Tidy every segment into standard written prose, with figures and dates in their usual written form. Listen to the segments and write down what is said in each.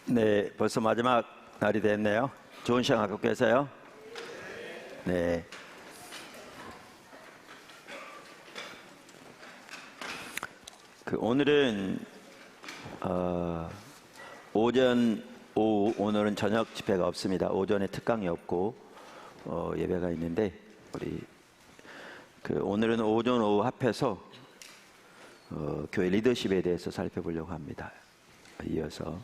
네, 벌써 마지막 날이 됐네요. 좋은 시간 갖고 계세요? 네. 오늘은 오전, 오후, 오늘은 저녁 집회가 없습니다. 오전에 특강이 없고 예배가 있는데 우리 오늘은 오전, 오후 합해서 교회 리더십에 대해서 살펴보려고 합니다. 이어서.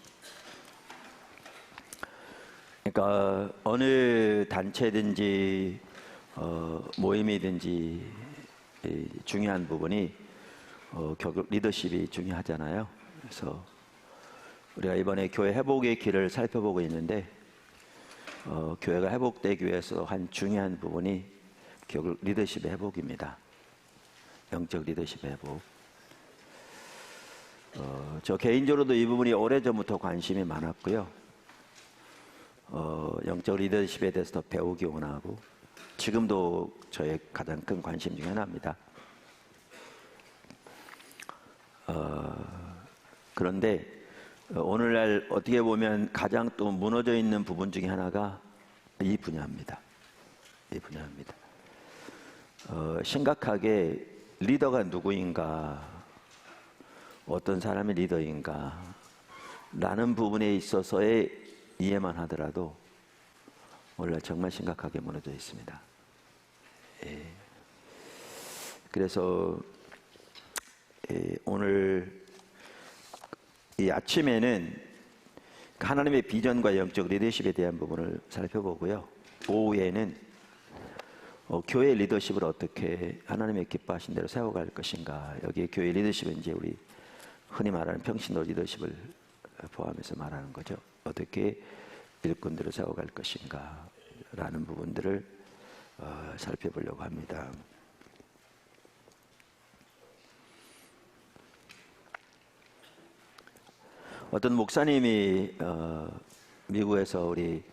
그러니까 어느 단체든지 모임이든지 중요한 부분이 결국 리더십이 중요하잖아요. 그래서 우리가 이번에 교회 회복의 길을 살펴보고 있는데 교회가 회복되기 위해서 한 중요한 부분이 결국 리더십의 회복입니다. 영적 리더십의 회복. 저 개인적으로도 이 부분이 오래전부터 관심이 많았고요. 영적 리더십에 대해서 더 배우기 원하고 지금도 저의 가장 큰 관심 중에 하나입니다. 그런데 오늘날 어떻게 보면 가장 또 무너져 있는 부분 중에 하나가 이 분야입니다. 이 분야입니다. 심각하게 리더가 누구인가, 어떤 사람이 리더인가 라는 부분에 있어서의 이해만 하더라도 오늘날 정말 심각하게 무너져 있습니다. 예. 그래서 오늘 이 아침에는 하나님의 비전과 영적 리더십에 대한 부분을 살펴보고요. 오후에는 교회 리더십을 어떻게 하나님의 기뻐하신 대로 세워갈 것인가. 여기에 교회 리더십은 이제 우리 흔히 말하는 평신도 리더십을 포함해서 말하는 거죠. 어떻게 일꾼들을 세워갈 것인가 라는 부분들을 살펴보려고 합니다. 어떤 목사님이 미국에서 우리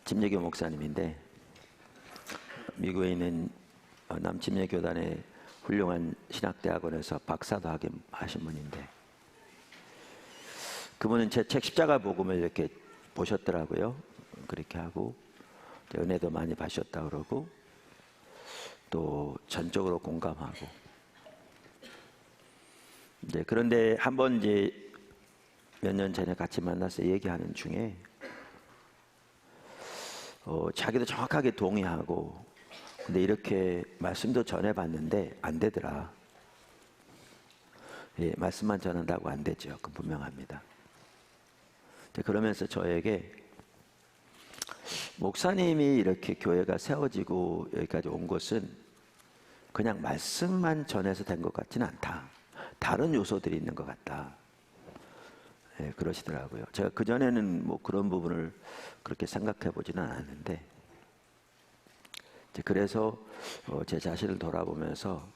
침례교 목사님인데 미국에 있는 남침례교단의 훌륭한 신학대학원에서 박사도 하신 분인데 그분은 제 책 십자가 복음을 이렇게 보셨더라고요. 그렇게 하고 은혜도 많이 받으셨다 그러고 또 전적으로 공감하고 이제 그런데 한번 이제 몇 년 전에 같이 만나서 얘기하는 중에 자기도 정확하게 동의하고 근데 이렇게 말씀도 전해봤는데 안 되더라. 예, 말씀만 전한다고 안 되죠. 그건 분명합니다. 그러면서 저에게 목사님이 이렇게 교회가 세워지고 여기까지 온 것은 그냥 말씀만 전해서 된 것 같지는 않다. 다른 요소들이 있는 것 같다. 예, 그러시더라고요. 제가 그전에는 뭐 그런 부분을 그렇게 생각해 보지는 않았는데 그래서 제 자신을 돌아보면서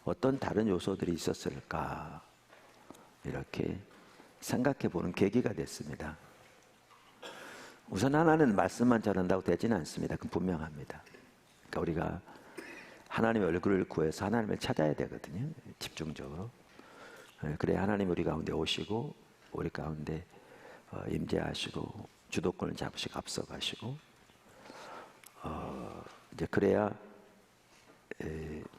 어떤 다른 요소들이 있었을까 이렇게 생각해 보는 계기가 됐습니다. 우선 하나는 말씀만 전한다고 되지는 않습니다. 그건 분명합니다. 그러니까 우리가 하나님의 얼굴을 구해서 하나님을 찾아야 되거든요. 집중적으로. 그래야 하나님 우리 가운데 오시고 우리 가운데 임재하시고 주도권을 잡으시고 앞서가시고 이제 그래야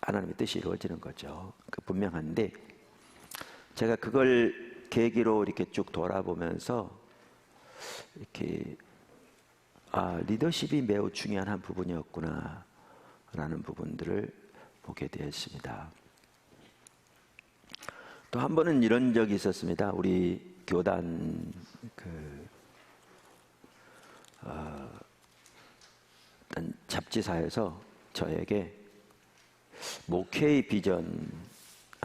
하나님의 뜻이 이루어지는 거죠. 그 분명한데 제가 그걸 계기로 이렇게 쭉 돌아보면서 이렇게 리더십이 매우 중요한 한 부분이었구나 라는 부분들을 보게 되었습니다. 또 한 번은 이런 적이 있었습니다. 우리 교단 어떤 잡지사에서 저에게 목회의 비전,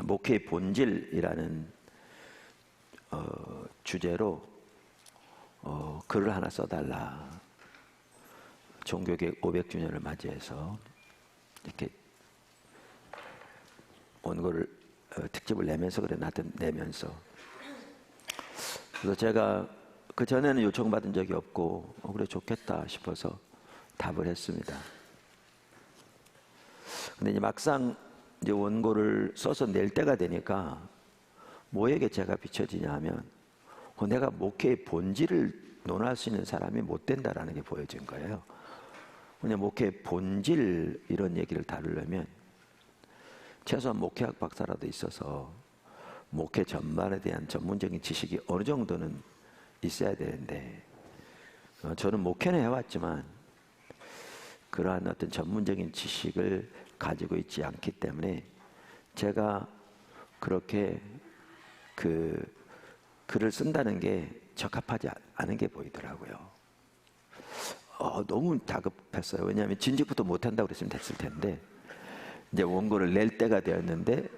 목회의 본질이라는 주제로 글을 하나 써달라. 종교개혁 500주년을 맞이해서 이렇게 원고를 특집을 내면서 그래 내면서 그래서 제가 그 전에는 요청받은 적이 없고 그래 좋겠다 싶어서 답을 했습니다. 근데 이제 막상 이제 원고를 써서 낼 때가 되니까 뭐에게 제가 비춰지냐 하면 내가 목회의 본질을 논할 수 있는 사람이 못 된다라는 게 보여진 거예요. 그냥 목회의 본질 이런 얘기를 다루려면 최소한 목회학 박사라도 있어서 목회 전반에 대한 전문적인 지식이 어느 정도는 있어야 되는데, 저는 목회는 해왔지만 그러한 어떤 전문적인 지식을 가지고 있지 않기 때문에 제가 그렇게 글을 쓴다는 게 적합하지 않은 게 보이더라고요. 너무 다급했어요. 왜냐하면 진즉부터 못한다고 그랬으면 됐을 텐데, 이제 원고를 낼 때가 되었는데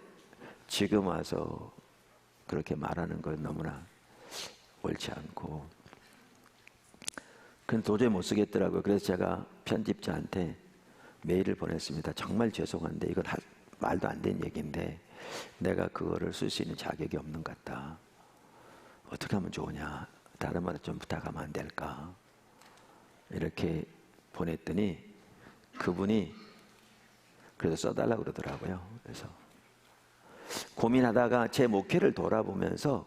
지금 와서 그렇게 말하는 건 너무나 옳지 않고, 그건 도저히 못 쓰겠더라고요. 그래서 제가 편집자한테 메일을 보냈습니다. 정말 죄송한데 이건 말도 안 되는 얘기인데 내가 그거를 쓸 수 있는 자격이 없는 것 같다. 어떻게 하면 좋으냐, 다른 말을 좀 부탁하면 안 될까, 이렇게 보냈더니 그분이 그래서 써달라고 그러더라고요. 그래서 고민하다가 제 목회를 돌아보면서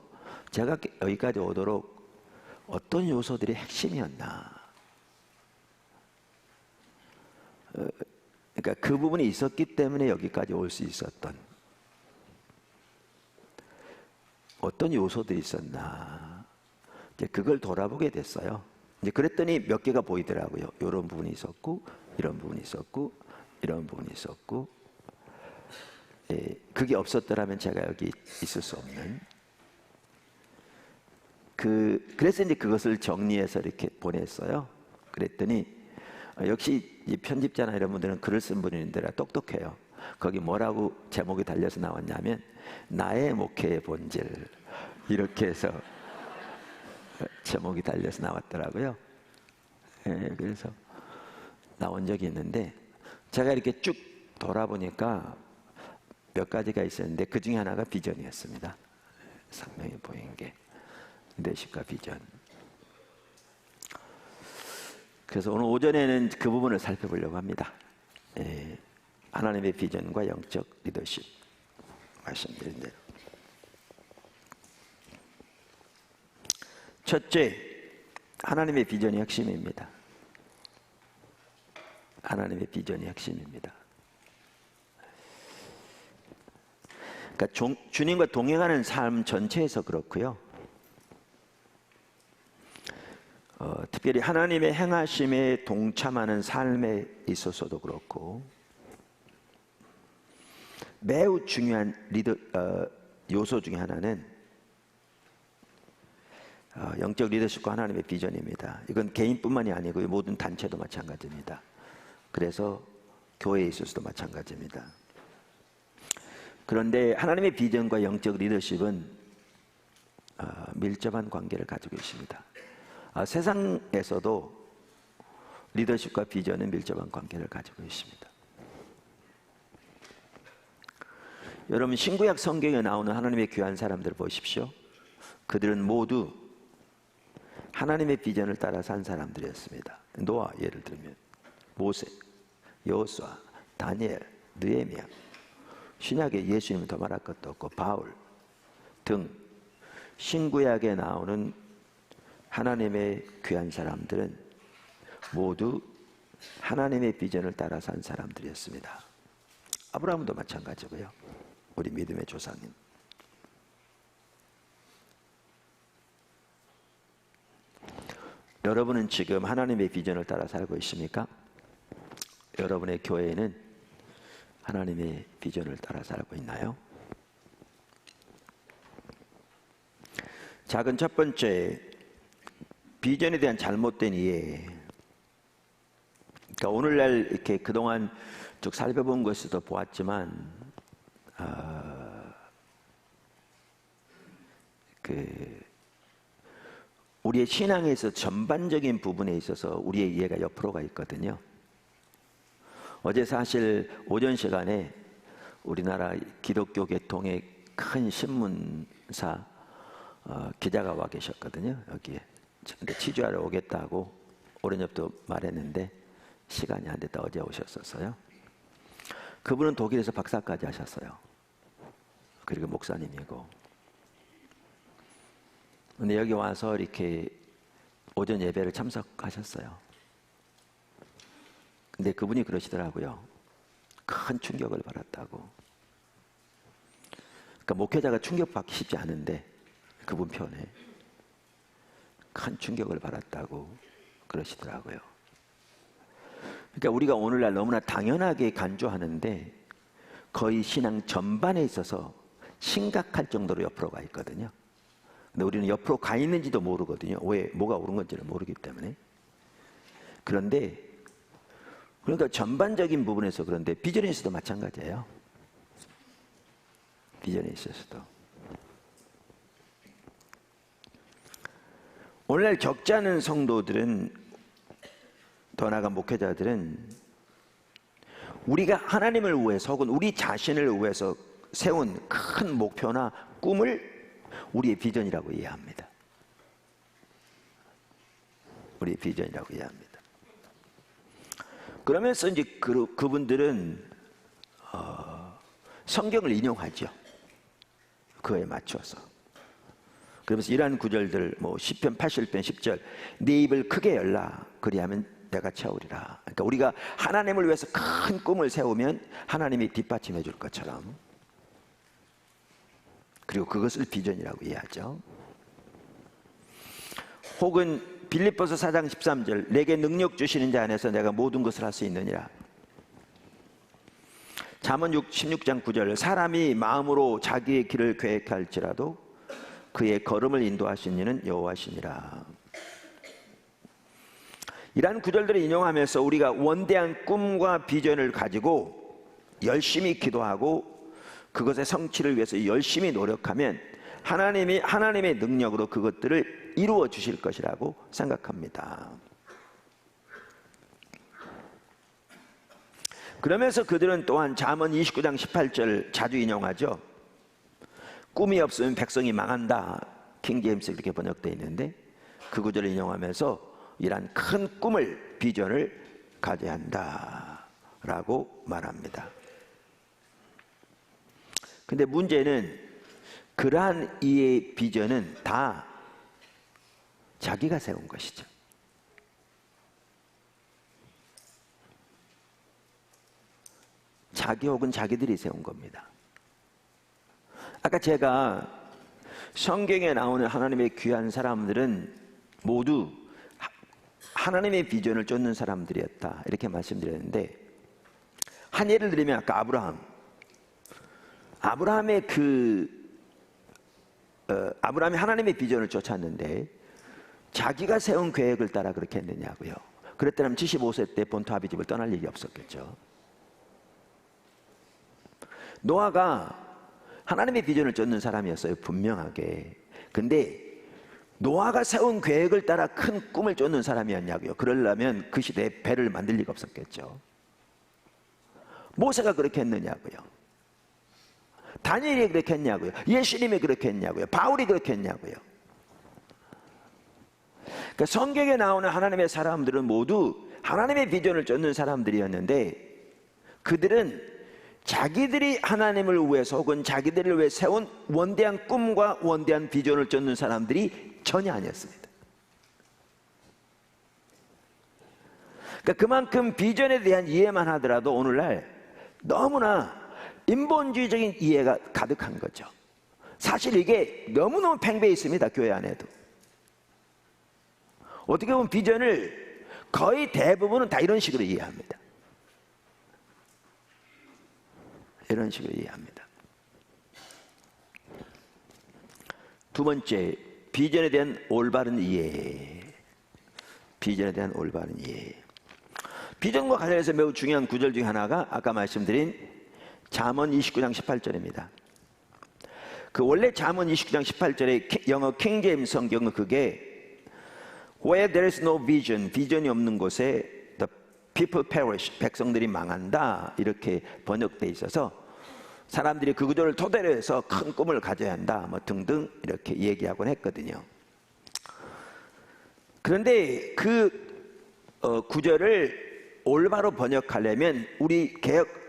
제가 여기까지 오도록 어떤 요소들이 핵심이었나, 그러니까 그 부분이 있었기 때문에 여기까지 올 수 있었던 어떤 요소들이 있었나, 이제 그걸 돌아보게 됐어요. 이제 그랬더니 몇 개가 보이더라고요. 이런 부분이 있었고, 이런 부분이 있었고, 이런 부분이 있었고, 그게 없었더라면 제가 여기 있을 수 없는, 그래서 이제 그것을 정리해서 이렇게 보냈어요. 그랬더니 역시 이 편집자나 이런 분들은 글을 쓴 분인데 똑똑해요. 거기 뭐라고 제목이 달려서 나왔냐면 나의 목회의 본질, 이렇게 해서 제목이 달려서 나왔더라고요. 그래서 나온 적이 있는데, 제가 이렇게 쭉 돌아보니까 몇 가지가 있었는데 그 중에 하나가 비전이었습니다. 선명히 보인 게 리더십과 비전. 그래서 오늘 오전에는 그 부분을 살펴보려고 합니다. 하나님의 비전과 영적 리더십, 말씀드린 대로. 첫째, 하나님의 비전이 핵심입니다. 하나님의 비전이 핵심입니다. 그러니까 주님과 동행하는 삶 전체에서 그렇고요. 특별히 하나님의 행하심에 동참하는 삶에 있어서도 그렇고, 매우 중요한 요소 중에 하나는 영적 리더십과 하나님의 비전입니다. 이건 개인뿐만이 아니고 모든 단체도 마찬가지입니다. 그래서 교회에 있어서도 마찬가지입니다. 그런데 하나님의 비전과 영적 리더십은 밀접한 관계를 가지고 있습니다. 세상에서도 리더십과 비전은 밀접한 관계를 가지고 있습니다. 여러분, 신구약 성경에 나오는 하나님의 귀한 사람들을 보십시오. 그들은 모두 하나님의 비전을 따라 산 사람들이었습니다. 노아 예를 들면, 모세, 여호수아, 다니엘, 느헤미야, 신약에 예수님은 더 말할 것도 없고 바울 등 신구약에 나오는 하나님의 귀한 사람들은 모두 하나님의 비전을 따라 산 사람들이었습니다. 아브라함도 마찬가지고요. 우리 믿음의 조상님. 여러분은 지금 하나님의 비전을 따라 살고 있습니까? 여러분의 교회에는 하나님의 비전을 따라 살고 있나요? 작은 첫 번째, 비전에 대한 잘못된 이해. 그러니까 오늘날 이렇게 그동안 쭉 살펴본 것에도 보았지만, 우리의 신앙에서 전반적인 부분에 있어서 우리의 이해가 옆으로 있거든요. 어제 사실 오전 시간에 우리나라 기독교 계통의 큰 신문사 기자가 와 계셨거든요. 여기에. 근데 취재하러 오겠다고 오른옆도 말했는데 시간이 안 됐다 어제 오셨었어요. 그분은 독일에서 박사까지 하셨어요. 그리고 목사님이고. 근데 여기 와서 이렇게 오전 예배를 참석하셨어요. 근데 그분이 그러시더라고요. 큰 충격을 받았다고. 그러니까 목회자가 충격받기 쉽지 않은데 그분 편에 큰 충격을 받았다고 그러시더라고요. 그러니까 우리가 오늘날 너무나 당연하게 간주하는데 거의 신앙 전반에 있어서 심각할 정도로 옆으로 가 있거든요. 근데 우리는 옆으로 가 있는지도 모르거든요. 왜, 뭐가 옳은 건지를 모르기 때문에. 그런데 그러니까 전반적인 부분에서 그런데 비전에 있어도 마찬가지예요. 비전에 있어서도. 오늘날 적지 않은 성도들은, 더 나아가 목회자들은 우리가 하나님을 위해서 혹은 우리 자신을 위해서 세운 큰 목표나 꿈을 우리의 비전이라고 이해합니다. 우리의 비전이라고 이해합니다. 그러면서 이제 그분들은 성경을 인용하죠. 그에 맞춰서. 그러면서 이러한 구절들, 뭐 시편 81편 10절, 네 입을 크게 열라 그리하면 내가 채우리라. 그러니까 우리가 하나님을 위해서 큰 꿈을 세우면 하나님이 뒷받침해 줄 것처럼, 그리고 그것을 비전이라고 이해하죠. 혹은 빌립보서 4장 13절, 내게 능력 주시는 자 안에서 내가 모든 것을 할 수 있느니라. 잠언 16장 9절, 사람이 마음으로 자기의 길을 계획할지라도 그의 걸음을 인도하신 이는 여호와시니라. 이러한 구절들을 인용하면서 우리가 원대한 꿈과 비전을 가지고 열심히 기도하고 그것의 성취를 위해서 열심히 노력하면 하나님이 하나님의 능력으로 그것들을 이루어 주실 것이라고 생각합니다. 그러면서 그들은 또한 잠언 29장 18절 자주 인용하죠. 꿈이 없으면 백성이 망한다. 킹제임스 그렇게 번역되어 있는데 그 구절을 인용하면서 이러한 큰 꿈을, 비전을 가져야 한다라고 말합니다. 근데 문제는 그러한 이의 비전은 다 자기가 세운 것이죠. 자기 혹은 자기들이 세운 겁니다. 아까 제가 성경에 나오는 하나님의 귀한 사람들은 모두 하나님의 비전을 쫓는 사람들이었다 이렇게 말씀드렸는데, 한 예를 들면 아까 아브라함의 아브라함이 하나님의 비전을 쫓았는데 자기가 세운 계획을 따라 그렇게 했느냐고요. 그랬다면 75세 때 본토 아비집을 떠날 일이 없었겠죠. 노아가 하나님의 비전을 쫓는 사람이었어요, 분명하게. 근데 노아가 세운 계획을 따라 큰 꿈을 쫓는 사람이었냐고요. 그러려면 그 시대에 배를 만들 리가 없었겠죠. 모세가 그렇게 했느냐고요. 다니엘이 그렇게 했냐고요. 예수님이 그렇게 했냐고요. 바울이 그렇게 했냐고요. 그러니까 성경에 나오는 하나님의 사람들은 모두 하나님의 비전을 쫓는 사람들이었는데 그들은 자기들이 하나님을 위해서 혹은 자기들을 위해 세운 원대한 꿈과 원대한 비전을 쫓는 사람들이 전혀 아니었습니다. 그러니까 그만큼 비전에 대한 이해만 하더라도 오늘날 너무나 인본주의적인 이해가 가득한 거죠. 사실 이게 너무너무 팽배해 있습니다, 교회 안에도. 어떻게 보면 비전을 거의 대부분은 다 이런 식으로 이해합니다. 이런 식으로 이해합니다. 두 번째, 비전에 대한 올바른 이해. 비전에 대한 올바른 이해. 비전과 관련해서 매우 중요한 구절 중에 하나가 아까 말씀드린 잠언 29장 18절입니다. 그 원래 잠언 29장 18절의 영어 킹제임스 성경은 그게 Where there is no vision, 비전이 없는 곳에 the people perish, 백성들이 망한다 이렇게 번역되어 있어서 사람들이 그 구절을 토대로 해서 큰 꿈을 가져야 한다 뭐 등등 이렇게 얘기하곤 했거든요. 그런데 그 구절을 올바로 번역하려면 우리 개혁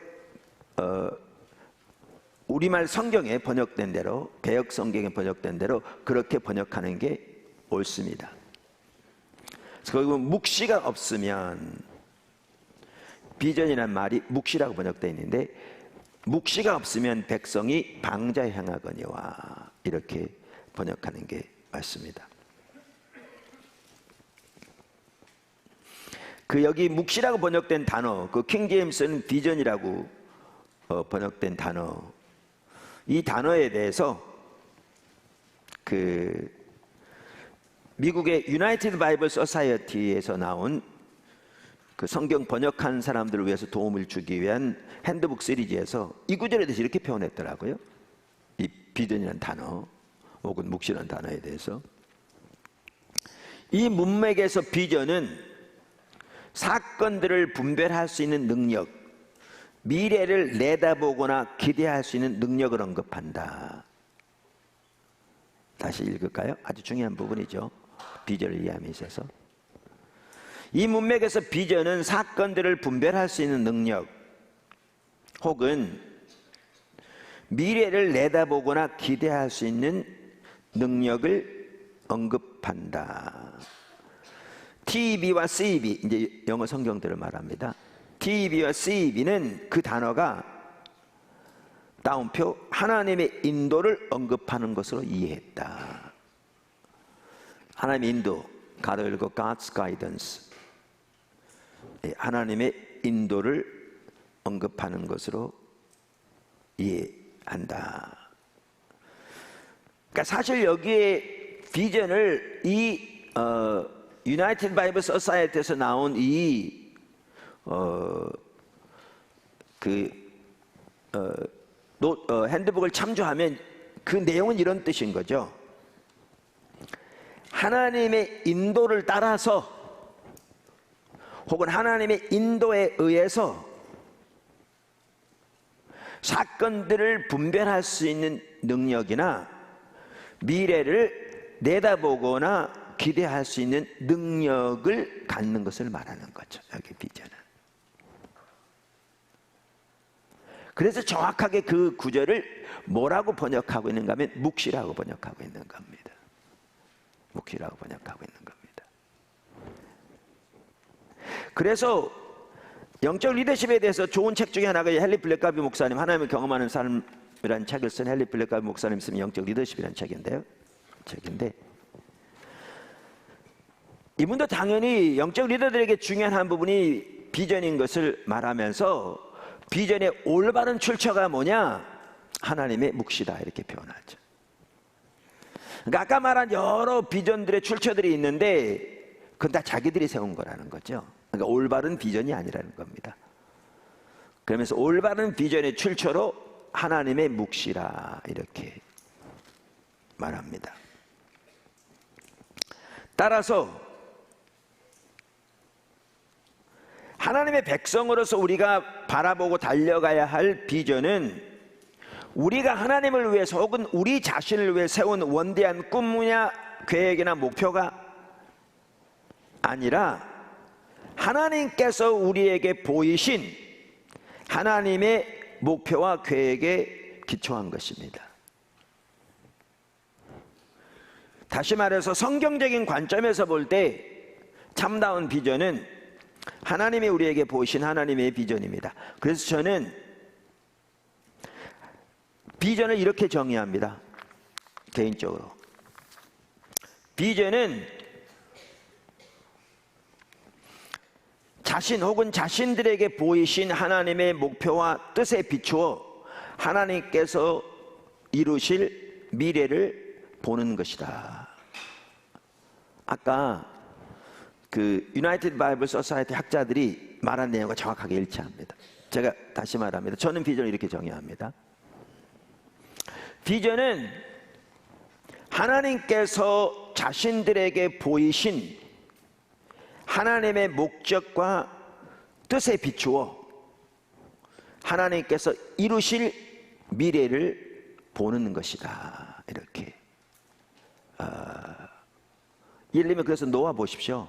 우리말 성경에 번역된 대로, 개역 성경에 번역된 대로 그렇게 번역하는 게 옳습니다. 그래서 거기 보면 묵시가 없으면, 비전이라는 말이 묵시라고 번역되어 있는데, 묵시가 없으면 백성이 방자에 행하거니와, 이렇게 번역하는 게 맞습니다. 그 여기 묵시라고 번역된 단어, 그 킹제임스는 비전이라고 번역된 단어, 이 단어에 대해서 그 미국의 유나이티드 바이블 소사이어티에서 나온 그 성경 번역한 사람들을 위해서 도움을 주기 위한 핸드북 시리즈에서 이 구절에 대해서 이렇게 표현했더라고요. 이 비전이라는 단어 혹은 묵시라는 단어에 대해서, 이 문맥에서 비전은 사건들을 분별할 수 있는 능력, 미래를 내다보거나 기대할 수 있는 능력을 언급한다. 다시 읽을까요? 아주 중요한 부분이죠. 비전을 이해함에 있어서 이 문맥에서 비전은 사건들을 분별할 수 있는 능력 혹은 미래를 내다보거나 기대할 수 있는 능력을 언급한다. TEB와 CEB, 이제 영어 성경들을 말합니다. TEB와 CEB는 그 단어가 따옴표 하나님의 인도를 언급하는 것으로 이해했다. 하나님의 인도, God will go, God's guidance, 하나님의 인도를 언급하는 것으로 이해한다. 그러니까 사실 여기에 비전을 이 유나이티드 바이블 소사이어티에서 나온 이 핸드북을 참조하면 그 내용은 이런 뜻인 거죠. 하나님의 인도를 따라서 혹은 하나님의 인도에 의해서 사건들을 분별할 수 있는 능력이나 미래를 내다보거나 기대할 수 있는 능력을 갖는 것을 말하는 거죠. 여기 비전은. 그래서 정확하게 그 구절을 뭐라고 번역하고 있는가 하면 묵시라고 번역하고 있는 겁니다. 묵시라고 번역하고 있는 겁니다. 그래서 영적 리더십에 대해서 좋은 책 중에 하나가 헨리 블랙가비 목사님, 하나님을 경험하는 삶이라는 책을 쓴 헨리 블랙가비 목사님 쓴 영적 리더십이라는 책인데 이분도 당연히 영적 리더들에게 중요한 한 부분이 비전인 것을 말하면서 비전의 올바른 출처가 뭐냐? 하나님의 묵시다, 이렇게 표현하죠. 그러니까 아까 말한 여러 비전들의 출처들이 있는데 그건 다 자기들이 세운 거라는 거죠. 그러니까 올바른 비전이 아니라는 겁니다. 그러면서 올바른 비전의 출처로 하나님의 묵시라, 이렇게 말합니다. 따라서 하나님의 백성으로서 우리가 바라보고 달려가야 할 비전은 우리가 하나님을 위해서 혹은 우리 자신을 위해 세운 원대한 꿈이나 계획이나 목표가 아니라 하나님께서 우리에게 보이신 하나님의 목표와 계획에 기초한 것입니다. 다시 말해서 성경적인 관점에서 볼 때 참다운 비전은 하나님이 우리에게 보이신 하나님의 비전입니다. 그래서 저는 비전을 이렇게 정의합니다. 개인적으로 비전은 자신 혹은 자신들에게 보이신 하나님의 목표와 뜻에 비추어 하나님께서 이루실 미래를 보는 것이다. 아까 그 유나이티드 바이블 소사이어티 학자들이 말한 내용과 정확하게 일치합니다. 제가 다시 말합니다. 저는 비전을 이렇게 정의합니다. 비전은 하나님께서 자신들에게 보이신 하나님의 목적과 뜻에 비추어 하나님께서 이루실 미래를 보는 것이다. 이렇게 예를 들면 그래서 노아 보십시오.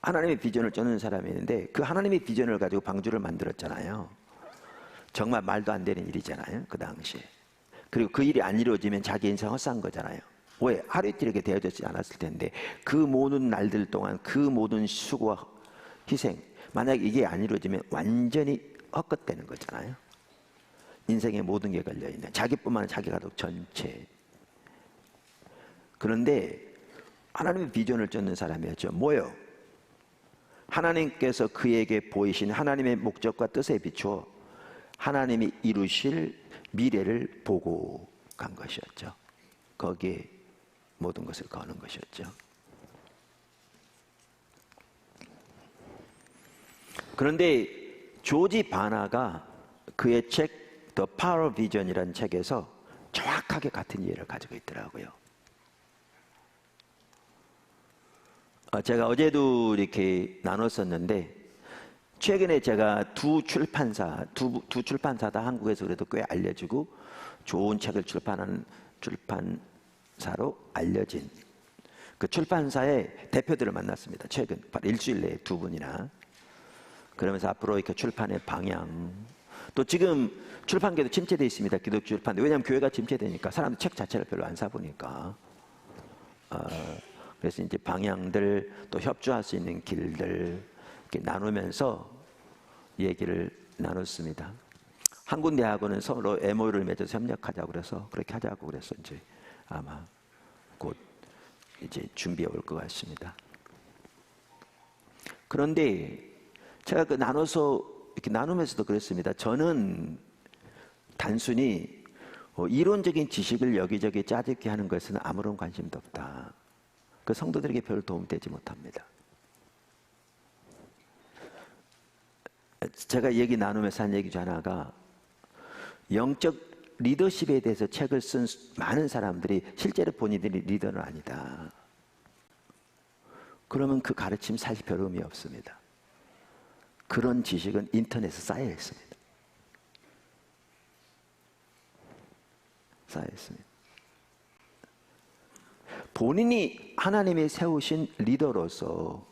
하나님의 비전을 쫓는 사람이 있는데 그 하나님의 비전을 가지고 방주를 만들었잖아요. 정말 말도 안 되는 일이잖아요, 그 당시에. 그리고 그 일이 안 이루어지면 자기 인생 헛산 거잖아요. 왜? 하루 이틀 이렇게 되어졌지 않았을 텐데, 그 모든 날들 동안 그 모든 수고와 희생, 만약 이게 안 이루어지면 완전히 헛것되는 거잖아요. 인생의 모든 게 걸려있는, 자기뿐만 아니라 자기 가족 전체. 그런데 하나님의 비전을 쫓는 사람이었죠. 뭐요? 하나님께서 그에게 보이신 하나님의 목적과 뜻에 비추어 하나님이 이루실 미래를 보고 간 것이었죠. 거기에 모든 것을 거는 것이었죠. 그런데 조지 바나가 그의 책 The Power of Vision이라는 책에서 정확하게 같은 이해를 가지고 있더라고요. 제가 어제도 이렇게 나눴었는데, 최근에 제가 두 출판사 다 한국에서 그래도 꽤 알려지고 좋은 책을 출판하는 출판사로 알려진 그 출판사의 대표들을 만났습니다. 최근 일주일 내에 두 분이나. 그러면서 앞으로 이렇게 출판의 방향, 또 지금 출판계도 침체되어 있습니다. 기독교 출판도. 왜냐하면 교회가 침체되니까 사람들 책 자체를 별로 안 사보니까. 그래서 이제 방향들, 또 협조할 수 있는 길들 이렇게 나누면서 얘기를 나눴습니다. 한 군데하고는 서로 MOU를 맺어서 협력하자고 그래서 그렇게 하자고 그래서 이제 아마 곧 이제 준비해 올 것 같습니다. 그런데 제가 그 이렇게 나누면서도 그랬습니다. 저는 단순히 이론적인 지식을 여기저기 짜집게 하는 것은 아무런 관심도 없다. 그 성도들에게 별 도움되지 못합니다. 제가 얘기 나누면서 한 얘기 중 하나가, 영적 리더십에 대해서 책을 쓴 많은 사람들이 실제로 본인들이 리더는 아니다. 그러면 그 가르침 사실 별 의미 없습니다. 그런 지식은 인터넷에 쌓여 있습니다. 쌓여 있습니다. 본인이 하나님이 세우신 리더로서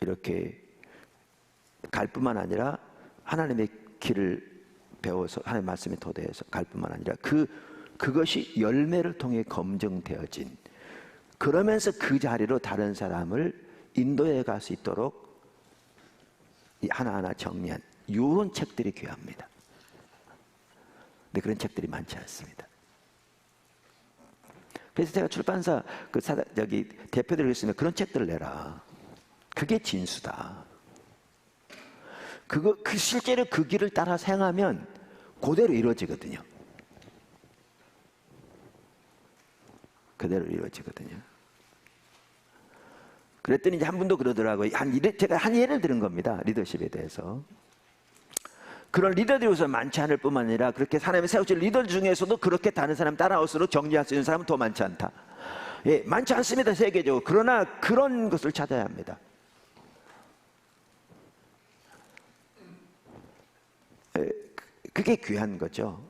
이렇게 갈 뿐만 아니라 하나님의 길을 배워서 하나님의 말씀에 토대해서 갈 뿐만 아니라 그것이 열매를 통해 검증되어진, 그러면서 그 자리로 다른 사람을 인도해 갈 수 있도록 하나하나 정리한 이런 책들이 귀합니다. 근데 그런 책들이 많지 않습니다. 그래서 제가 출판사 대표들이 그랬으면 그런 책들을 내라. 그게 진수다. 실제로 그 길을 따라 행하면 그대로 이루어지거든요. 그대로 이루어지거든요. 그랬더니 이제 한 분도 그러더라고요. 제가 한 예를 들은 겁니다. 리더십에 대해서. 그런 리더들이 우선 많지 않을 뿐만 아니라 그렇게 하나님이 세우신 리더 중에서도 그렇게 다른 사람 따라올수록 정리할 수 있는 사람은 더 많지 않다. 예, 많지 않습니다. 세계적으로. 그러나 그런 것을 찾아야 합니다. 그게 귀한 거죠.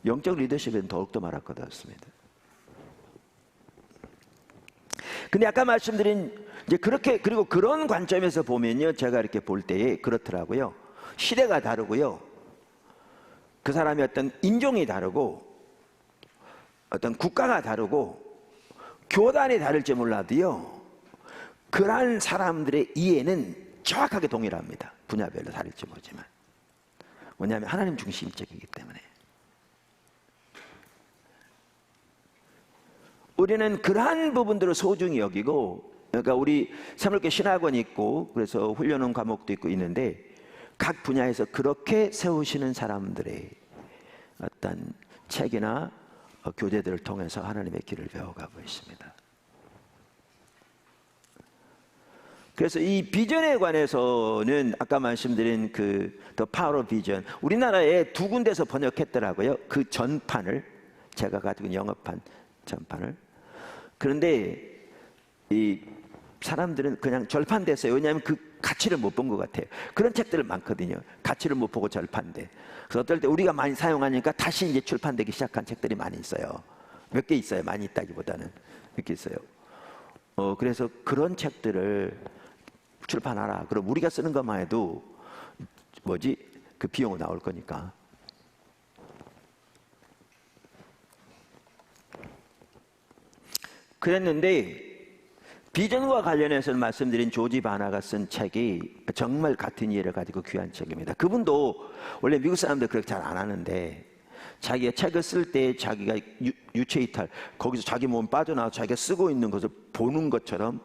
영적 리더십에는 더욱더 말할 것 같습니다. 근데 아까 말씀드린 이제 그렇게, 그리고 그런 관점에서 보면요, 제가 이렇게 볼 때에 그렇더라고요. 시대가 다르고요, 그 사람의 어떤 인종이 다르고 어떤 국가가 다르고 교단이 다를지 몰라도요, 그러한 사람들의 이해는 정확하게 동일합니다. 분야별로 다를지 모르지만. 왜냐하면 하나님 중심적이기 때문에. 우리는 그러한 부분들을 소중히 여기고, 그러니까 우리 사물교회 신학원이 있고, 그래서 훈련원 과목도 있고 있는데, 각 분야에서 그렇게 세우시는 사람들의 어떤 책이나 교재들을 통해서 하나님의 길을 배워가고 있습니다. 그래서 이 비전에 관해서는 아까 말씀드린 그 The Power of Vision, 우리나라에 두 군데서 번역했더라고요. 그 전판을, 제가 가지고 영업한 전판을. 그런데 이 사람들은 그냥 절판됐어요. 왜냐하면 그 가치를 못 본 것 같아요. 그런 책들은 많거든요. 가치를 못 보고 절판돼. 그래서 어떨 때 우리가 많이 사용하니까 다시 이제 출판되기 시작한 책들이 많이 있어요. 몇 개 있어요. 많이 있다기보다는. 몇 개 있어요. 그래서 그런 책들을 출판하라. 그럼 우리가 쓰는 것만 해도 그 비용은 나올 거니까. 그랬는데 비전과 관련해서 말씀드린 조지 바나가 쓴 책이 정말 같은 이해를 가지고 귀한 책입니다. 그분도 원래 미국 사람들 그렇게 잘 안 하는데 자기가 책을 쓸 때 자기가 유체 이탈, 거기서 자기 몸 빠져나와서 자기가 쓰고 있는 것을 보는 것처럼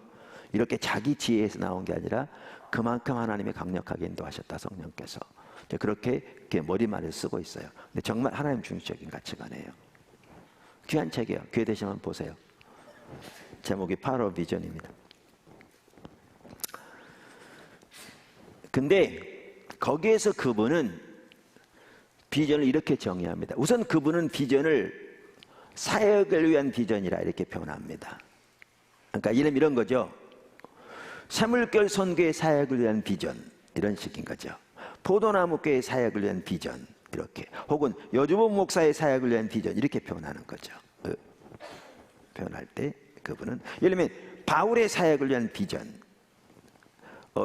이렇게 자기 지혜에서 나온 게 아니라 그만큼 하나님이 강력하게 인도하셨다, 성령께서. 그렇게 머리말을 쓰고 있어요. 근데 정말 하나님 중심적인 가치관이에요. 귀한 책이에요. 기회 되시면 보세요. 제목이 Power of Vision입니다. 근데 거기에서 그분은 비전을 이렇게 정의합니다. 우선 그분은 비전을 사역을 위한 비전이라 이렇게 표현합니다. 그러니까 이런 거죠. 사물결 선교의 사역을 위한 비전, 이런 식인 거죠. 포도나무교의 사역을 위한 비전, 이렇게. 혹은 여주본 목사의 사역을 위한 비전, 이렇게 표현하는 거죠. 표현할 때 그분은 예를 들면 바울의 사역을 위한 비전,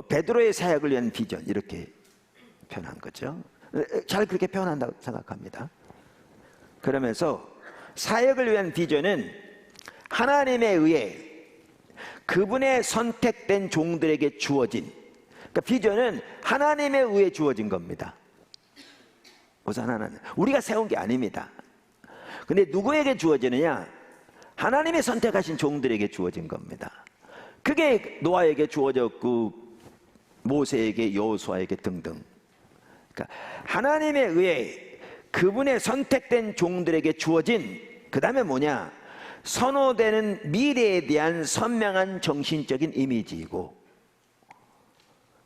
베드로의 사역을 위한 비전, 이렇게 표현한 거죠. 잘 그렇게 표현한다고 생각합니다. 그러면서 사역을 위한 비전은 하나님에 의해 그분의 선택된 종들에게 주어진, 그러니까 비전은 하나님에 의해 주어진 겁니다. 우선 하나는 우리가 세운 게 아닙니다. 근데 누구에게 주어지느냐? 하나님의 선택하신 종들에게 주어진 겁니다. 그게 노아에게 주어졌고 모세에게, 여호수아에게 등등. 그러니까 하나님에 의해 그분의 선택된 종들에게 주어진, 그 다음에 뭐냐? 선호되는 미래에 대한 선명한 정신적인 이미지이고,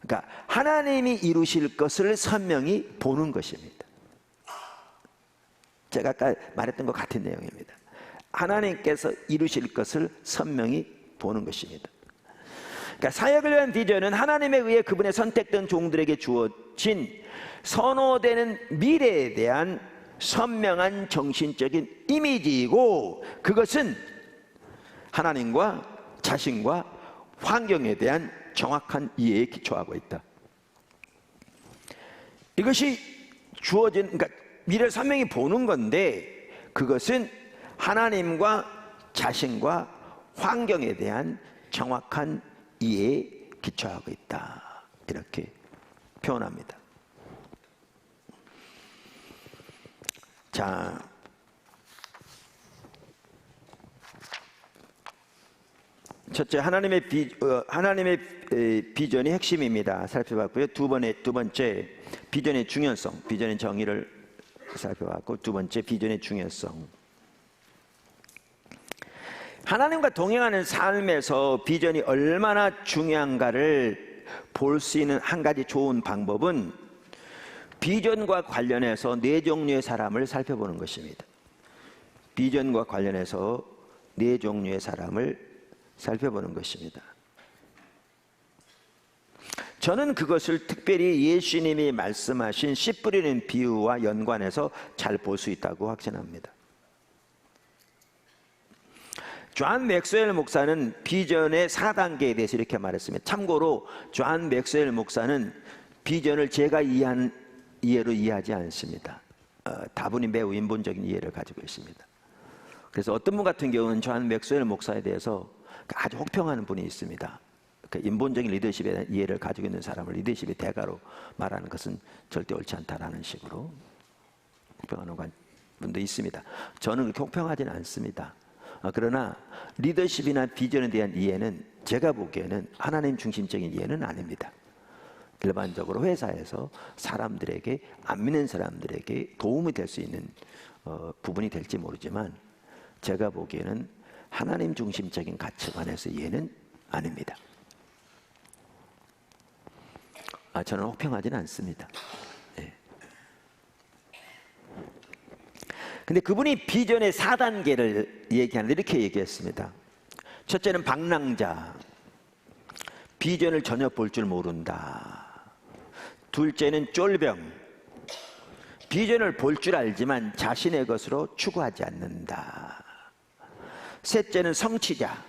그러니까 하나님이 이루실 것을 선명히 보는 것입니다. 제가 아까 말했던 것 같은 내용입니다. 하나님께서 이루실 것을 선명히 보는 것입니다. 그러니까 사역을 위한 비전은 하나님에 의해 그분의 선택된 종들에게 주어진 선호되는 미래에 대한 선명한 정신적인 이미지이고, 그것은 하나님과 자신과 환경에 대한 정확한 이해에 기초하고 있다. 이것이 주어진, 그러니까 미래를 선명히 보는 건데, 그것은 하나님과 자신과 환경에 대한 정확한 이해에 기초하고 있다, 이렇게 표현합니다. 자, 첫째, 하나님의 비전이 핵심입니다. 살펴봤고요. 두 번째, 비전의 중요성, 비전의 정의를 살펴봤고, 두 번째, 비전의 중요성. 하나님과 동행하는 삶에서 비전이 얼마나 중요한가를 볼 수 있는 한 가지 좋은 방법은 비전과 관련해서 네 종류의 사람을 살펴보는 것입니다. 비전과 관련해서 네 종류의 사람을 살펴보는 것입니다. 저는 그것을 특별히 예수님이 말씀하신 씨 뿌리는 비유와 연관해서 잘 볼 수 있다고 확신합니다. 존 맥스웰 목사는 비전의 4단계에 대해서 이렇게 말했습니다. 참고로 존 맥스웰 목사는 비전을 제가 이해한 이해로 이해하지 않습니다. 다분히 매우 인본적인 이해를 가지고 있습니다. 그래서 어떤 분 같은 경우는 존 맥스웰 목사에 대해서 아주 혹평하는 분이 있습니다. 인본적인 리더십에 대한 이해를 가지고 있는 사람을 리더십의 대가로 말하는 것은 절대 옳지 않다라는 식으로 혹평하는 분도 있습니다. 저는 그렇게 혹평하지는 않습니다. 그러나 리더십이나 비전에 대한 이해는 제가 보기에는 하나님 중심적인 이해는 아닙니다. 일반적으로 회사에서 사람들에게, 안 믿는 사람들에게 도움이 될 수 있는 부분이 될지 모르지만 제가 보기에는 하나님 중심적인 가치관에서 이해는 아닙니다. 저는 혹평하지는 않습니다. 네. 근데 그분이 비전의 4단계를 얘기하는데 이렇게 얘기했습니다. 첫째는 방랑자, 비전을 전혀 볼 줄 모른다. 둘째는 쫄병, 비전을 볼 줄 알지만 자신의 것으로 추구하지 않는다. 셋째는 성취자,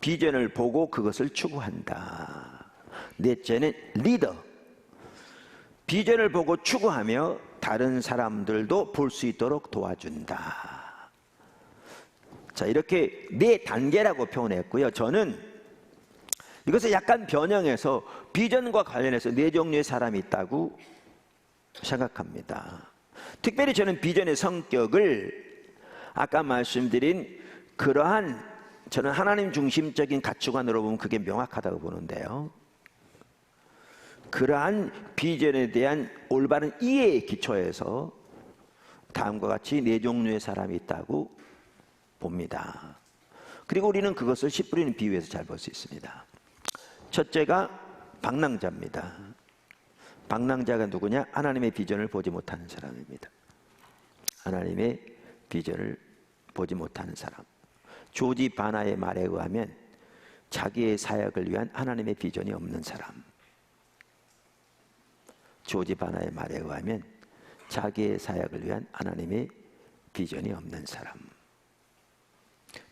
비전을 보고 그것을 추구한다. 넷째는 리더. 비전을 보고 추구하며 다른 사람들도 볼 수 있도록 도와준다. 자, 이렇게 네 단계라고 표현했고요. 저는 이것을 약간 변형해서 비전과 관련해서 네 종류의 사람이 있다고 생각합니다. 특별히 저는 비전의 성격을 아까 말씀드린 그러한 저는 하나님 중심적인 가치관으로 보면 그게 명확하다고 보는데요. 그러한 비전에 대한 올바른 이해에 기초해서 다음과 같이 네 종류의 사람이 있다고 봅니다. 그리고 우리는 그것을 씨 뿌리는 비유에서 잘 볼 수 있습니다. 첫째가 방랑자입니다. 방랑자가 누구냐? 하나님의 비전을 보지 못하는 사람입니다. 하나님의 비전을 보지 못하는 사람. 조지 바나의 말에 의하면 자기의 사역을 위한 하나님의 비전이 없는 사람. 조지 바나의 말에 의하면 자기의 사역을 위한 하나님의 비전이 없는 사람.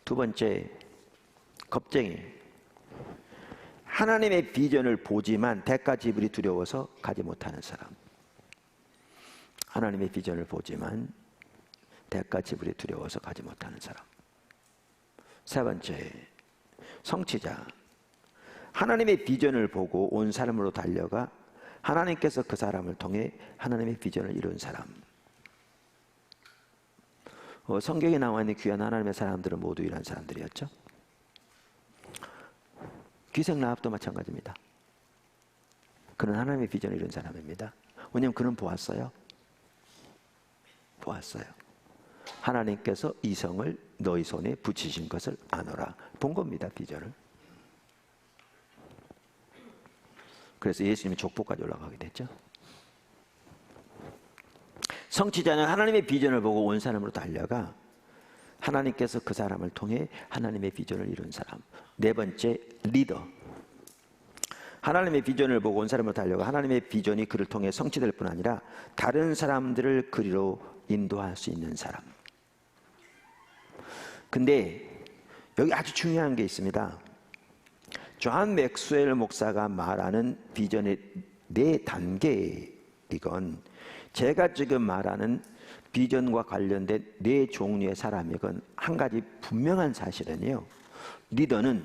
두 번째, 겁쟁이. 하나님의 비전을 보지만 대가 지불이 두려워서 가지 못하는 사람. 하나님의 비전을 보지만 대가 지불이 두려워서 가지 못하는 사람. 세 번째, 성취자. 하나님의 비전을 보고 온 삶으로 달려가 하나님께서 그 사람을 통해 하나님의 비전을 이룬 사람. 성경에 나와 있는 귀한 하나님의 사람들은 모두 이런 사람들이었죠. 귀생 라합도 마찬가지입니다. 그는 하나님의 비전을 이룬 사람입니다. 왜냐하면 그는 보았어요. 하나님께서 이성을 너희 손에 붙이신 것을 아노라. 본 겁니다, 비전을. 그래서 예수님이 족보까지 올라가게 됐죠. 성취자는 하나님의 비전을 보고 온 사람으로 달려가 하나님께서 그 사람을 통해 하나님의 비전을 이룬 사람. 네 번째, 리더. 하나님의 비전을 보고 온 사람으로 달려가 하나님의 비전이 그를 통해 성취될 뿐 아니라 다른 사람들을 그리로 인도할 수 있는 사람. 근데 여기 아주 중요한 게 있습니다. 존 맥스웰 목사가 말하는 비전의 네 단계, 이건 제가 지금 말하는 비전과 관련된 네 종류의 사람이건 한 가지 분명한 사실은요, 리더는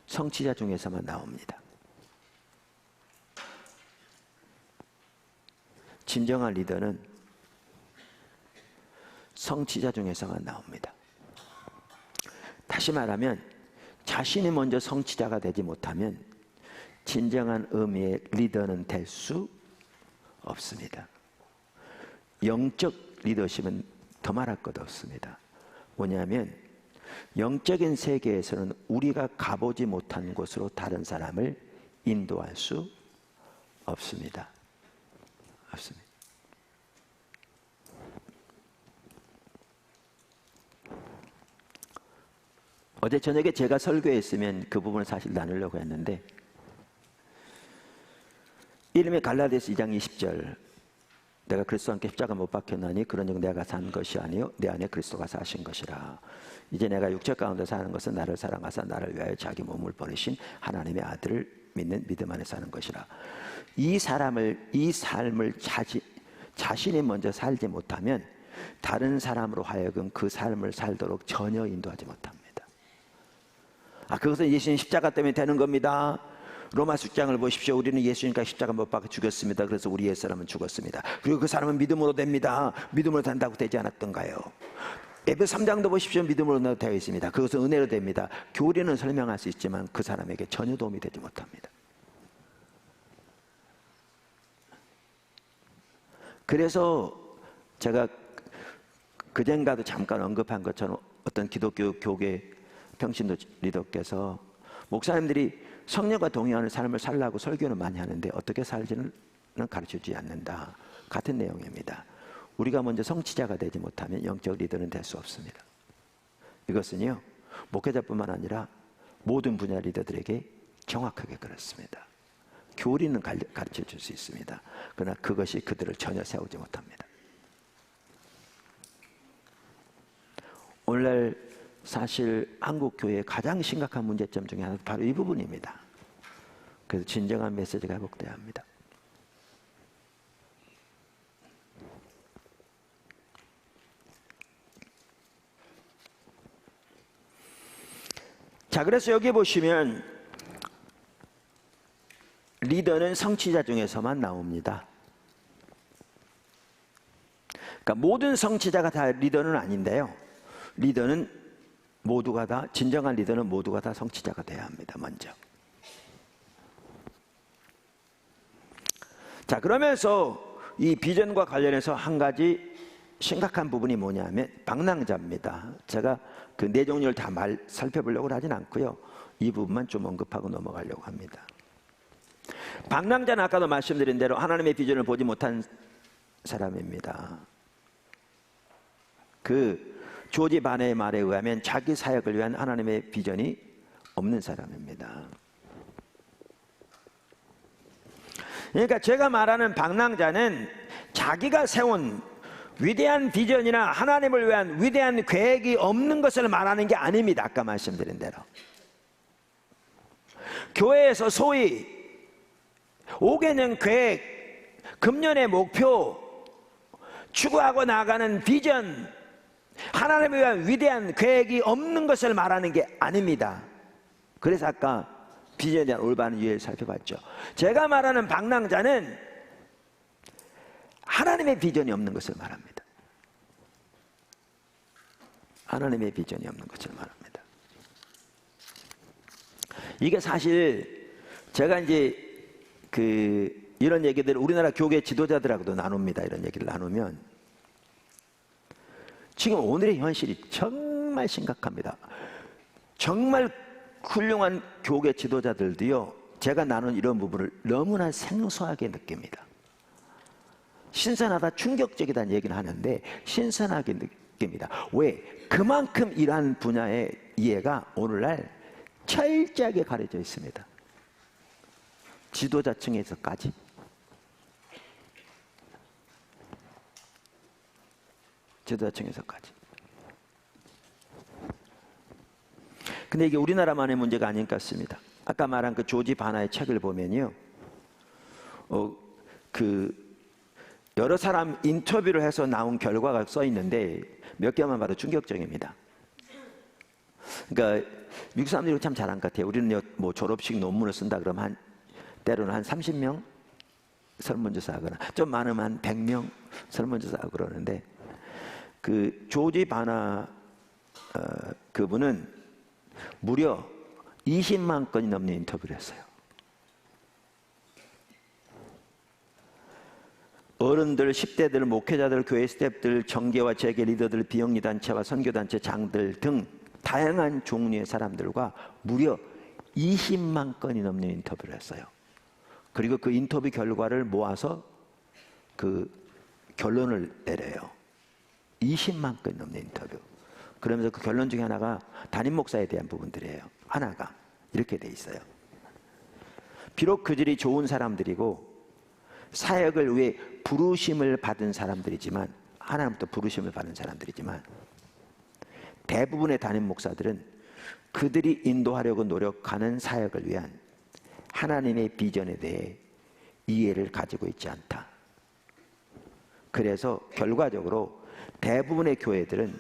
성취자 중에서만 나옵니다. 진정한 리더는 성취자 중에서만 나옵니다. 다시 말하면 자신이 먼저 성취자가 되지 못하면 진정한 의미의 리더는 될 수 없습니다. 영적 리더십은 더 말할 것 없습니다. 뭐냐면 영적인 세계에서는 우리가 가보지 못한 곳으로 다른 사람을 인도할 수 없습니다. 없습니다. 어제 저녁에 제가 설교했으면 그 부분을 사실 나누려고 했는데, 이름의 갈라디아서 2장 20절, 내가 그리스도와 함께 십자가 못 박혔나니 그런즉 내가 산 것이 아니요 내 안에 그리스도가 사신 것이라. 이제 내가 육체 가운데 사는 것은 나를 사랑하사 나를 위하여 자기 몸을 버리신 하나님의 아들을 믿는 믿음 안에 사는 것이라. 이 삶을 자신이 먼저 살지 못하면 다른 사람으로 하여금 그 삶을 살도록 전혀 인도하지 못합니다. 그것은 예수님 십자가 때문에 되는 겁니다. 로마서 6장을 보십시오. 우리는 예수님과 십자가 못 박아 죽였습니다. 그래서 우리 옛사람은 죽었습니다. 그리고 그 사람은 믿음으로 됩니다. 믿음으로 된다고 되지 않았던가요? 에베소 3장도 보십시오. 믿음으로 되어 있습니다. 그것은 은혜로 됩니다. 교리는 설명할 수 있지만 그 사람에게 전혀 도움이 되지 못합니다. 그래서 제가 그젠가도 잠깐 언급한 것처럼 어떤 기독교 교계 평신도 리더께서 목사님들이 성령과 동의하는 삶을 살라고 설교는 많이 하는데 어떻게 살지는 가르쳐주지 않는다. 같은 내용입니다. 우리가 먼저 성취자가 되지 못하면 영적 리더는 될 수 없습니다. 이것은요, 목회자뿐만 아니라 모든 분야 리더들에게 정확하게 그렇습니다. 교리는 가르쳐줄 수 있습니다. 그러나 그것이 그들을 전혀 세우지 못합니다. 오늘날 사실 한국 교회의 가장 심각한 문제점 중에 하나는 바로 이 부분입니다. 그래서 진정한 메시지가 회복돼야 합니다. 자, 그래서 여기 보시면 리더는 성취자 중에서만 나옵니다. 그러니까 모든 성취자가 다 리더는 아닌데요. 리더는 모두가 다, 진정한 리더는 모두가 다 성취자가 돼야 합니다. 먼저. 자, 그러면서 이 비전과 관련해서 한 가지 심각한 부분이 뭐냐면 방랑자입니다. 제가 그 네 종류를 다 살펴보려고 하진 않고요. 이 부분만 좀 언급하고 넘어가려고 합니다. 방랑자는 아까도 말씀드린 대로 하나님의 비전을 보지 못한 사람입니다. 그 조지 바네의 말에 의하면 자기 사역을 위한 하나님의 비전이 없는 사람입니다. 그러니까 제가 말하는 방랑자는 자기가 세운 위대한 비전이나 하나님을 위한 위대한 계획이 없는 것을 말하는 게 아닙니다. 아까 말씀드린 대로 교회에서 소위 5개년 계획, 금년의 목표, 추구하고 나아가는 비전, 하나님을 위한 위대한 계획이 없는 것을 말하는 게 아닙니다. 그래서 아까 비전에 대한 올바른 이해를 살펴봤죠. 제가 말하는 방랑자는 하나님의 비전이 없는 것을 말합니다. 하나님의 비전이 없는 것을 말합니다. 이게 사실 제가 이제 이런 얘기들을 우리나라 교계 지도자들하고도 나눕니다. 이런 얘기를 나누면 지금 오늘의 현실이 정말 심각합니다. 정말 훌륭한 교계 지도자들도요, 제가 나눈 이런 부분을 너무나 생소하게 느낍니다. 신선하다, 충격적이다는 얘기는 하는데 신선하게 느낍니다. 왜? 그만큼 이러한 분야의 이해가 오늘날 철저하게 가려져 있습니다. 지도자층에서까지. 지도자층에서까지. 근데 이게 우리나라만의 문제가 아닌 것 같습니다. 아까 말한 그 조지 바나의 책을 보면요, 여러 사람 인터뷰를 해서 나온 결과가 써 있는데 몇 개만 봐도 충격적입니다. 그러니까 미국 사람들이 참 잘한 것 같아요. 우리는 뭐 졸업식 논문을 쓴다 그러면 때로는 한 30명 설문조사 하거나 좀 많으면 한 100명 설문조사 하고 그러는데 그 조지 바나 그분은 무려 20만 건이 넘는 인터뷰를 했어요. 어른들, 10대들, 목회자들, 교회 스태프들, 정계와 재계 리더들, 비영리단체와 선교단체 장들 등 다양한 종류의 사람들과 무려 20만 건이 넘는 인터뷰를 했어요. 그리고 그 인터뷰 결과를 모아서 그 결론을 내려요. 20만 건이 넘는 인터뷰. 그러면서 그 결론 중에 하나가 담임 목사에 대한 부분들이에요. 하나가 이렇게 돼 있어요. 비록 그들이 좋은 사람들이고 사역을 위해 부르심을 받은 사람들이지만, 하나님부터 부르심을 받은 사람들이지만, 대부분의 담임 목사들은 그들이 인도하려고 노력하는 사역을 위한 하나님의 비전에 대해 이해를 가지고 있지 않다. 그래서 결과적으로 대부분의 교회들은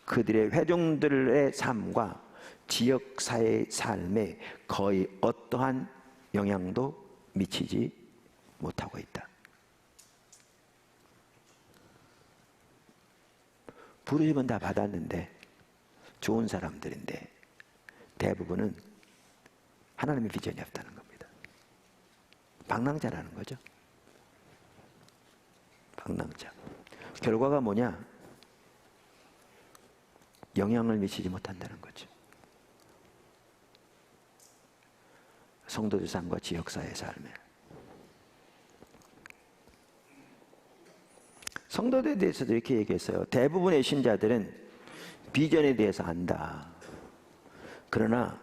그들의 회중들의 삶과 지역사회의 삶에 거의 어떠한 영향도 미치지 못하고 있다. 부르심은 다 받았는데 좋은 사람들인데 대부분은 하나님의 비전이 없다는 겁니다. 방랑자라는 거죠. 방랑자. 결과가 뭐냐? 영향을 미치지 못한다는 거죠. 성도들 삶과 지역사회의 삶에. 성도들에 대해서도 이렇게 얘기했어요. 대부분의 신자들은 비전에 대해서 안다. 그러나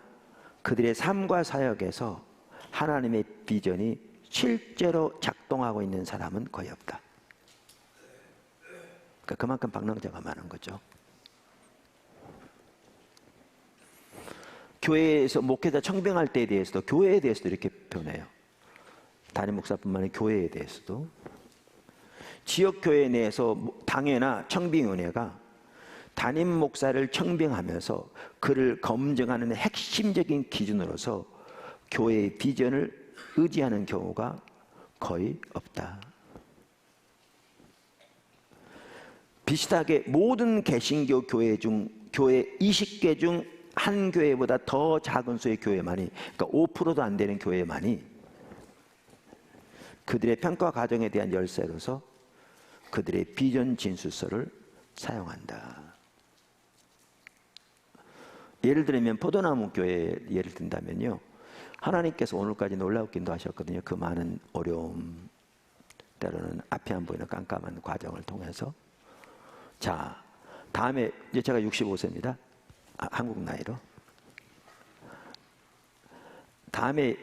그들의 삶과 사역에서 하나님의 비전이 실제로 작동하고 있는 사람은 거의 없다. 그러니까 그만큼 방랑자가 많은 거죠. 교회에서 목회자 청빙할 때에 대해서도, 교회에 대해서도 이렇게 표현해요. 담임 목사뿐만 아니라 교회에 대해서도. 지역교회 내에서 당회나 청빙위원회가 담임 목사를 청빙하면서 그를 검증하는 핵심적인 기준으로서 교회의 비전을 의지하는 경우가 거의 없다. 비슷하게 모든 개신교 교회 20개 중 한 교회보다 더 작은 수의 교회만이, 그러니까 5%도 안 되는 교회만이 그들의 평가 과정에 대한 열쇠로서 그들의 비전 진술서를 사용한다. 예를 들면 포도나무 교회 예를 든다면요, 하나님께서 오늘까지 놀라운 도 하셨거든요. 그 많은 어려움, 때로는 앞이 안 보이는 깜깜한 과정을 통해서. 자, 다음에 이제 제가 65세입니다. 한국 나이로. 다음에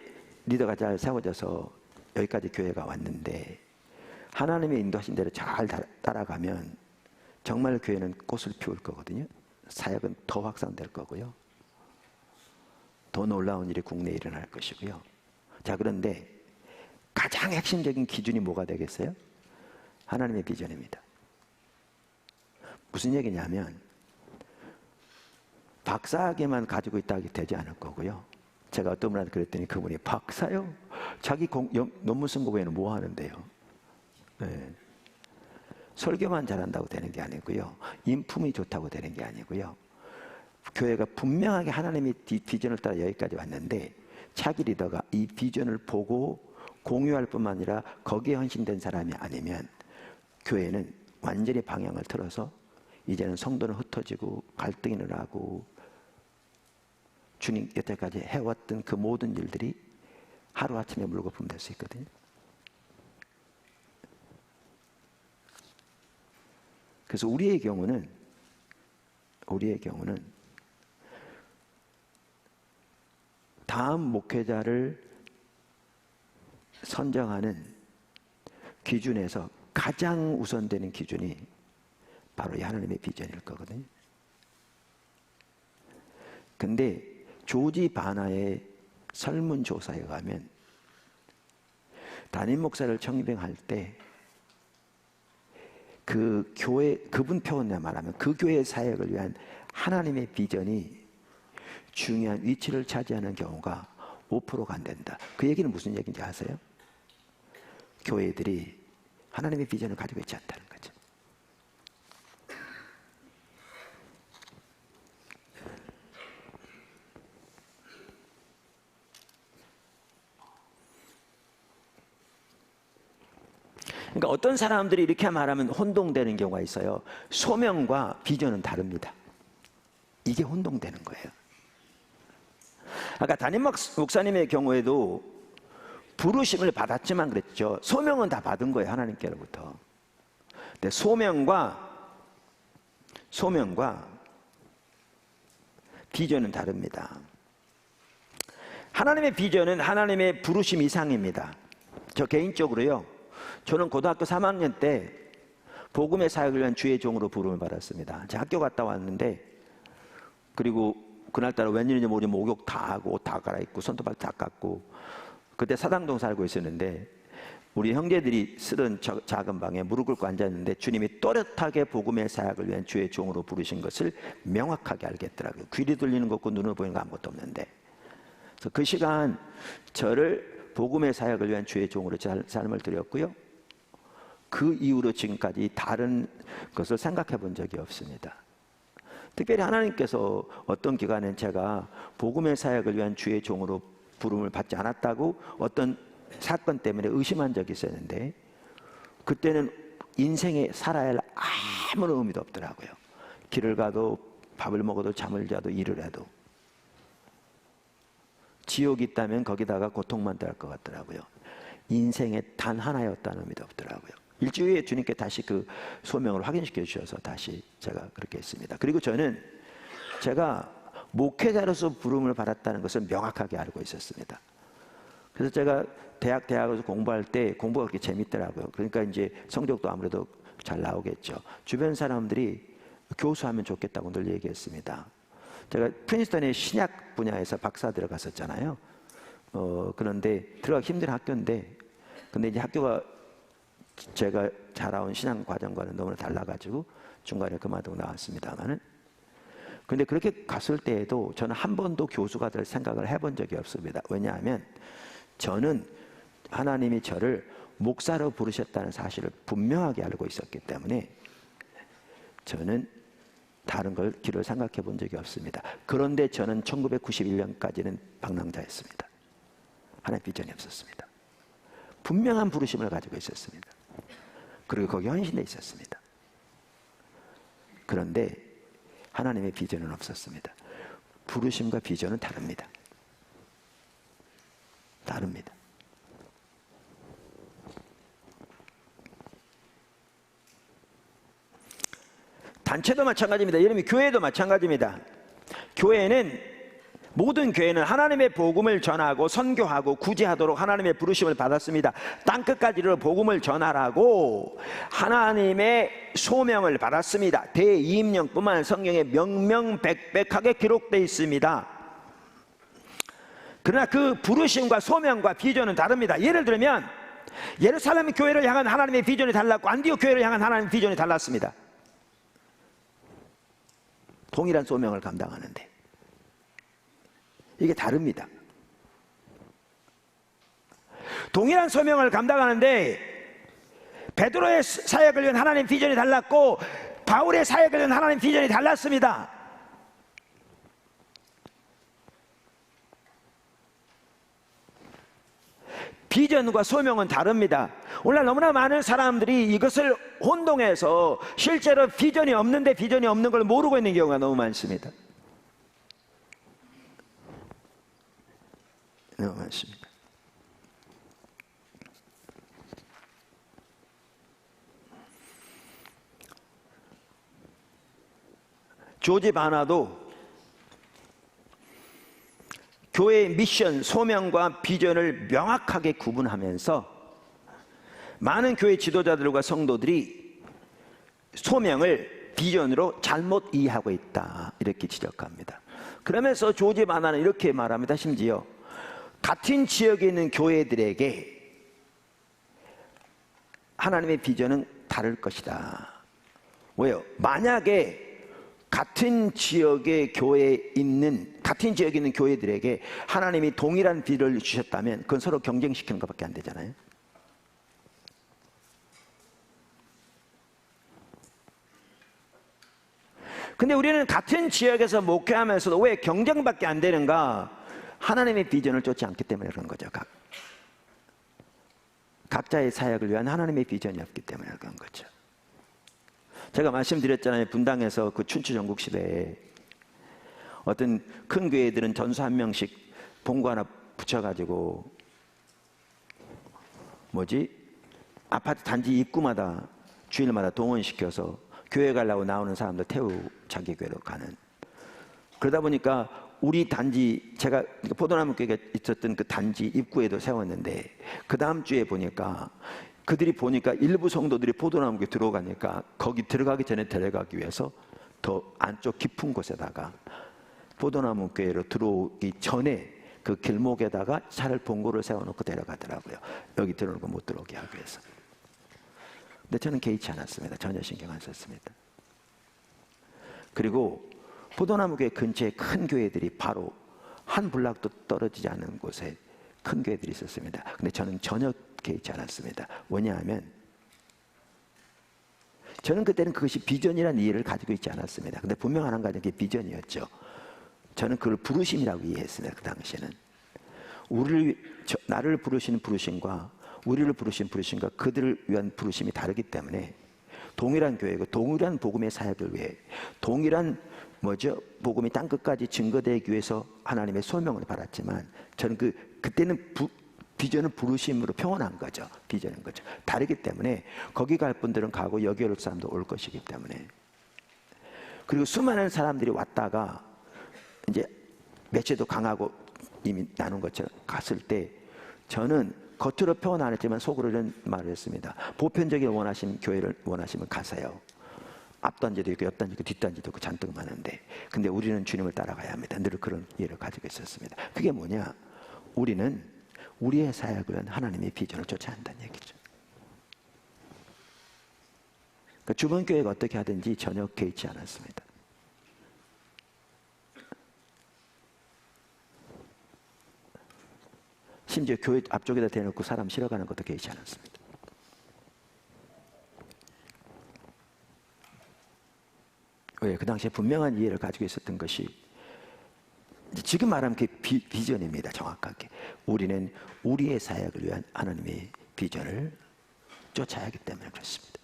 리더가 잘 세워져서 여기까지 교회가 왔는데 하나님의 인도하신 대로 잘 따라가면 정말 교회는 꽃을 피울 거거든요. 사역은 더 확산될 거고요. 더 놀라운 일이 국내에 일어날 것이고요. 자, 그런데 가장 핵심적인 기준이 뭐가 되겠어요? 하나님의 비전입니다. 무슨 얘기냐면 박사학위만 가지고 있다고 되지 않을 거고요. 제가 어떤 분한테 그랬더니 그분이 박사요? 자기 논문 쓴 거 외에는 뭐 하는데요? 네. 설교만 잘한다고 되는 게 아니고요. 인품이 좋다고 되는 게 아니고요. 교회가 분명하게 하나님의 비전을 따라 여기까지 왔는데 차기 리더가 이 비전을 보고 공유할 뿐만 아니라 거기에 헌신된 사람이 아니면 교회는 완전히 방향을 틀어서 이제는 성도는 흩어지고 갈등이 일어나고 주님 여태까지 해왔던 그 모든 일들이 하루아침에 물거품 될 수 있거든요. 그래서 우리의 경우는 다음 목회자를 선정하는 기준에서 가장 우선되는 기준이 바로 이 하나님의 비전일 거거든요. 근데 조지 바나의 설문조사에 가면 담임 목사를 청빙할 때 그 교회, 그분 표현에 말하면 그 교회 사역을 위한 하나님의 비전이 중요한 위치를 차지하는 경우가 5%가 안 된다. 그 얘기는 무슨 얘기인지 아세요? 교회들이 하나님의 비전을 가지고 있지 않다는 거죠. 그러니까 어떤 사람들이 이렇게 말하면 혼동되는 경우가 있어요. 소명과 비전은 다릅니다. 이게 혼동되는 거예요. 아까 담임 목사님의 경우에도 부르심을 받았지만 그랬죠. 소명은 다 받은 거예요. 하나님께로부터. 근데 소명과 비전은 다릅니다. 하나님의 비전은 하나님의 부르심 이상입니다. 저 개인적으로요, 저는 고등학교 3학년 때 복음의 사역을 위한 주의 종으로 부름을 받았습니다. 제가 학교 갔다 왔는데, 그리고 그날따라 웬일인지 모르게 목욕 다 하고 옷 다 갈아입고 손톱발 다 깎고, 그때 사당동 살고 있었는데 우리 형제들이 쓰던 작은 방에 무릎 꿇고 앉았는데 주님이 또렷하게 복음의 사역을 위한 주의 종으로 부르신 것을 명확하게 알겠더라고요. 귀리 들리는 거 없고 눈을 보이는 거 아무것도 없는데. 그래서 그 시간 저를 복음의 사역을 위한 주의 종으로 삶을 드렸고요. 그 이후로 지금까지 다른 것을 생각해 본 적이 없습니다. 특별히 하나님께서 어떤 기간엔 제가 복음의 사역을 위한 주의 종으로 부름을 받지 않았다고 어떤 사건 때문에 의심한 적이 있었는데, 그때는 인생에 살아야 할 아무런 의미도 없더라고요. 길을 가도 밥을 먹어도 잠을 자도 일을 해도 지옥이 있다면 거기다가 고통만 더할 것 같더라고요. 인생에 단 하나였다는 의미도 없더라고요. 일주일에 주님께 다시 그 소명을 확인시켜 주셔서 다시 제가 그렇게 했습니다. 그리고 저는 제가 목회자로서 부름을 받았다는 것을 명확하게 알고 있었습니다. 그래서 제가 대학에서 공부할 때 공부가 그렇게 재밌더라고요. 그러니까 이제 성적도 아무래도 잘 나오겠죠. 주변 사람들이 교수하면 좋겠다고 늘 얘기했습니다. 제가 프린스턴의 신약 분야에서 박사 들어갔었잖아요. 그런데 들어가기 힘든 학교인데, 근데 이제 학교가 제가 자라온 신앙 과정과는 너무나 달라가지고 중간에 그만두고 나왔습니다만은, 근데 그렇게 갔을 때에도 저는 한 번도 교수가 될 생각을 해본 적이 없습니다. 왜냐하면 저는 하나님이 저를 목사로 부르셨다는 사실을 분명하게 알고 있었기 때문에 저는 다른 걸 길을 생각해 본 적이 없습니다. 그런데 저는 1991년까지는 방랑자였습니다. 하나님 비전이 없었습니다. 분명한 부르심을 가지고 있었습니다. 그리고 거기에 헌신되어 있었습니다. 그런데 하나님의 비전은 없었습니다. 부르심과 비전은 다릅니다. 다릅니다. 단체도 마찬가지입니다. 예를 들면 교회도 마찬가지입니다. 모든 교회는 하나님의 복음을 전하고 선교하고 구제하도록 하나님의 부르심을 받았습니다. 땅끝까지 이르러 복음을 전하라고 하나님의 소명을 받았습니다. 대이임령뿐만 아니라 성경에 명명백백하게 기록되어 있습니다. 그러나 그 부르심과 소명과 비전은 다릅니다. 예를 들면 예루살렘 교회를 향한 하나님의 비전이 달랐고 안디옥 교회를 향한 하나님의 비전이 달랐습니다. 동일한 소명을 감당하는데 이게 다릅니다. 동일한 소명을 감당하는데 베드로의 사역을 위한 하나님 비전이 달랐고 바울의 사역을 위한 하나님 비전이 달랐습니다. 비전과 소명은 다릅니다. 오늘날 너무나 많은 사람들이 이것을 혼동해서 실제로 비전이 없는데 비전이 없는 걸 모르고 있는 경우가 너무 많습니다. 너무 많습니다. 조지 바나도 교회의 미션, 소명과 비전을 명확하게 구분하면서 많은 교회 지도자들과 성도들이 소명을 비전으로 잘못 이해하고 있다, 이렇게 지적합니다. 그러면서 조지 바나는 이렇게 말합니다. 심지어 같은 지역에 있는 교회들에게 하나님의 비전은 다를 것이다. 왜요? 만약에 같은 지역에 있는 교회들에게 하나님이 동일한 비를 주셨다면 그건 서로 경쟁시키는 것밖에 안 되잖아요. 근데 우리는 같은 지역에서 목회하면서도 왜 경쟁밖에 안 되는가? 하나님의 비전을 쫓지 않기 때문에 그런 거죠. 각자의 사역을 위한 하나님의 비전이 없기 때문에 그런 거죠. 제가 말씀드렸잖아요. 분당에서 그 춘추 전국 시대에 어떤 큰 교회들은 전수 한 명씩 봉고 하나 붙여가지고 아파트 단지 입구마다 주일마다 동원시켜서 교회 가려고 나오는 사람들 자기 교회로 가는. 그러다 보니까 우리 단지, 제가 포도나무 교회가 있었던 그 단지 입구에도 세웠는데 그 다음 주에 보니까 일부 성도들이 포도나무 교회 들어가니까 거기 들어가기 전에 데려가기 위해서 더 안쪽 깊은 곳에다가 포도나무 교회로 들어오기 전에 그 길목에다가 차를 봉고를 세워놓고 데려가더라고요. 여기 들어오는 거 못 들어오게 하기 위해서. 근데 저는 개의치 않았습니다. 전혀 신경 안 썼습니다. 그리고 포도나무 교회 근처에 큰 교회들이 바로 한 블락도 떨어지지 않은 곳에 큰 교회들이 있었습니다. 근데 저는 전혀 개의치 않았습니다. 왜냐하면 저는 그때는 그것이 비전이라는 이해를 가지고 있지 않았습니다. 근데 분명 한 가지, 그게 비전이었죠. 저는 그걸 부르심이라고 이해했습니다. 그 당시에는 나를 부르시는 부르심과 우리를 부르신 부르심과 그들을 위한 부르심이 다르기 때문에 동일한 교회고 동일한 복음의 사역을 위해 동일한 복음이 땅끝까지 증거되기 위해서 하나님의 소명을 받았지만 저는 그때는 비전은 부르심으로 표현한 거죠. 비전인 거죠. 다르기 때문에 거기 갈 분들은 가고 여기 올 사람도 올 것이기 때문에. 그리고 수많은 사람들이 왔다가 이제 매체도 강하고 이미 나눈 것처럼 갔을 때 저는 겉으로 표현 안 했지만 속으로 이런 말을 했습니다. 보편적인 교회를 원하시면 가세요. 앞단지도 있고 옆단지도 있고 뒷단지도 있고 잔뜩 많은데 근데 우리는 주님을 따라가야 합니다. 늘 그런 이해를 가지고 있었습니다. 그게 뭐냐? 우리는 우리의 사역을 위한 하나님의 비전을 쫓아야 한다는 얘기죠. 그러니까 주변 교회가 어떻게 하든지 전혀 개의치 않았습니다. 심지어 교회 앞쪽에다 대놓고 사람 실어가는 것도 개의치 않았습니다. 왜? 그 당시에 분명한 이해를 가지고 있었던 것이 지금 말하면 그 비전입니다. 정확하게 우리는 우리의 사역을 위한 하나님의 비전을 쫓아야 하기 때문에 그렇습니다.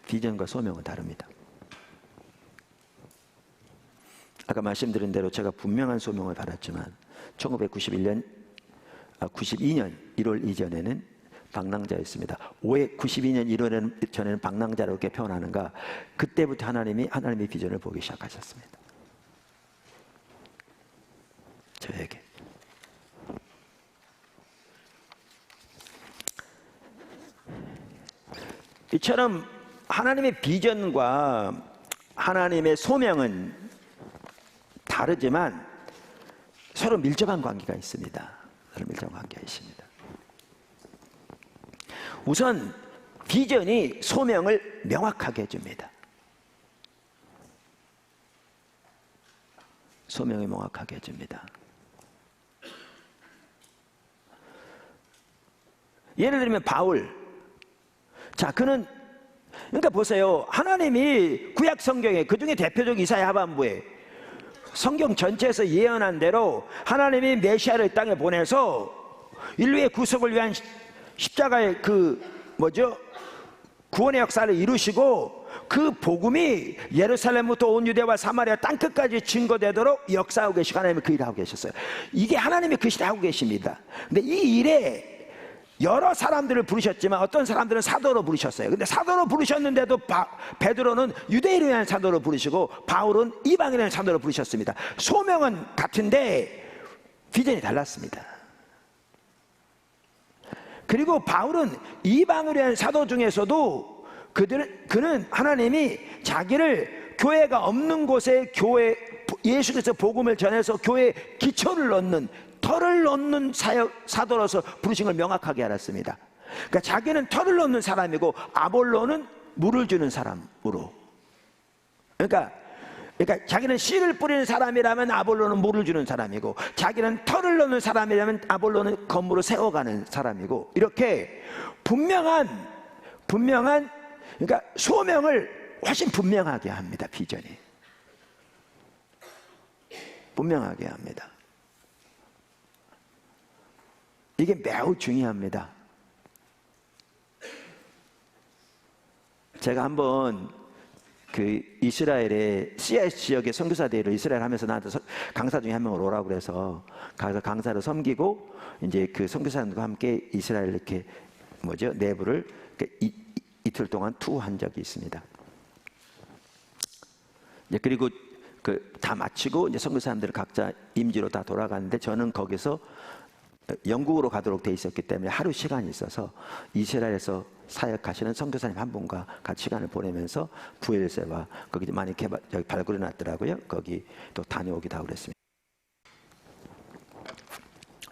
비전과 소명은 다릅니다. 아까 말씀드린 대로 제가 분명한 소명을 받았지만 1992년 1월 이전에는 방랑자였습니다. 왜 92년 1월 전에는 방랑자로 이렇게 표현하는가? 그때부터 하나님의 비전을 보기 시작하셨습니다. 저에게. 이처럼 하나님의 비전과 하나님의 소명은 다르지만 서로 밀접한 관계가 있습니다. 서로 밀접한 관계가 있습니다. 우선 비전이 소명을 명확하게 해줍니다. 소명이 명확하게 해줍니다. 예를 들면 바울. 자, 그는 그러니까 보세요. 하나님이 구약 성경에 그중에 대표적 이사야 하반부에 성경 전체에서 예언한 대로 하나님이 메시아를 땅에 보내서 인류의 구속을 위한 십자가의 구원의 역사를 이루시고 그 복음이 예루살렘부터 온 유대와 사마리아 땅끝까지 증거되도록 역사하고 계시고 하나님이 그 일을 하고 계셨어요. 이게 하나님이 그 일을 하고 계십니다. 근데 이 일에 여러 사람들을 부르셨지만 어떤 사람들은 사도로 부르셨어요. 근데 사도로 부르셨는데도 베드로는 유대인을 위한 사도로 부르시고 바울은 이방인을 위한 사도로 부르셨습니다. 소명은 같은데 비전이 달랐습니다. 그리고 바울은 이방을 위한 사도 중에서도 그는 하나님이 자기를 교회가 없는 곳에 예수 그리스도 복음을 전해서 교회에 기초를 넣는 털을 놓는 사도로서 부르신 걸 명확하게 알았습니다. 그러니까 자기는 털을 놓는 사람이고 아볼로는 물을 주는 사람으로. 그러니까 자기는 씨를 뿌리는 사람이라면 아볼로는 물을 주는 사람이고 자기는 털을 놓는 사람이라면 아볼로는 건물을 세워가는 사람이고 이렇게 분명한 그러니까 소명을 훨씬 분명하게 합니다. 비전이 분명하게 합니다. 이게 매우 중요합니다. 제가 한번 그 이스라엘의 CIS 지역의 선교사 대회를 이스라엘 하면서 나한테 강사 중에 한 명을 오라고 그래서 가서 강사를 섬기고 이제 그 선교사님과 함께 이스라엘 이렇게 내부를 이틀 동안 투어한 적이 있습니다. 그리고 다 마치고 이제 선교사님들 각자 임지로 다 돌아가는데 저는 거기서 영국으로 가도록 돼 있었기 때문에 하루 시간이 있어서 이스라엘에서 사역하시는 선교사님 한 분과 같이 시간을 보내면서 부엘세와 거기 많이 발굴해 놨더라고요. 거기 또 다녀오기도 하고 그랬습니다.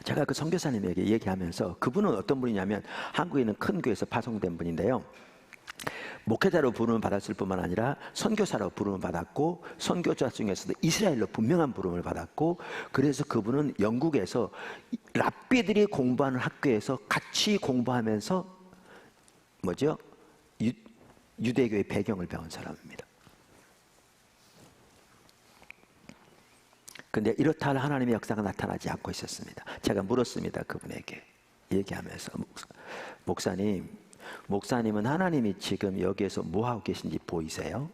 제가 그 선교사님에게 얘기하면서 그분은 어떤 분이냐면 한국에 있는 큰 교회에서 파송된 분인데요. 목회자로 부름을 받았을 뿐만 아니라 선교사로 부름을 받았고 선교사 중에서도 이스라엘로 분명한 부름을 받았고 그래서 그분은 영국에서 랍비들이 공부하는 학교에서 같이 공부하면서 유대교의 배경을 배운 사람입니다. 근데 이렇다 할 하나님의 역사가 나타나지 않고 있었습니다. 제가 물었습니다. 그분에게 얘기하면서 목사님은 하나님이 지금 여기에서 뭐 하고 계신지 보이세요?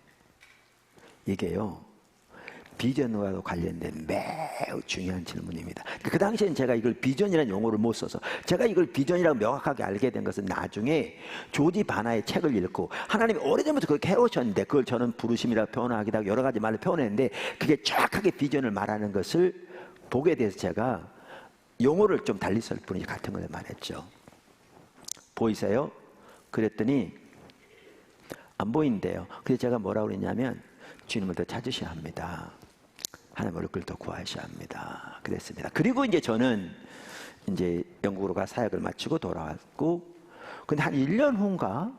이게요 비전과도 관련된 매우 중요한 질문입니다. 그 당시엔 제가 이걸 비전이라는 용어를 못 써서 제가 이걸 비전이라고 명확하게 알게 된 것은 나중에 조지 바나의 책을 읽고 하나님이 오래전부터 그렇게 해오셨는데 그걸 저는 부르심이라고 표현하기도 하고 여러 가지 말로 표현했는데 그게 정확하게 비전을 말하는 것을 보게 돼서 제가 용어를 좀 달리 쓸 뿐이지 같은 걸 말했죠. 보이세요? 그랬더니 안 보인대요. 그래서 제가 뭐라고 그랬냐면 주님을 더 찾으셔야 합니다. 하나님 얼굴을 더 구하셔야 합니다. 그랬습니다. 그리고 이제 저는 이제 영국으로 가 사역을 마치고 돌아왔고, 근데 한 1년 후인가,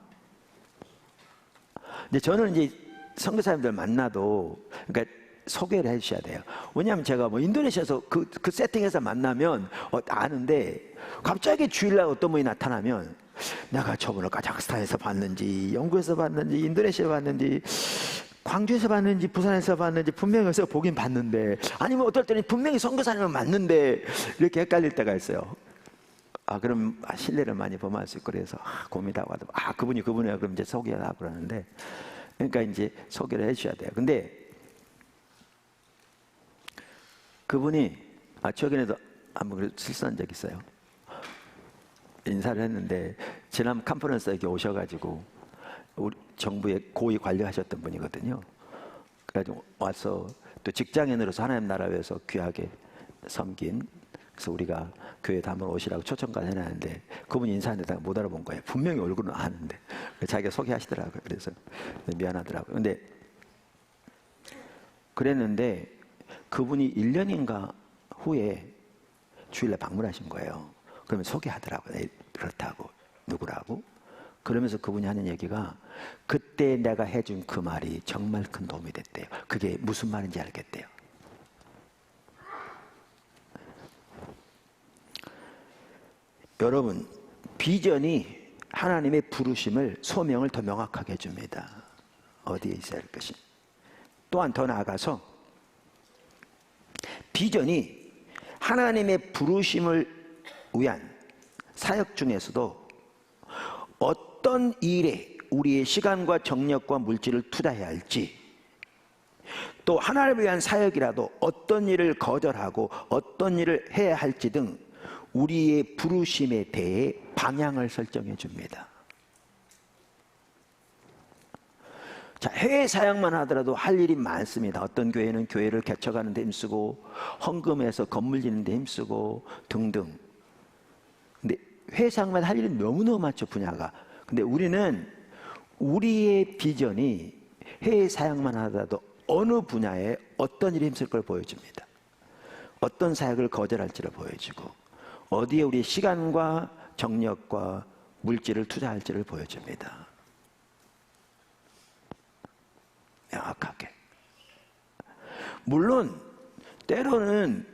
이제 저는 이제 선교사님들 만나도, 그러니까 소개를 해주셔야 돼요. 왜냐하면 제가 뭐 인도네시아에서 그 세팅에서 만나면 아는데, 갑자기 주일날 어떤 분이 나타나면 내가 저분을 카자흐스탄에서 봤는지, 영국에서 봤는지, 인도네시아에서 봤는지, 광주에서 봤는지, 부산에서 봤는지, 분명히 어디서 보긴 봤는데, 아니면 어떨 때는 분명히 선교사님은 맞는데 이렇게 헷갈릴 때가 있어요. 그럼 신뢰를 많이 범할 수 있고, 그래서 고민하고 하다 그분이야, 그럼 이제 소개하라고 그러는데, 그러니까 이제 소개를 해주셔야 돼요. 근데 그분이 최근에도 한번 실수한 적이 있어요. 인사를 했는데 지난 컨퍼런스에 이렇게 오셔가지고 우리 정부의 고위 관리하셨던 분이거든요. 그래가지고 와서 또 직장인으로서 하나님 나라 위해서 귀하게 섬긴, 그래서 우리가 교회에 한번 오시라고 초청까지 해놨는데 그분이 인사하는데 못 알아본 거예요. 분명히 얼굴은 아는데 자기가 소개하시더라고요. 그래서 미안하더라고요. 근데 그랬는데 그분이 1년인가 후에 주일날 방문하신 거예요. 그러면 소개하더라고요. 그렇다고, 누구라고. 그러면서 그분이 하는 얘기가, 그때 내가 해준 그 말이 정말 큰 도움이 됐대요. 그게 무슨 말인지 알겠대요. 여러분, 비전이 하나님의 부르심을, 소명을 더 명확하게 해줍니다. 어디에 있어야 할 것이. 또한 더 나아가서 비전이 하나님의 부르심을 위한 사역 중에서도 어떤 일에 우리의 시간과 정력과 물질을 투자해야 할지, 또 하나님을 위한 사역이라도 어떤 일을 거절하고 어떤 일을 해야 할지 등 우리의 부르심에 대해 방향을 설정해 줍니다. 자, 해외 사역만 하더라도 할 일이 많습니다. 어떤 교회는 교회를 개척하는 데 힘쓰고, 헌금해서 건물 짓는 데 힘쓰고 등등. 근데 해외 사역만 할 일은 너무너무 많죠, 분야가. 근데 우리는 우리의 비전이 해외 사역만 하더라도 어느 분야에 어떤 일이 힘쓸 걸 보여줍니다. 어떤 사역을 거절할지를 보여주고, 어디에 우리의 시간과 정력과 물질을 투자할지를 보여줍니다. 명확하게. 물론 때로는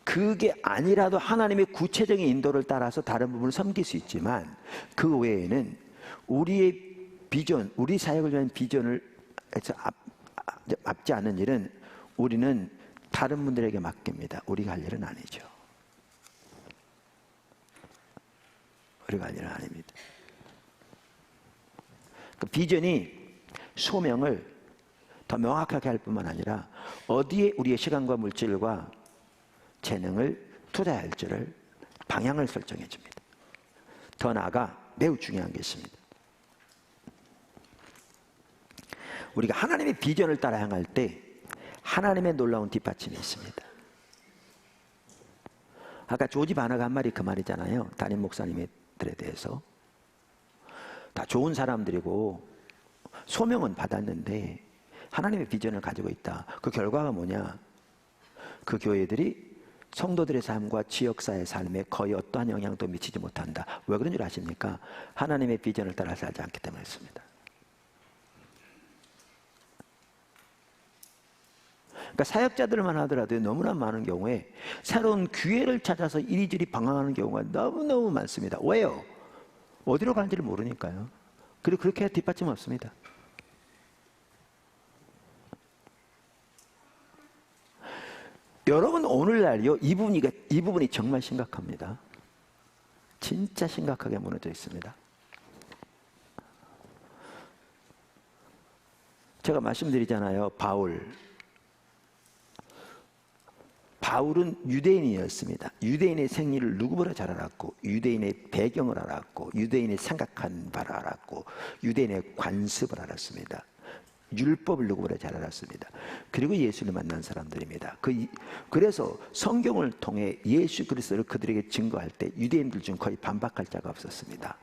그게 아니라도 하나님의 구체적인 인도를 따라서 다른 부분을 섬길 수 있지만, 그 외에는 우리의 비전, 우리 사역을 위한 비전을 앞지 않는 일은 우리는 다른 분들에게 맡깁니다. 우리가 할 일은 아니죠. 우리가 할 일은 아닙니다. 그 비전이 소명을 더 명확하게 할 뿐만 아니라 어디에 우리의 시간과 물질과 재능을 투자할지를 방향을 설정해 줍니다. 더 나아가 매우 중요한 게 있습니다. 우리가 하나님의 비전을 따라 향할 때 하나님의 놀라운 뒷받침이 있습니다. 아까 조지 바나가 한 말이 그 말이잖아요. 담임 목사님들에 대해서. 다 좋은 사람들이고 소명은 받았는데 하나님의 비전을 가지고 있다. 그 결과가 뭐냐? 그 교회들이 성도들의 삶과 지역사회의 삶에 거의 어떠한 영향도 미치지 못한다. 왜 그런 줄 아십니까? 하나님의 비전을 따라 살지 않기 때문에 그렇습니다. 그러니까 사역자들만 하더라도 너무나 많은 경우에 새로운 기회를 찾아서 이리저리 방황하는 경우가 너무너무 많습니다. 왜요? 어디로 가는지를 모르니까요. 그리고 그렇게 뒷받침 없습니다. 여러분, 오늘날요, 이 부분이 정말 심각합니다. 진짜 심각하게 무너져 있습니다. 제가 말씀드리잖아요. 바울은 유대인이었습니다. 유대인의 생리를 누구보다 잘 알았고, 유대인의 배경을 알았고, 유대인의 생각한 바를 알았고, 유대인의 관습을 알았습니다. 율법을 누구보다 잘 알았습니다. 그리고 예수를 만난 사람들입니다. 그래서 성경을 통해 예수 그리스도를 그들에게 증거할 때 유대인들 중 거의 반박할 자가 없었습니다.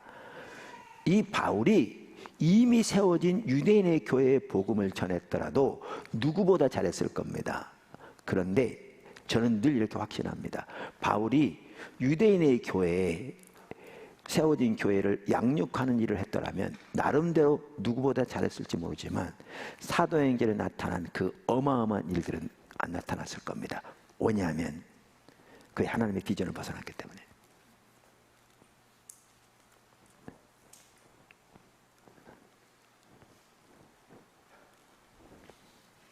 이 바울이 이미 세워진 유대인의 교회의 복음을 전했더라도 누구보다 잘했을 겁니다. 그런데 저는 늘 이렇게 확신합니다. 바울이 유대인의 교회에 세워진 교회를 양육하는 일을 했더라면 나름대로 누구보다 잘했을지 모르지만 사도행전에 나타난 그 어마어마한 일들은 안 나타났을 겁니다. 왜냐하면 그의 하나님의 비전을 벗어났기 때문에.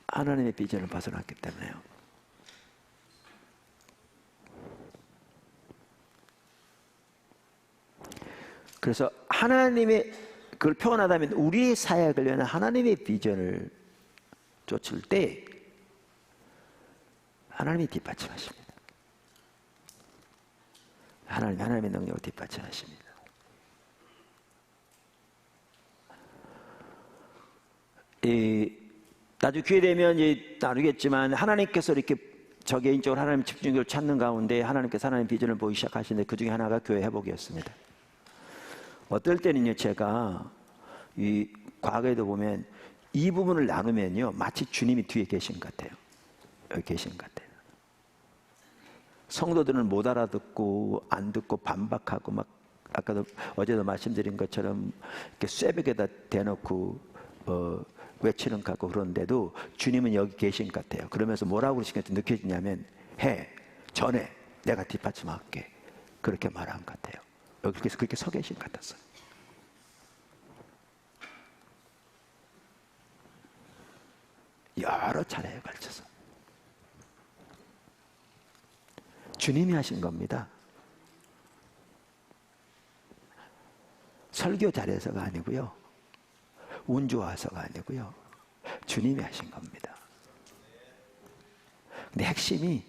하나님의 비전을 벗어났기 때문에요. 그래서 하나님의 그걸 표현하다면 우리의 사역을 위한 하나님의 비전을 쫓을 때 하나님이 뒷받침하십니다. 하나님의 능력을 뒷받침하십니다. 나중에 기회 되면 이제 나누겠지만 하나님께서 이렇게 저 개인적으로 하나님 집중력을 찾는 가운데 하나님께서 하나님 비전을 보이기 시작하시는데 그 중에 하나가 교회 회복이었습니다. 어떨 때는요, 제가 이 과거에도 보면 이 부분을 나누면요, 마치 주님이 뒤에 계신 것 같아요. 여기 계신 것 같아요. 성도들은 못 알아듣고 안 듣고 반박하고 막 아까도 어제도 말씀드린 것처럼 이렇게 쇠벽에다 대놓고 외치는 것 같고 그런데도 주님은 여기 계신 것 같아요. 그러면서 뭐라고 그러신 것 같아요? 느껴지냐면 전에 내가 뒷받침할게. 그렇게 말한 것 같아요. 여기서 그렇게 서 계신 것 같았어요. 여러 차례에 걸쳐서 주님이 하신 겁니다. 설교 잘해서가 아니고요, 운 좋아서가 아니고요, 주님이 하신 겁니다. 근데 핵심이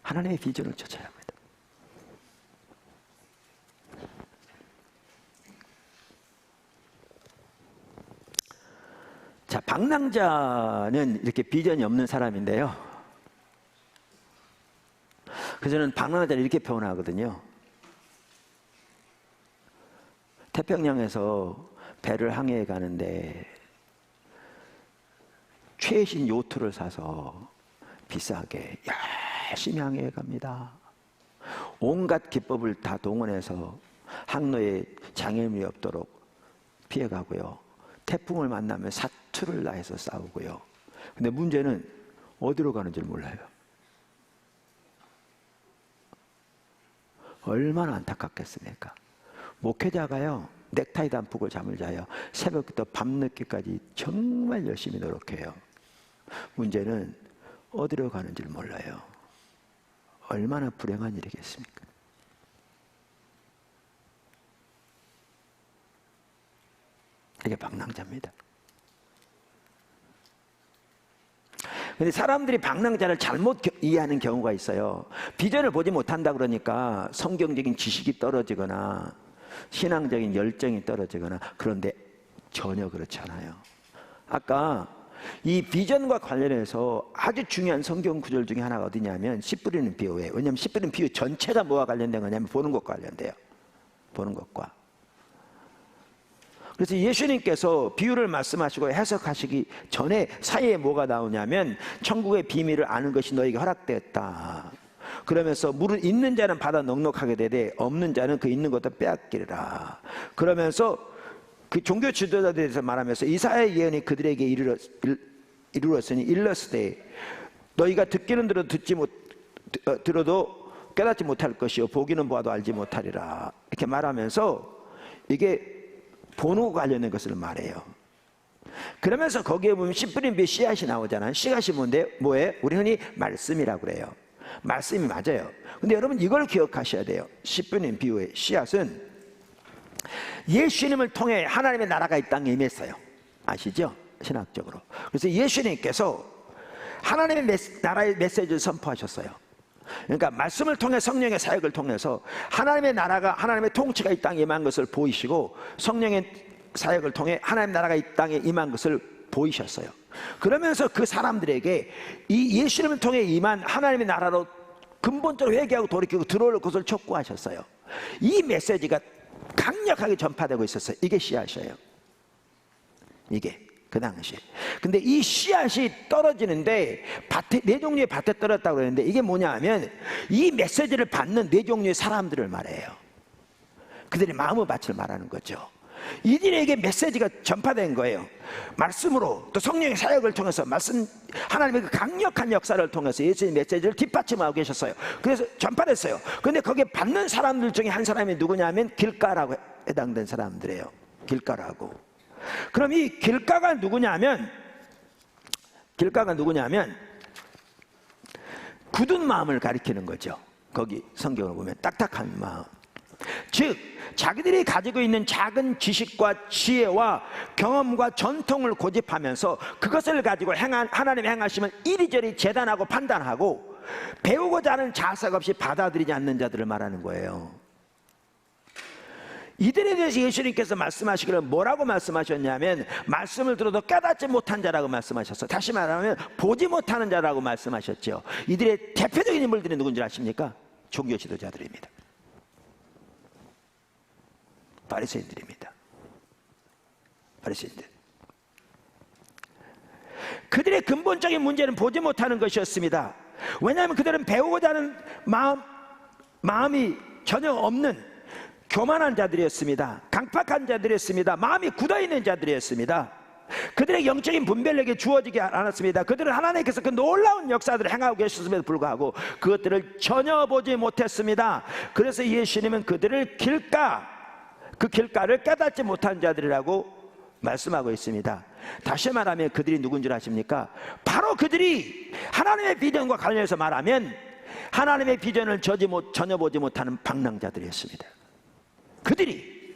하나님의 비전을 쫓아야 합니다. 자, 방랑자는 이렇게 비전이 없는 사람인데요. 그래서 저는 방랑자를 이렇게 표현하거든요. 태평양에서 배를 항해해 가는데 최신 요트를 사서 비싸게 열심히 항해해 갑니다. 온갖 기법을 다 동원해서 항로에 장애물이 없도록 피해가고요. 태풍을 만나면 사투를 다해서 싸우고요. 근데 문제는 어디로 가는지 몰라요. 얼마나 안타깝겠습니까? 목회자가요, 넥타이 단풍을 잠을 자요. 새벽부터 밤늦게까지 정말 열심히 노력해요. 문제는 어디로 가는지 몰라요. 얼마나 불행한 일이겠습니까? 이게 방랑자입니다. 근데 사람들이 방랑자를 잘못 이해하는 경우가 있어요. 비전을 보지 못한다 그러니까 성경적인 지식이 떨어지거나 신앙적인 열정이 떨어지거나, 그런데 전혀 그렇지 않아요. 아까 이 비전과 관련해서 아주 중요한 성경 구절 중에 하나가 어디냐면 씨 뿌리는 비유예요. 왜냐하면 씨 뿌리는 비유 전체가 뭐와 관련된 거냐면 보는 것과 관련돼요. 보는 것과. 그래서 예수님께서 비유를 말씀하시고 해석하시기 전에 사이에 뭐가 나오냐면 천국의 비밀을 아는 것이 너에게 허락되었다. 그러면서 물은 있는 자는 받아 넉넉하게 되되 없는 자는 그 있는 것도 빼앗기리라. 그러면서 그 종교 지도자들에 대해서 말하면서 이사야의 예언이 그들에게 이르렀으니 일렀으되 너희가 듣기는 들어도 깨닫지 못할 것이요 보기는 보아도 알지 못하리라. 이렇게 말하면서 이게 본우와 관련된 것을 말해요. 그러면서 거기에 보면 씨 뿌린 비에 씨앗이 나오잖아요. 씨앗이 뭔데? 뭐예요? 우리 흔히 말씀이라고 그래요. 말씀이 맞아요. 근데 여러분 이걸 기억하셔야 돼요. 씨 뿌린 비유의 씨앗은 예수님을 통해 하나님의 나라가 이 땅에 임했어요. 아시죠? 신학적으로. 그래서 예수님께서 하나님의 나라의 메시지를 선포하셨어요. 그러니까 말씀을 통해 성령의 사역을 통해서 하나님의 나라가, 하나님의 통치가 이 땅에 임한 것을 보이시고 성령의 사역을 통해 하나님의 나라가 이 땅에 임한 것을 보이셨어요. 그러면서 그 사람들에게 이 예수님을 통해 임한 하나님의 나라로 근본적으로 회개하고 돌이키고 들어올 것을 촉구하셨어요. 이 메시지가 강력하게 전파되고 있었어요. 이게 씨앗이에요. 이게 그 당시에. 근데 이 씨앗이 떨어지는데 네 종류의 밭에 떨어졌다고 그러는데 이게 뭐냐 하면 이 메시지를 받는 네 종류의 사람들을 말해요. 그들의 마음의 밭을 말하는 거죠. 이들에게 메시지가 전파된 거예요. 말씀으로 또 성령의 사역을 통해서 하나님의 그 강력한 역사를 통해서 예수님의 메시지를 뒷받침하고 계셨어요. 그래서 전파됐어요. 그런데 거기에 받는 사람들 중에 한 사람이 누구냐면 길가라고 해당된 사람들이에요. 길가라고. 그럼 이 길가가 누구냐면 굳은 마음을 가리키는 거죠. 거기 성경을 보면 딱딱한 마음, 즉 자기들이 가지고 있는 작은 지식과 지혜와 경험과 전통을 고집하면서 그것을 가지고 하나님의 행하심을 이리저리 재단하고 판단하고 배우고자 하는 자색 없이 받아들이지 않는 자들을 말하는 거예요. 이들에 대해서 예수님께서 말씀하시기를 뭐라고 말씀하셨냐면 말씀을 들어도 깨닫지 못한 자라고 말씀하셨어요. 다시 말하면 보지 못하는 자라고 말씀하셨죠. 이들의 대표적인 인물들이 누군지 아십니까? 종교 지도자들입니다. 바리새인들입니다. 바리새인들. 그들의 근본적인 문제는 보지 못하는 것이었습니다. 왜냐하면 그들은 배우고자 하는 마음이 전혀 없는 교만한 자들이었습니다. 강팍한 자들이었습니다. 마음이 굳어있는 자들이었습니다. 그들의 영적인 분별력이 주어지지 않았습니다. 그들은 하나님께서 그 놀라운 역사들을 행하고 계셨음에도 불구하고 그것들을 전혀 보지 못했습니다. 그래서 예수님은 그들을 그 길가를 깨닫지 못한 자들이라고 말씀하고 있습니다. 다시 말하면 그들이 누군 줄 아십니까? 바로 그들이 하나님의 비전과 관련해서 말하면 하나님의 비전을 전혀 보지 못하는 방랑자들이었습니다. 그들이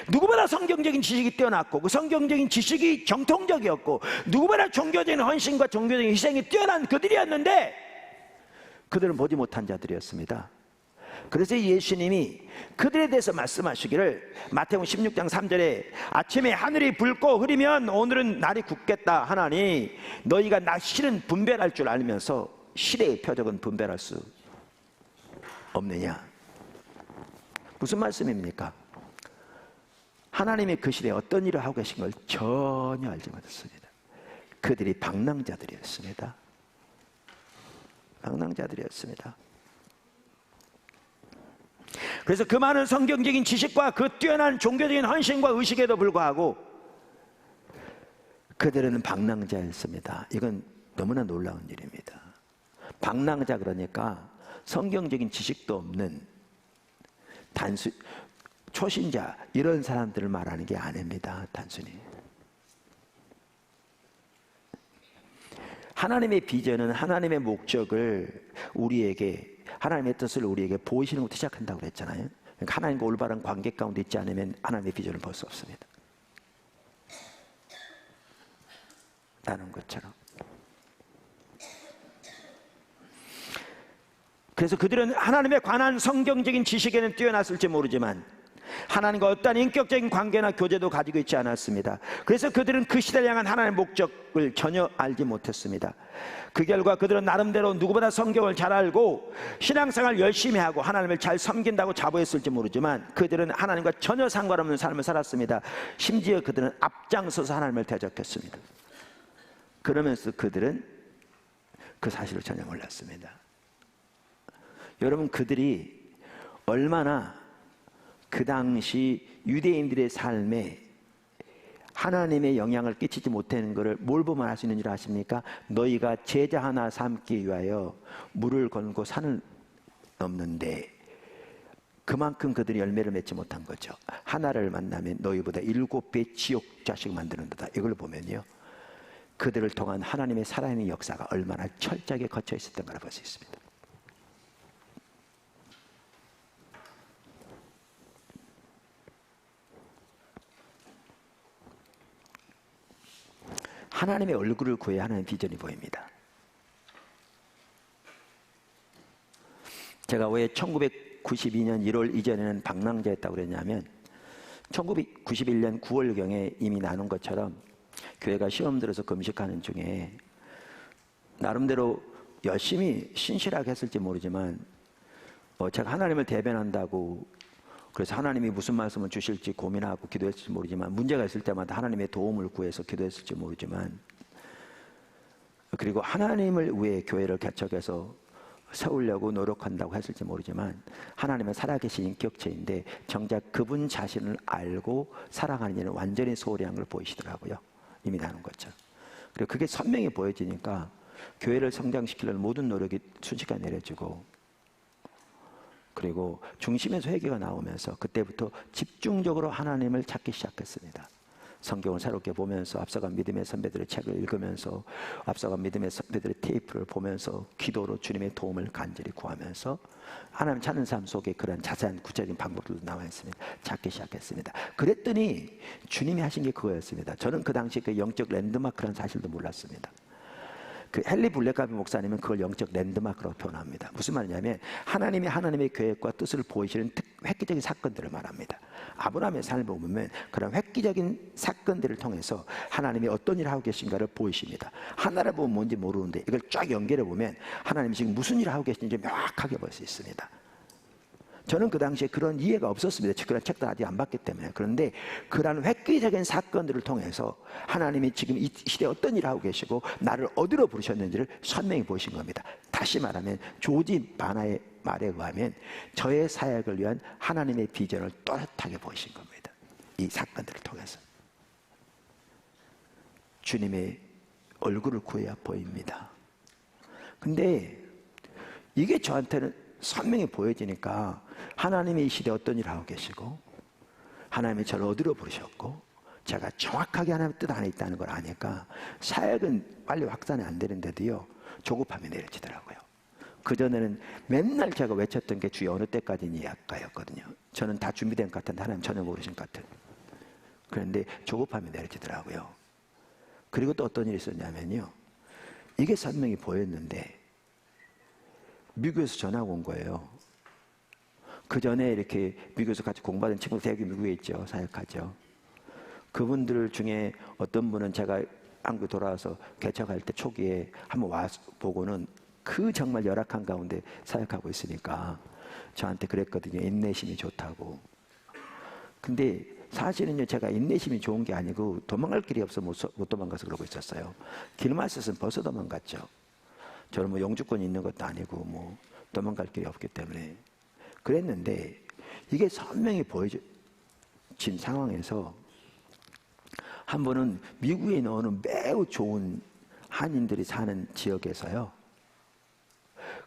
누구보다 성경적인 지식이 뛰어났고 그 성경적인 지식이 정통적이었고 누구보다 종교적인 헌신과 종교적인 희생이 뛰어난 그들이었는데 그들은 보지 못한 자들이었습니다. 그래서 예수님이 그들에 대해서 말씀하시기를 마태복음 16장 3절에 아침에 하늘이 붉고 흐리면 오늘은 날이 굳겠다 하나니 너희가 실은 분별할 줄 알면서 실의 표적은 분별할 수 없느냐. 무슨 말씀입니까? 하나님이 그 시대에 어떤 일을 하고 계신 걸 전혀 알지 못했습니다. 그들이 방랑자들이었습니다. 방랑자들이었습니다. 그래서 그 많은 성경적인 지식과 그 뛰어난 종교적인 헌신과 의식에도 불구하고 그들은 방랑자였습니다. 이건 너무나 놀라운 일입니다. 방랑자 그러니까 성경적인 지식도 없는 초신자 이런 사람들을 말하는 게 아닙니다. 단순히 하나님의 비전은 하나님의 목적을 우리에게 하나님의 뜻을 우리에게 보이시는 것부터 시작한다고 그랬잖아요. 그러니까 하나님과 올바른 관계 가운데 있지 않으면 하나님의 비전을 볼 수 없습니다. 라는 것처럼. 그래서 그들은 하나님에 관한 성경적인 지식에는 뛰어났을지 모르지만 하나님과 어떠한 인격적인 관계나 교제도 가지고 있지 않았습니다. 그래서 그들은 그 시대를 향한 하나님의 목적을 전혀 알지 못했습니다. 그 결과 그들은 나름대로 누구보다 성경을 잘 알고 신앙생활 열심히 하고 하나님을 잘 섬긴다고 자부했을지 모르지만 그들은 하나님과 전혀 상관없는 삶을 살았습니다. 심지어 그들은 앞장서서 하나님을 대적했습니다. 그러면서 그들은 그 사실을 전혀 몰랐습니다. 여러분, 그들이 얼마나 그 당시 유대인들의 삶에 하나님의 영향을 끼치지 못하는 것을 뭘 보면 알 수 있는 줄 아십니까? 너희가 제자 하나 삼기 위하여 물을 건고 산을 넘는데 그만큼 그들이 열매를 맺지 못한 거죠. 하나를 만나면 너희보다 7배 지옥 자식 만드는다. 이걸 보면요, 그들을 통한 하나님의 살아있는 역사가 얼마나 철저하게 거쳐 있었던 걸 볼 수 있습니다. 하나님의 얼굴을 구해야 하는 비전이 보입니다. 제가 왜 1992년 1월 이전에는 방랑자였다고 그랬냐면 1991년 9월경에 이미 나눈 것처럼 교회가 시험 들어서 금식하는 중에 나름대로 열심히 신실하게 했을지 모르지만 제가 하나님을 대변한다고 그래서 하나님이 무슨 말씀을 주실지 고민하고 기도했을지 모르지만, 문제가 있을 때마다 하나님의 도움을 구해서 기도했을지 모르지만, 그리고 하나님을 위해 교회를 개척해서 세우려고 노력한다고 했을지 모르지만, 하나님은 살아계신 인격체인데 정작 그분 자신을 알고 살아가는 일은 완전히 소홀히 한 걸 보이시더라고요. 이미 나눈 거죠. 그리고 그게 선명히 보여지니까 교회를 성장시키려는 모든 노력이 순식간에 내려지고, 그리고 중심에서 회개가 나오면서 그때부터 집중적으로 하나님을 찾기 시작했습니다. 성경을 새롭게 보면서, 앞서간 믿음의 선배들의 책을 읽으면서, 앞서간 믿음의 선배들의 테이프를 보면서 기도로 주님의 도움을 간절히 구하면서 하나님 찾는 삶 속에 그런 자세한 구체적인 방법들도 나와 있습니다. 찾기 시작했습니다. 그랬더니 주님이 하신 게 그거였습니다. 저는 그 당시 그 영적 랜드마크라는 사실도 몰랐습니다. 그 헨리 블랙가비 목사님은 그걸 영적 랜드마크라고 표현합니다. 무슨 말이냐면, 하나님이 하나님의 계획과 뜻을 보이시는 획기적인 사건들을 말합니다. 아브라함의 삶을 보면 그런 획기적인 사건들을 통해서 하나님이 어떤 일을 하고 계신가를 보이십니다. 하나를 보면 뭔지 모르는데 이걸 쫙 연결해 보면 하나님이 지금 무슨 일을 하고 계신지 명확하게 볼 수 있습니다. 저는 그 당시에 그런 이해가 없었습니다. 그런 책도 아직 안 봤기 때문에. 그런데 그런 획기적인 사건들을 통해서 하나님이 지금 이 시대에 어떤 일을 하고 계시고 나를 어디로 부르셨는지를 선명히 보이신 겁니다. 다시 말하면 조지 바나의 말에 의하면 저의 사역을 위한 하나님의 비전을 또렷하게 보이신 겁니다. 이 사건들을 통해서 주님의 얼굴을 구해야 보입니다. 근데 이게 저한테는 선명히 보여지니까 하나님이 이 시대에 어떤 일을 하고 계시고 하나님이 저를 어디로 부르셨고 제가 정확하게 하나님의 뜻 안에 있다는 걸 아니까 사역은 빨리 확산이 안 되는데도요, 조급함이 내려지더라고요. 그전에는 맨날 제가 외쳤던 게 주여 어느 때까지니 약가였거든요. 저는 다 준비된 것 같은데 하나님 전혀 모르신 것 같은. 그런데 조급함이 내려지더라고요. 그리고 또 어떤 일이 있었냐면요, 이게 선명히 보였는데 미국에서 전화가 온 거예요. 그 전에 이렇게 미국에서 같이 공부하던 친구 대학이 미국에 있죠. 사역하죠. 그분들 중에 어떤 분은 제가 한국 돌아와서 개척할 때 초기에 한번 와서 보고는 그 정말 열악한 가운데 사역하고 있으니까 저한테 그랬거든요. 인내심이 좋다고. 근데 사실은요, 제가 인내심이 좋은 게 아니고 도망갈 길이 없어 못 도망가서 그러고 있었어요. 길만 있었으면 벌써 도망갔죠. 저는 뭐 영주권이 있는 것도 아니고 뭐 도망갈 길이 없기 때문에 그랬는데, 이게 선명히 보여진 상황에서 한 번은 미국에 있는 어느 매우 좋은 한인들이 사는 지역에서요,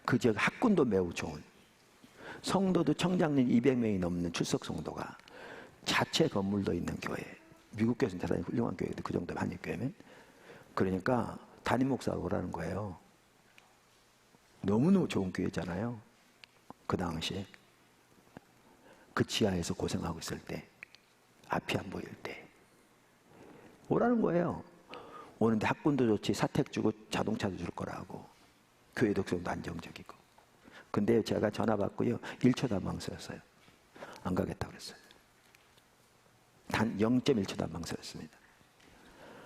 그 지역 학군도 매우 좋은, 성도도 청장님 200명이 넘는 출석 성도가 자체 건물도 있는 교회, 미국 교회는 대단히 훌륭한 교회인데 그 정도 한인교회면, 그러니까 담임 목사가 오라는 거예요. 너무너무 좋은 교회잖아요. 그 당시에 그 지하에서 고생하고 있을 때, 앞이 안 보일 때 오라는 거예요. 오는데 학군도 좋지, 사택 주고 자동차도 줄 거라고, 교회 독성도 안정적이고. 근데 제가 전화 받고요, 1초도 안 망설였어요. 안 가겠다고 그랬어요. 단 0.1초도 안 망설였습니다.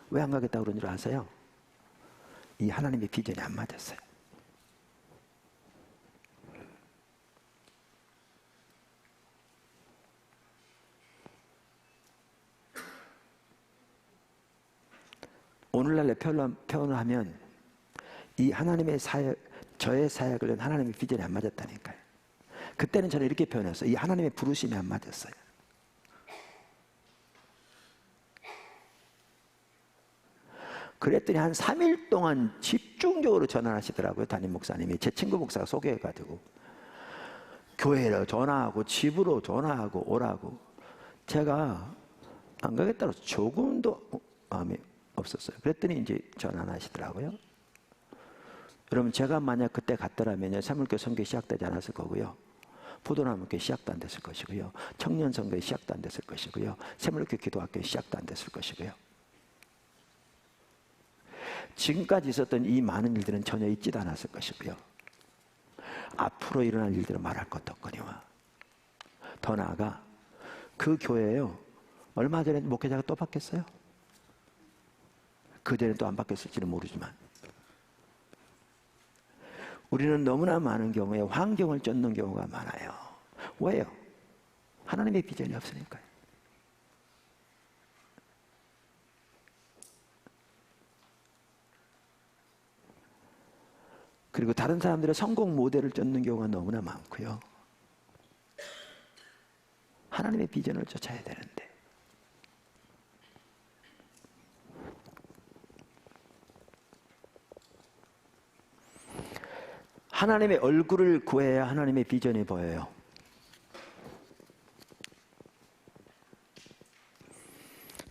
왜 안 가겠다고 그런 줄 아세요? 이 하나님의 비전이 안 맞았어요. 오늘날의 표현을 하면 이 하나님의 사역, 저의 사역을 위한 하나님의 비전이 안 맞았다니까요. 그때는 저는 이렇게 표현했어요. 이 하나님의 부르심이 안 맞았어요. 그랬더니 한 3일 동안 집중적으로 전화하시더라고요. 담임 목사님이. 제 친구 목사가 소개해가지고 교회로 전화하고 집으로 전화하고 오라고. 제가 안 가겠다고 조금도 마음이 없었어요. 그랬더니 이제 전화 안 하시더라고요. 여러분, 제가 만약 그때 갔더라면요, 사물교 선교 시작되지 않았을 거고요, 포도나무교 시작도 안 됐을 것이고요, 청년 선교 시작도 안 됐을 것이고요, 사물교 기도학교 시작도 안 됐을 것이고요. 지금까지 있었던 이 많은 일들은 전혀 있지도 않았을 것이고요, 앞으로 일어날 일들은 말할 것도 없거니와. 더 나아가 그 교회에요, 얼마 전에 목회자가 또 바뀌었어요. 그전에 또 안 바뀌었을지는 모르지만, 우리는 너무나 많은 경우에 환경을 쫓는 경우가 많아요. 왜요? 하나님의 비전이 없으니까요. 그리고 다른 사람들의 성공 모델을 쫓는 경우가 너무나 많고요. 하나님의 비전을 쫓아야 되는데 하나님의 얼굴을 구해야 하나님의 비전이 보여요.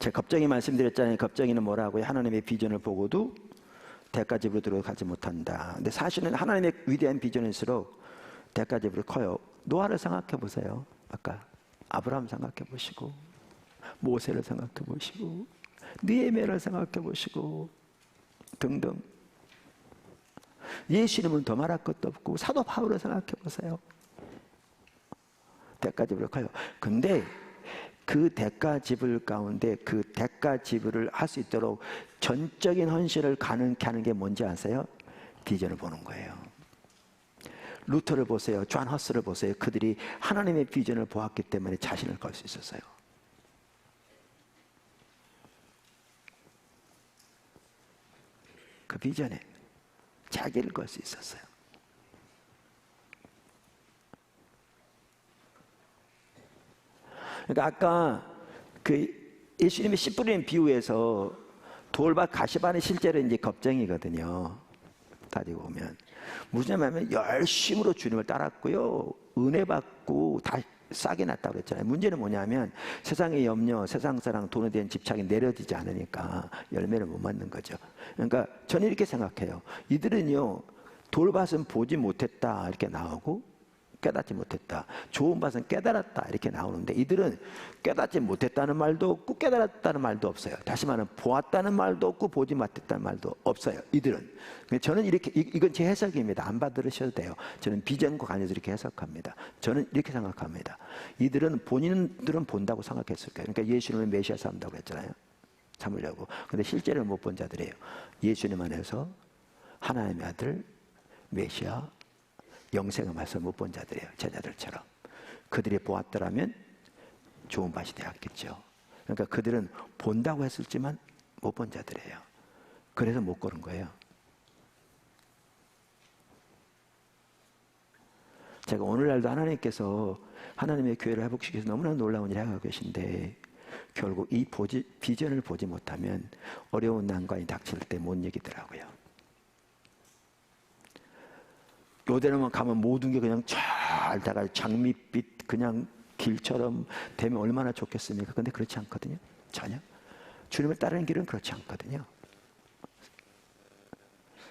제가 겁쟁이 말씀드렸잖아요. 겁쟁이는 뭐라고요? 하나님의 비전을 보고도 대가집으로 들어가지 못한다. 근데 사실은 하나님의 위대한 비전일수록 대가집으로 커요. 노아를 생각해 보세요. 아까 아브라함 생각해 보시고 모세를 생각해 보시고 느헤미야를 생각해 보시고 등등. 예수님은 더 말할 것도 없고 사도 바울을 생각해 보세요. 대가집으로 커요. 근데 그 대가지불 가운데 그 대가지불을 할 수 있도록 전적인 헌신을 가능케 하는 게 뭔지 아세요? 비전을 보는 거예요. 루터를 보세요. 존 허스를 보세요. 그들이 하나님의 비전을 보았기 때문에 자신을 걸 수 있었어요. 그 비전에 자기를 걸 수 있었어요. 그러니까 아까 그 예수님의 씨 뿌리는 비유에서 돌밭 가시밭이 실제로 이제 겁쟁이거든요. 따지고 보면 무슨 말이냐면 열심으로 주님을 따랐고요. 은혜 받고 다 싹이 났다고 그랬잖아요. 문제는 뭐냐면 세상의 염려, 세상 사랑, 돈에 대한 집착이 내려지지 않으니까 열매를 못 맞는 거죠. 그러니까 저는 이렇게 생각해요. 이들은요 돌밭은 보지 못했다 이렇게 나오고 깨닫지 못했다. 좋은 밭은 깨달았다 이렇게 나오는데 이들은 깨닫지 못했다는 말도 없고 깨달았다는 말도 없어요. 다시 말하면 보았다는 말도 없고 보지 못했다는 말도 없어요. 이들은. 저는 이렇게 이건 제 해석입니다. 안 받으셔도 돼요. 저는 비전과 관해서 이렇게 해석합니다. 저는 이렇게 생각합니다. 이들은 본인들은 본다고 생각했을 거예요. 그러니까 예수님을 메시아 삼다고 했잖아요. 삼으려고. 근데 실제로 못 본 자들이에요. 예수님 안에서 하나님의 아들 메시아 영생의 말씀 못 본 자들이에요. 제자들처럼. 그들이 보았더라면 좋은 밭이 되었겠죠. 그러니까 그들은 본다고 했을지만 못 본 자들이에요. 그래서 못 고른 거예요. 제가 오늘날도 하나님께서 하나님의 교회를 회복시켜서 너무나 놀라운 일을 하고 계신데 결국 이 비전을 보지 못하면 어려운 난관이 닥칠 때 못 이기더라고요. 요대로만 가면 모든 게 그냥 잘 다가 장밋빛 그냥 길처럼 되면 얼마나 좋겠습니까? 근데 그렇지 않거든요. 전혀. 주님을 따르는 길은 그렇지 않거든요.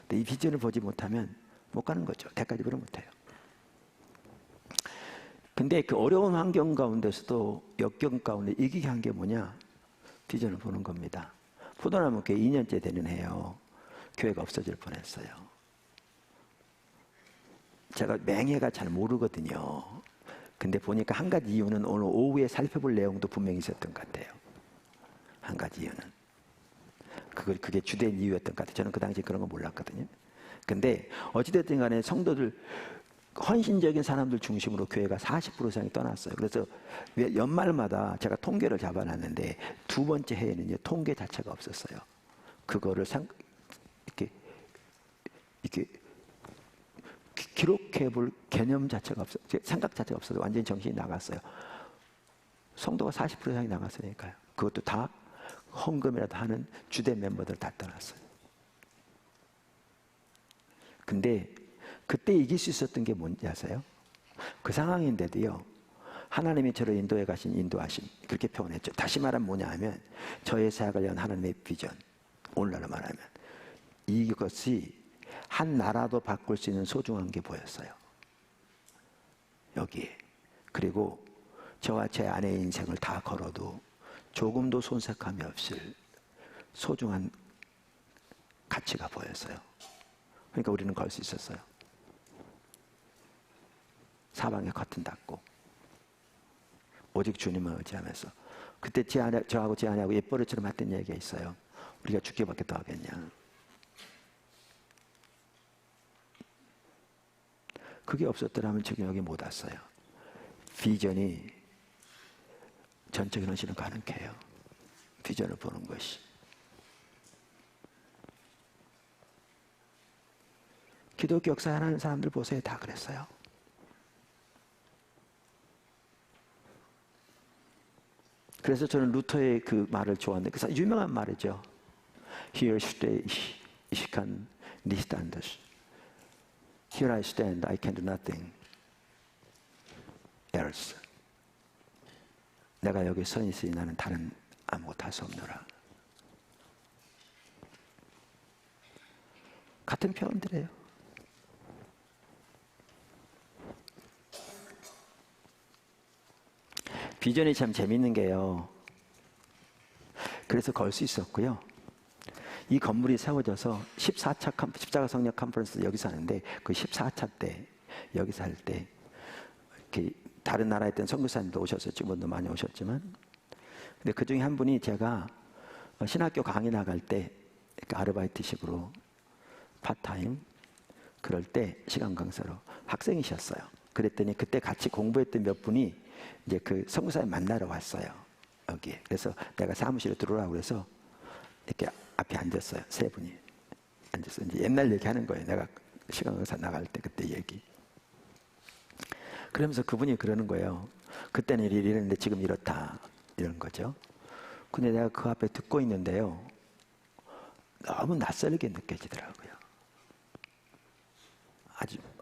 근데 이 비전을 보지 못하면 못 가는 거죠. 대가집으로 못해요. 근데 그 어려운 환경 가운데서도 역경 가운데 이기게 한 게 뭐냐? 비전을 보는 겁니다. 포도나무 교회 2년째 되는 해요. 교회가 없어질 뻔했어요. 제가 맹해가 잘 모르거든요. 근데 보니까 한 가지 이유는 오늘 오후에 살펴볼 내용도 분명히 있었던 것 같아요. 한 가지 이유는. 그게 주된 이유였던 것 같아요. 저는 그 당시에 그런 거 몰랐거든요. 근데 어찌됐든 간에 성도들, 헌신적인 사람들 중심으로 교회가 40% 이상이 떠났어요. 그래서 연말마다 제가 통계를 잡아놨는데 두 번째 해에는요, 통계 자체가 없었어요. 그거를 이렇게 기록해 볼 개념 자체가 없어요. 생각 자체가 없어서 완전히 정신이 나갔어요. 성도가 40% 이상이 나갔으니까요. 그것도 다 헌금이라도 하는 주된 멤버들 다 떠났어요. 근데 그때 이길 수 있었던 게 뭔지 아세요? 그 상황인데도요. 하나님이 저를 인도해 가신 인도하심 그렇게 표현했죠. 다시 말하면 뭐냐 하면 저의 사역을 위한 하나님의 비전, 오늘날로 말하면 이것이 한 나라도 바꿀 수 있는 소중한 게 보였어요. 여기에. 그리고 저와 제 아내의 인생을 다 걸어도 조금도 손색함이 없을 소중한 가치가 보였어요. 그러니까 우리는 걸 수 있었어요. 사방에 커튼 닫고 오직 주님을 의지하면서. 그때 저하고 제 아내하고 옛버릇처럼 했던 얘기가 있어요. 우리가 죽기밖에 더 하겠냐. 그게 없었더라면 지금 여기 못 왔어요. 비전이 전적인 헌신은 가능해요. 비전을 보는 것이. 기독교 역사 하는 사람들 보세요. 다 그랬어요. 그래서 저는 루터의 그 말을 좋아하는데, 그 유명한 말이죠. Here ich kann nicht anders. Here I stand, I can do nothing else. 내가 여기 서 있으니 나는 다른 아무것도 할 수 없노라. 같은 표현들이에요. 비전이 참 재밌는 게요. 그래서 걸 수 있었고요. 이 건물이 세워져서 14차 십자가 성령 컨퍼런스 여기서 하는데, 그 14차 때 여기서 할 때 이렇게 다른 나라에 있던 선교사님도 오셨어요. 지금도 많이 오셨지만, 근데 그 중에 한 분이 제가 신학교 강의 나갈 때 아르바이트식으로 파타임 그럴 때 시간 강사로 학생이셨어요. 그랬더니 그때 같이 공부했던 몇 분이 이제 그 선교사님 만나러 왔어요. 여기에. 그래서 내가 사무실에 들어오라고 그래서 이렇게 앞에 앉았어요. 세 분이 앉아서 이제 옛날 얘기하는 거예요. 내가 시간 강사 나갈 때 그때 얘기. 그러면서 그분이 그러는 거예요. 그때는 이랬는데 지금 이렇다. 이런 거죠. 근데 내가 그 앞에 듣고 있는데요. 너무 낯설게 느껴지더라고요.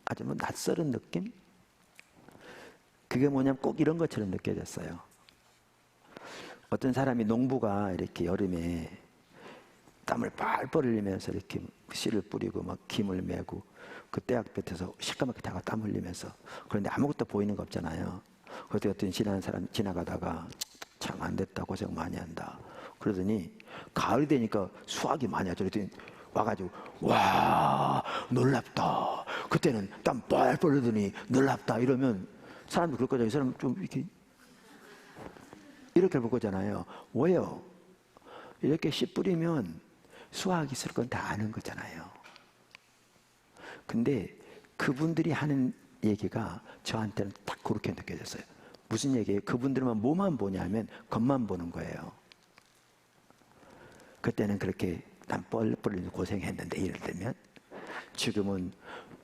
아주 뭐 낯설은 느낌? 그게 뭐냐면 꼭 이런 것처럼 느껴졌어요. 어떤 사람이 농부가 이렇게 여름에 땀을 뻘뻘 흘리면서 이렇게 씨를 뿌리고 막 김을 메고 그 떼약볕에서 시커멓게 다가 땀 흘리면서, 그런데 아무것도 보이는 거 없잖아요. 그때 어떤 지나는 사람 지나가다가 참 안 됐다, 고생 많이 한다 그러더니 가을이 되니까 수확이 많이 하죠. 그랬더니 와가지고 와 놀랍다, 그때는 땀 뻘뻘 흘리더니 놀랍다 이러면 사람도 그럴 거죠. 이 사람 좀 이렇게 볼 거잖아요. 왜요? 이렇게 씨 뿌리면 수확이 있을 건 다 아는 거잖아요. 근데 그분들이 하는 얘기가 저한테는 딱 그렇게 느껴졌어요. 무슨 얘기예요? 그분들은 뭐만 보냐면 겉만 보는 거예요. 그때는 그렇게 땀 뻘뻘 흘리면서 고생했는데, 예를 들면 지금은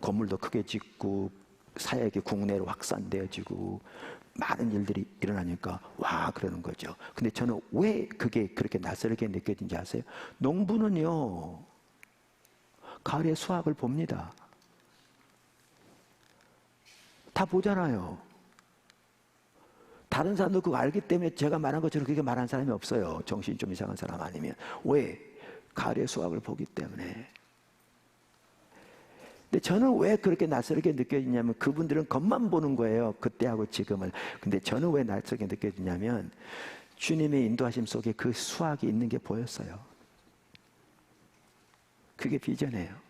건물도 크게 짓고 사역이 국내로 확산되어지고 많은 일들이 일어나니까 와 그러는 거죠. 근데 저는 왜 그게 그렇게 낯설게 느껴진지 아세요? 농부는요 가을에 수확을 봅니다. 다 보잖아요. 다른 사람도 그거 알기 때문에 제가 말한 것처럼 그렇게 말하는 사람이 없어요. 정신이 좀 이상한 사람 아니면. 왜? 가을에 수확을 보기 때문에. 근데 저는 왜 그렇게 낯설게 느껴지냐면 그분들은 겉만 보는 거예요. 그때하고 지금을. 근데 저는 왜 낯설게 느껴지냐면 주님의 인도하심 속에 그 수확이 있는 게 보였어요. 그게 비전이에요.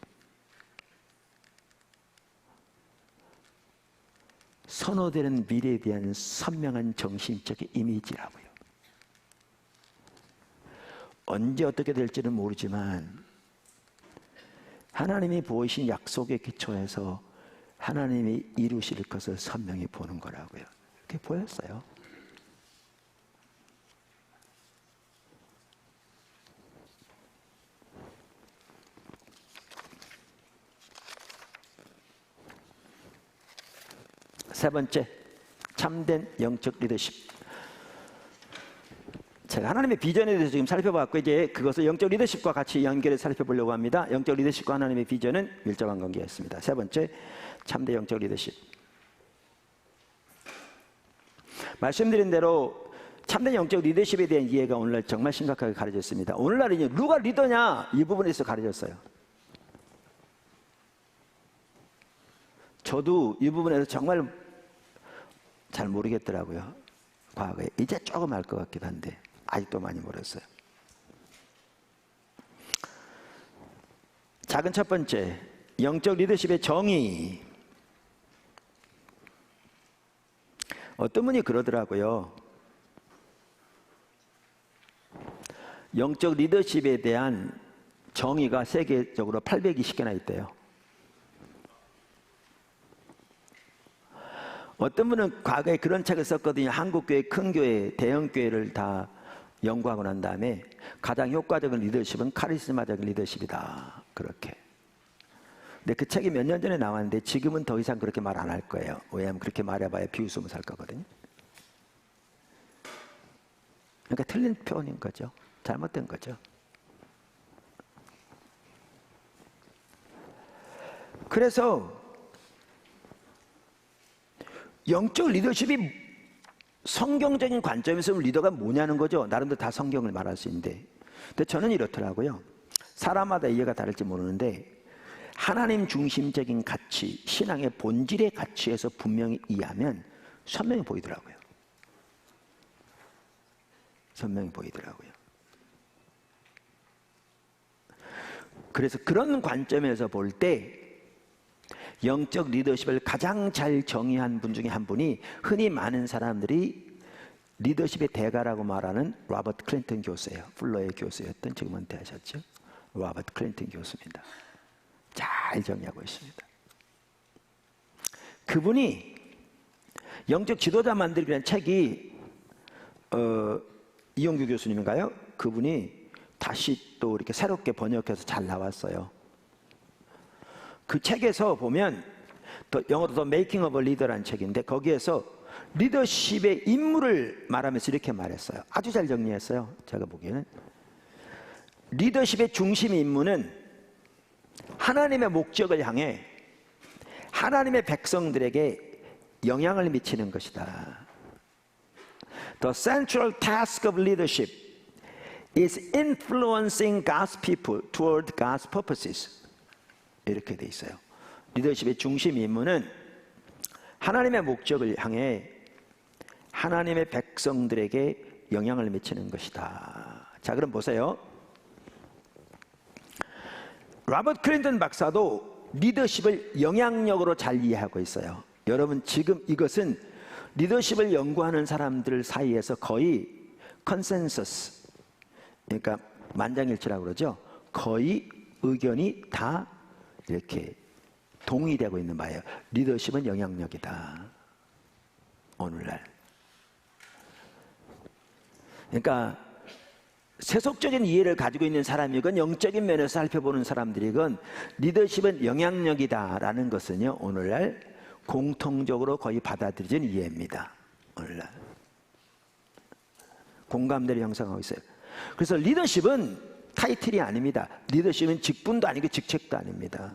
선호되는 미래에 대한 선명한 정신적 이미지라고요. 언제 어떻게 될지는 모르지만 하나님이 보이신 약속의 기초에서 하나님이 이루실 것을 선명히 보는 거라고요. 그게 보였어요. 세 번째, 참된 영적 리더십. 제가 하나님의 비전에 대해서 지금 살펴봤고 이제 그것을 영적 리더십과 같이 연결해서 살펴보려고 합니다. 영적 리더십과 하나님의 비전은 밀접한 관계가 있습니다. 세 번째, 참된 영적 리더십. 말씀드린 대로 참된 영적 리더십에 대한 이해가 오늘날 정말 심각하게 가려졌습니다. 오늘날 이제 누가 리더냐 이 부분에서 가려졌어요. 저도 이 부분에서 정말 잘 모르겠더라고요. 과거에. 이제 조금 알 것 같기도 한데 아직도 많이 모르겠어요. 작은 첫 번째, 영적 리더십의 정의. 어떤 분이 그러더라고요. 영적 리더십에 대한 정의가 세계적으로 820개나 있대요. 어떤 분은 과거에 그런 책을 썼거든요. 한국교회, 큰 교회, 대형 교회를 다 연구하고 난 다음에 가장 효과적인 리더십은 카리스마적인 리더십이다. 그렇게. 근데 그 책이 몇 년 전에 나왔는데 지금은 더 이상 그렇게 말 안 할 거예요. 왜냐하면 그렇게 말해봐야 비웃음을 살 거거든요. 그러니까 틀린 표현인 거죠. 잘못된 거죠. 그래서 영적 리더십이 성경적인 관점에서 리더가 뭐냐는 거죠. 나름대로 다 성경을 말할 수 있는데, 근데 저는 이렇더라고요. 사람마다 이해가 다를지 모르는데 하나님 중심적인 가치, 신앙의 본질의 가치에서 분명히 이해하면 선명히 보이더라고요. 선명히 보이더라고요. 그래서 그런 관점에서 볼 때 영적 리더십을 가장 잘 정의한 분 중에 한 분이 흔히 많은 사람들이 리더십의 대가라고 말하는 로버트 클린턴 교수예요. 풀러의 교수였던, 지금 은퇴하셨죠. 로버트 클린턴 교수입니다. 잘 정의하고 있습니다. 그분이 영적 지도자 만들기라는 책이 이용규 교수님인가요? 그분이 다시 또 이렇게 새롭게 번역해서 잘 나왔어요. 그 책에서 보면 영어로 The Making of a Leader라는 책인데 거기에서 리더십의 임무를 말하면서 이렇게 말했어요. 아주 잘 정리했어요. 제가 보기에는 리더십의 중심 임무는 하나님의 목적을 향해 하나님의 백성들에게 영향을 미치는 것이다. The central task of leadership is influencing God's people toward God's purposes. 이렇게 돼 있어요. 리더십의 중심 임무는 하나님의 목적을 향해 하나님의 백성들에게 영향을 미치는 것이다. 자, 그럼 보세요. 로버트 클린턴 박사도 리더십을 영향력으로 잘 이해하고 있어요. 여러분, 지금 이것은 리더십을 연구하는 사람들 사이에서 거의 컨센서스, 그러니까 만장일치라고 그러죠. 거의 의견이 다 이렇게 동의되고 있는 바예요. 리더십은 영향력이다. 오늘날. 그러니까 세속적인 이해를 가지고 있는 사람이건 영적인 면에서 살펴보는 사람들이건 리더십은 영향력이다라는 것은요, 오늘날 공통적으로 거의 받아들여진 이해입니다. 오늘날 공감대를 형성하고 있어요. 그래서 리더십은 타이틀이 아닙니다. 리더십은 직분도 아니고 직책도 아닙니다.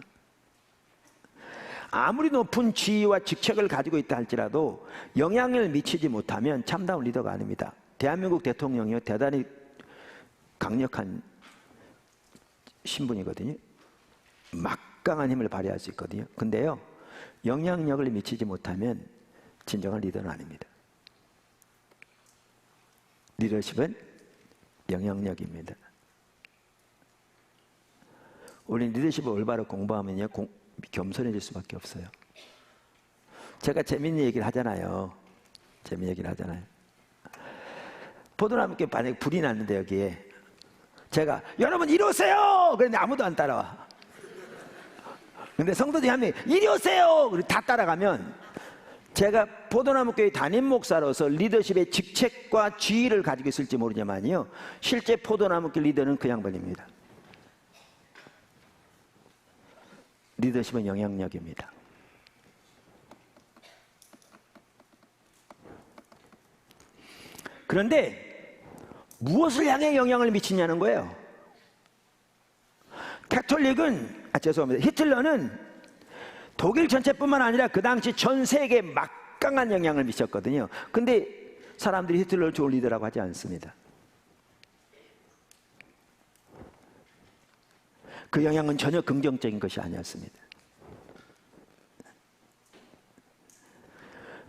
아무리 높은 지위와 직책을 가지고 있다 할지라도 영향을 미치지 못하면 참다운 리더가 아닙니다. 대한민국 대통령이요, 대단히 강력한 신분이거든요. 막강한 힘을 발휘할 수 있거든요. 근데요, 영향력을 미치지 못하면 진정한 리더는 아닙니다. 리더십은 영향력입니다. 우리는 리더십을 올바로 공부하면요, 겸손해질 수밖에 없어요. 제가 재밌는 얘기를 하잖아요. 재밌는 얘기를 하잖아요. 포도나무께 만약에 불이 났는데 여기에 제가 여러분 이리 오세요! 그런데 아무도 안 따라와. 근데 성도 중에 한 명이 이리 오세요! 다 따라가면 제가 포도나무 교회 담임 목사로서 리더십의 직책과 지위를 가지고 있을지 모르지만요, 실제 포도나무 교회 리더는 그 양반입니다. 리더십은 영향력입니다. 그런데 무엇을 향해 영향을 미치냐는 거예요. 죄송합니다. 히틀러는 독일 전체뿐만 아니라 그 당시 전 세계에 막강한 영향을 미쳤거든요. 근데 사람들이 히틀러를 좋은 리더라고 하지 않습니다. 그 영향은 전혀 긍정적인 것이 아니었습니다.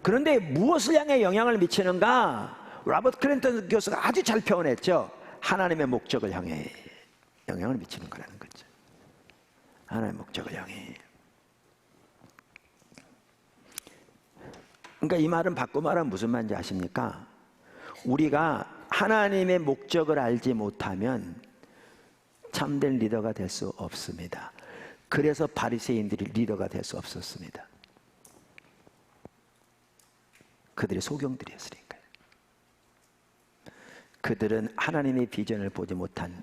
그런데 무엇을 향해 영향을 미치는가? 로버트 클린턴 교수가 아주 잘 표현했죠. 하나님의 목적을 향해 영향을 미치는 거라는 거죠. 하나님의 목적을 향해. 그러니까 이 말은 바꿔 말하면 무슨 말인지 아십니까? 우리가 하나님의 목적을 알지 못하면 참된 리더가 될 수 없습니다. 그래서 바리새인들이 리더가 될 수 없었습니다. 그들이 소경들이었으니까요. 그들은 하나님의 비전을 보지 못한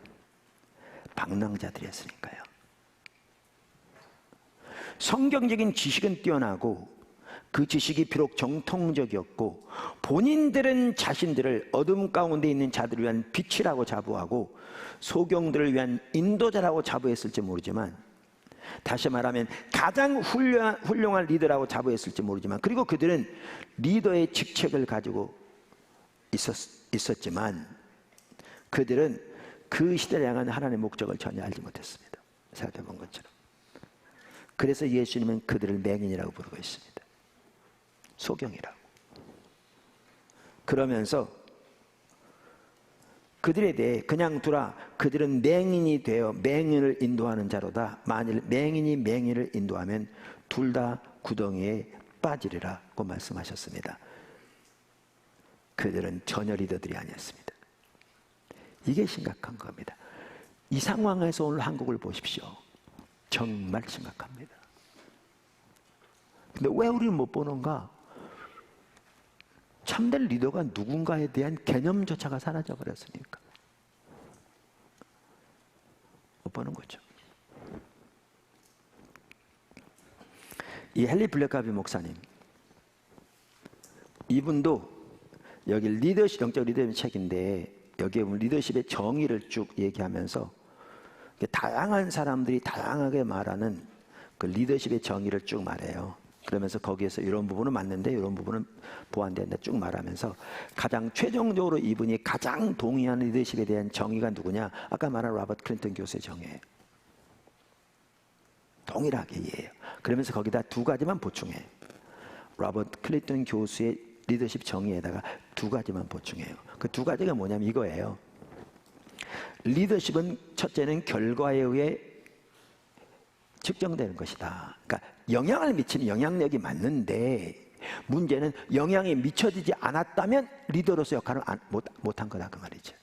방랑자들이었으니까요. 성경적인 지식은 뛰어나고 그 지식이 비록 정통적이었고 본인들은 자신들을 어둠 가운데 있는 자들을 위한 빛이라고 자부하고 소경들을 위한 인도자라고 자부했을지 모르지만, 다시 말하면 가장 훌륭한 리더라고 자부했을지 모르지만, 그리고 그들은 리더의 직책을 가지고 있었지만 그들은 그 시대를 향한 하나님의 목적을 전혀 알지 못했습니다. 생각해 본 것처럼. 그래서 예수님은 그들을 맹인이라고 부르고 있습니다. 소경이라고. 그러면서 그들에 대해 그냥 두라, 그들은 맹인이 되어 맹인을 인도하는 자로다. 만일 맹인이 맹인을 인도하면 둘 다 구덩이에 빠지리라고 말씀하셨습니다. 그들은 전혀 리더들이 아니었습니다. 이게 심각한 겁니다. 이 상황에서 오늘 한국을 보십시오. 정말 심각합니다. 근데 왜 우리는 못 보는가? 참된 리더가 누군가에 대한 개념조차가 사라져 버렸으니까 못 보는 거죠. 이 헨리 블랙카비 목사님, 이분도 여기 리더십, 영적 리더십 책인데 여기에 보면 리더십의 정의를 쭉 얘기하면서 다양한 사람들이 다양하게 말하는 그 리더십의 정의를 쭉 말해요. 그러면서 거기에서 이런 부분은 맞는데 이런 부분은 보완된다 쭉 말하면서 가장 최종적으로 이분이 가장 동의하는 리더십에 대한 정의가 누구냐? 아까 말한 로버트 클린턴 교수의 정의예요. 동일하게 이해해요. 그러면서 거기다 두 가지만 보충해요. 로버트 클린턴 교수의 리더십 정의에다가 두 가지만 보충해요. 그 두 가지가 뭐냐면 이거예요. 리더십은 첫째는 결과에 의해 측정되는 것이다. 그러니까 영향을 미치는 영향력이 맞는데 문제는 영향이 미쳐지지 않았다면 리더로서 역할을 못한 거다 그 말이죠.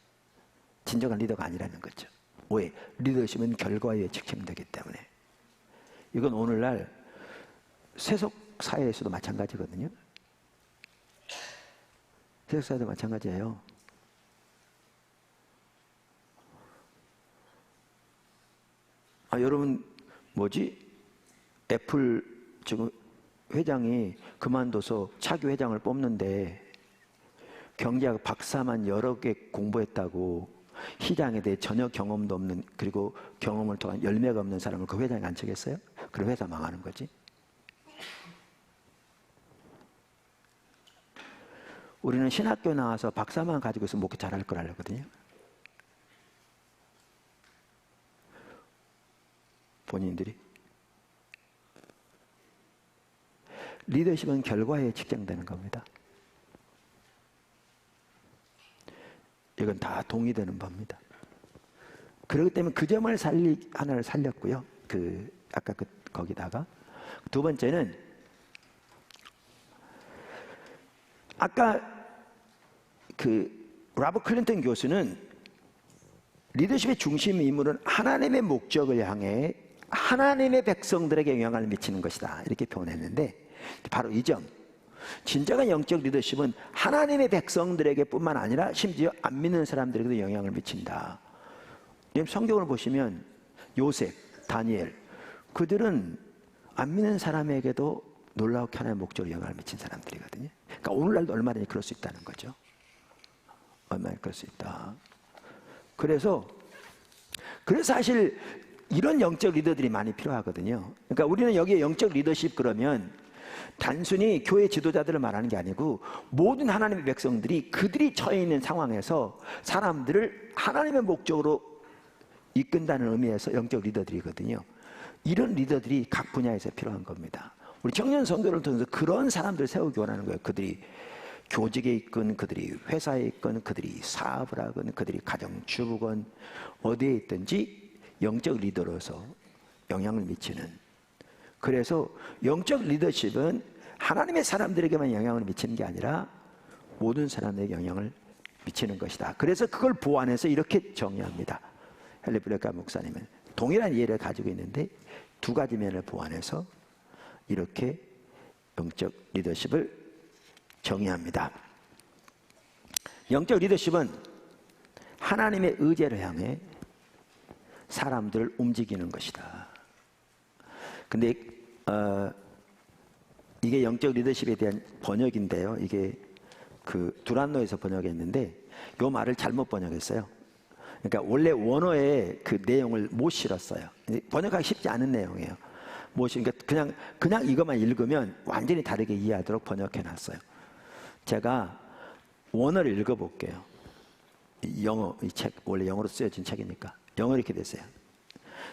진정한 리더가 아니라는 거죠. 왜? 리더십은 결과에 의해 측정되기 때문에. 이건 오늘날 세속 사회에서도 마찬가지거든요. 세속 사회도 마찬가지예요. 여러분 애플 지금 회장이 그만둬서 차기 회장을 뽑는데 경제학 박사만 여러 개 공부했다고 시장에 대해 전혀 경험도 없는, 그리고 경험을 통한 열매가 없는 사람을 그 회장에 앉히겠어요? 그럼 회사 망하는 거지. 우리는 신학교 나와서 박사만 가지고 있으면 목회 잘할 걸 알거든요. 본인들이. 리더십은 결과에 측정되는 겁니다. 이건 다 동의되는 겁니다. 그렇기 때문에 그 점을 하나를 살렸고요. 아까 거기다가 두 번째는 아까 로버트 클린턴 교수는 리더십의 중심 인물은 하나님의 목적을 향해 하나님의 백성들에게 영향을 미치는 것이다 이렇게 표현했는데, 바로 이 점, 진정한 영적 리더십은 하나님의 백성들에게 뿐만 아니라 심지어 안 믿는 사람들에게도 영향을 미친다. 성경을 보시면 요셉, 다니엘, 그들은 안 믿는 사람에게도 놀라웠게 하나님의 목적으로 영향을 미친 사람들이거든요. 그러니까 오늘날도 얼마든지 그럴 수 있다는 거죠. 얼마나 그럴 수 있다. 그래서 사실 이런 영적 리더들이 많이 필요하거든요. 그러니까 우리는 여기에 영적 리더십 그러면 단순히 교회 지도자들을 말하는 게 아니고 모든 하나님의 백성들이 그들이 처해 있는 상황에서 사람들을 하나님의 목적으로 이끈다는 의미에서 영적 리더들이거든요. 이런 리더들이 각 분야에서 필요한 겁니다. 우리 청년 선교를 통해서 그런 사람들을 세우기 원하는 거예요. 그들이 교직에 있건, 그들이 회사에 있건, 그들이 사업을 하건, 그들이 가정주부건 어디에 있든지 영적 리더로서 영향을 미치는. 그래서 영적 리더십은 하나님의 사람들에게만 영향을 미치는 게 아니라 모든 사람에게 영향을 미치는 것이다. 그래서 그걸 보완해서 이렇게 정의합니다. 헨리 블랙카비 목사님은 동일한 이해를 가지고 있는데 두 가지 면을 보완해서 이렇게 영적 리더십을 정의합니다. 영적 리더십은 하나님의 의지를 향해 사람들을 움직이는 것이다. 근데 이게 영적 리더십에 대한 번역인데요. 이게 그 두란노에서 번역했는데 이 말을 잘못 번역했어요. 그러니까 원래 원어에 그 내용을 못 실었어요. 번역하기 쉽지 않은 내용이에요. 그러니까 그냥 이것만 읽으면 완전히 다르게 이해하도록 번역해놨어요. 제가 원어를 읽어볼게요. 영어, 이 책 원래 영어로 쓰여진 책이니까 영어 이렇게 됐어요.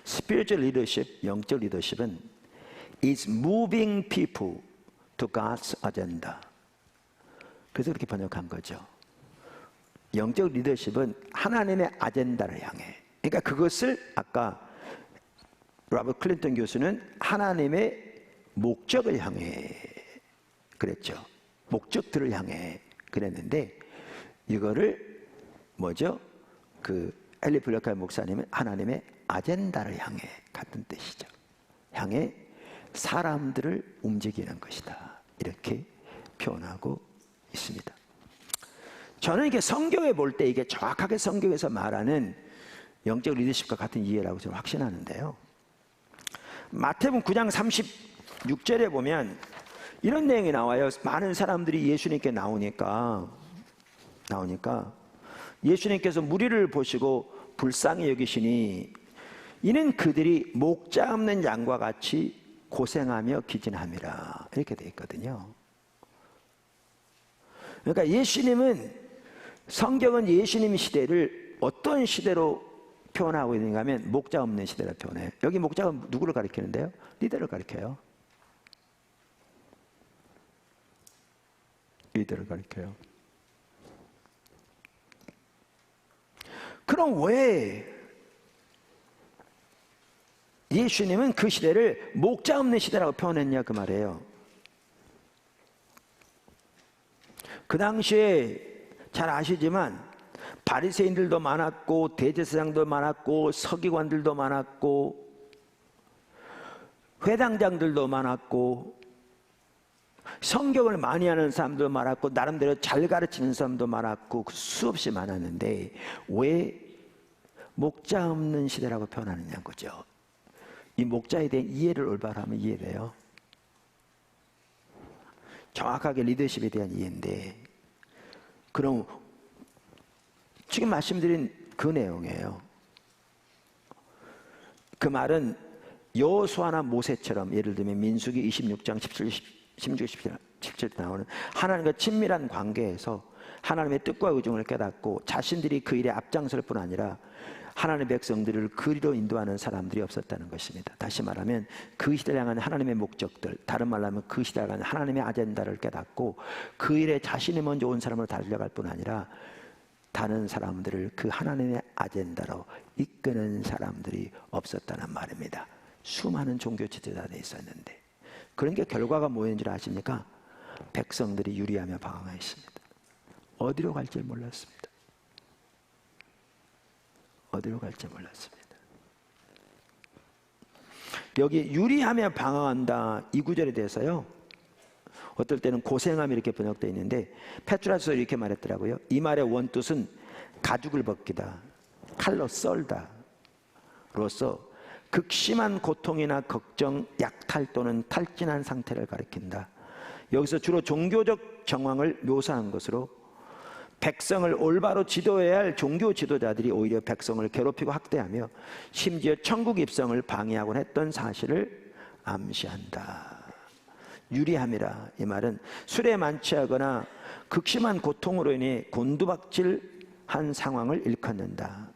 Spiritual leadership, 영적 리더십은 is moving people to God's agenda. 그래서 그렇게 번역한 거죠. 영적 리더십은 하나님의 아젠다를 향해, 그러니까 그것을 아까 로버트 클린턴 교수는 하나님의 목적을 향해 그랬죠. 목적들을 향해 그랬는데 이거를 뭐죠? 그 엘리 블랙카이 목사님은 하나님의 아젠다를 향해 같은 뜻이죠. 향해 사람들을 움직이는 것이다. 이렇게 표현하고 있습니다. 저는 이게 성경에 볼 때 이게 정확하게 성경에서 말하는 영적 리더십과 같은 이해라고 저는 확신하는데요. 마태복음 9장 36절에 보면 이런 내용이 나와요. 많은 사람들이 예수님께 나오니까 예수님께서 무리를 보시고 불쌍히 여기시니 이는 그들이 목자 없는 양과 같이 고생하며 기진함이라 이렇게 되어 있거든요. 그러니까 성경은 예수님 시대를 어떤 시대로 표현하고 있는가 하면 목자 없는 시대를 표현해요. 여기 목자가 누구를 가리키는데요? 리더를 가리켜요. 리더를 가리켜요. 그럼 왜 예수님은 그 시대를 목자 없는 시대라고 표현했냐 그 말이에요. 그 당시에 잘 아시지만 바리새인들도 많았고 대제사장도 많았고 서기관들도 많았고 회당장들도 많았고 성경을 많이 하는 사람도 많았고 나름대로 잘 가르치는 사람도 많았고 수없이 많았는데 왜 목자 없는 시대라고 표현하느냐는 거죠. 이 목자에 대한 이해를 올바로 하면 이해돼요. 정확하게 리더십에 대한 이해인데 그럼 지금 말씀드린 그 내용이에요. 그 말은 여호수아나 모세처럼 예를 들면 민수기 26장 17절 나오는 하나님과 친밀한 관계에서 하나님의 뜻과 의중을 깨닫고 자신들이 그 일에 앞장설 뿐 아니라 하나님의 백성들을 그리로 인도하는 사람들이 없었다는 것입니다. 다시 말하면 그 시대를 향한 하나님의 목적들, 다른 말로 하면 그 시대를 향한 하나님의 아젠다를 깨닫고 그 일에 자신이 먼저 온 사람으로 달려갈 뿐 아니라 다른 사람들을 그 하나님의 아젠다로 이끄는 사람들이 없었다는 말입니다. 수많은 종교 지도자들이 있었는데 그런 게 결과가 뭐였는 줄 아십니까? 백성들이 유리하며 방황했습니다. 어디로 갈지 몰랐습니다. 어디로 갈지 몰랐습니다. 여기 유리하며 방황한다 이 구절에 대해서요, 어떨 때는 고생함 이렇게 번역되어 있는데 페트라서 이렇게 말했더라고요. 이 말의 원뜻은 가죽을 벗기다, 칼로 썰다 로서 극심한 고통이나 걱정, 약탈 또는 탈진한 상태를 가리킨다. 여기서 주로 종교적 정황을 묘사한 것으로 백성을 올바로 지도해야 할 종교 지도자들이 오히려 백성을 괴롭히고 학대하며 심지어 천국 입성을 방해하곤 했던 사실을 암시한다. 유리함이라 이 말은 술에 만취하거나 극심한 고통으로 인해 곤두박질한 상황을 일컫는다.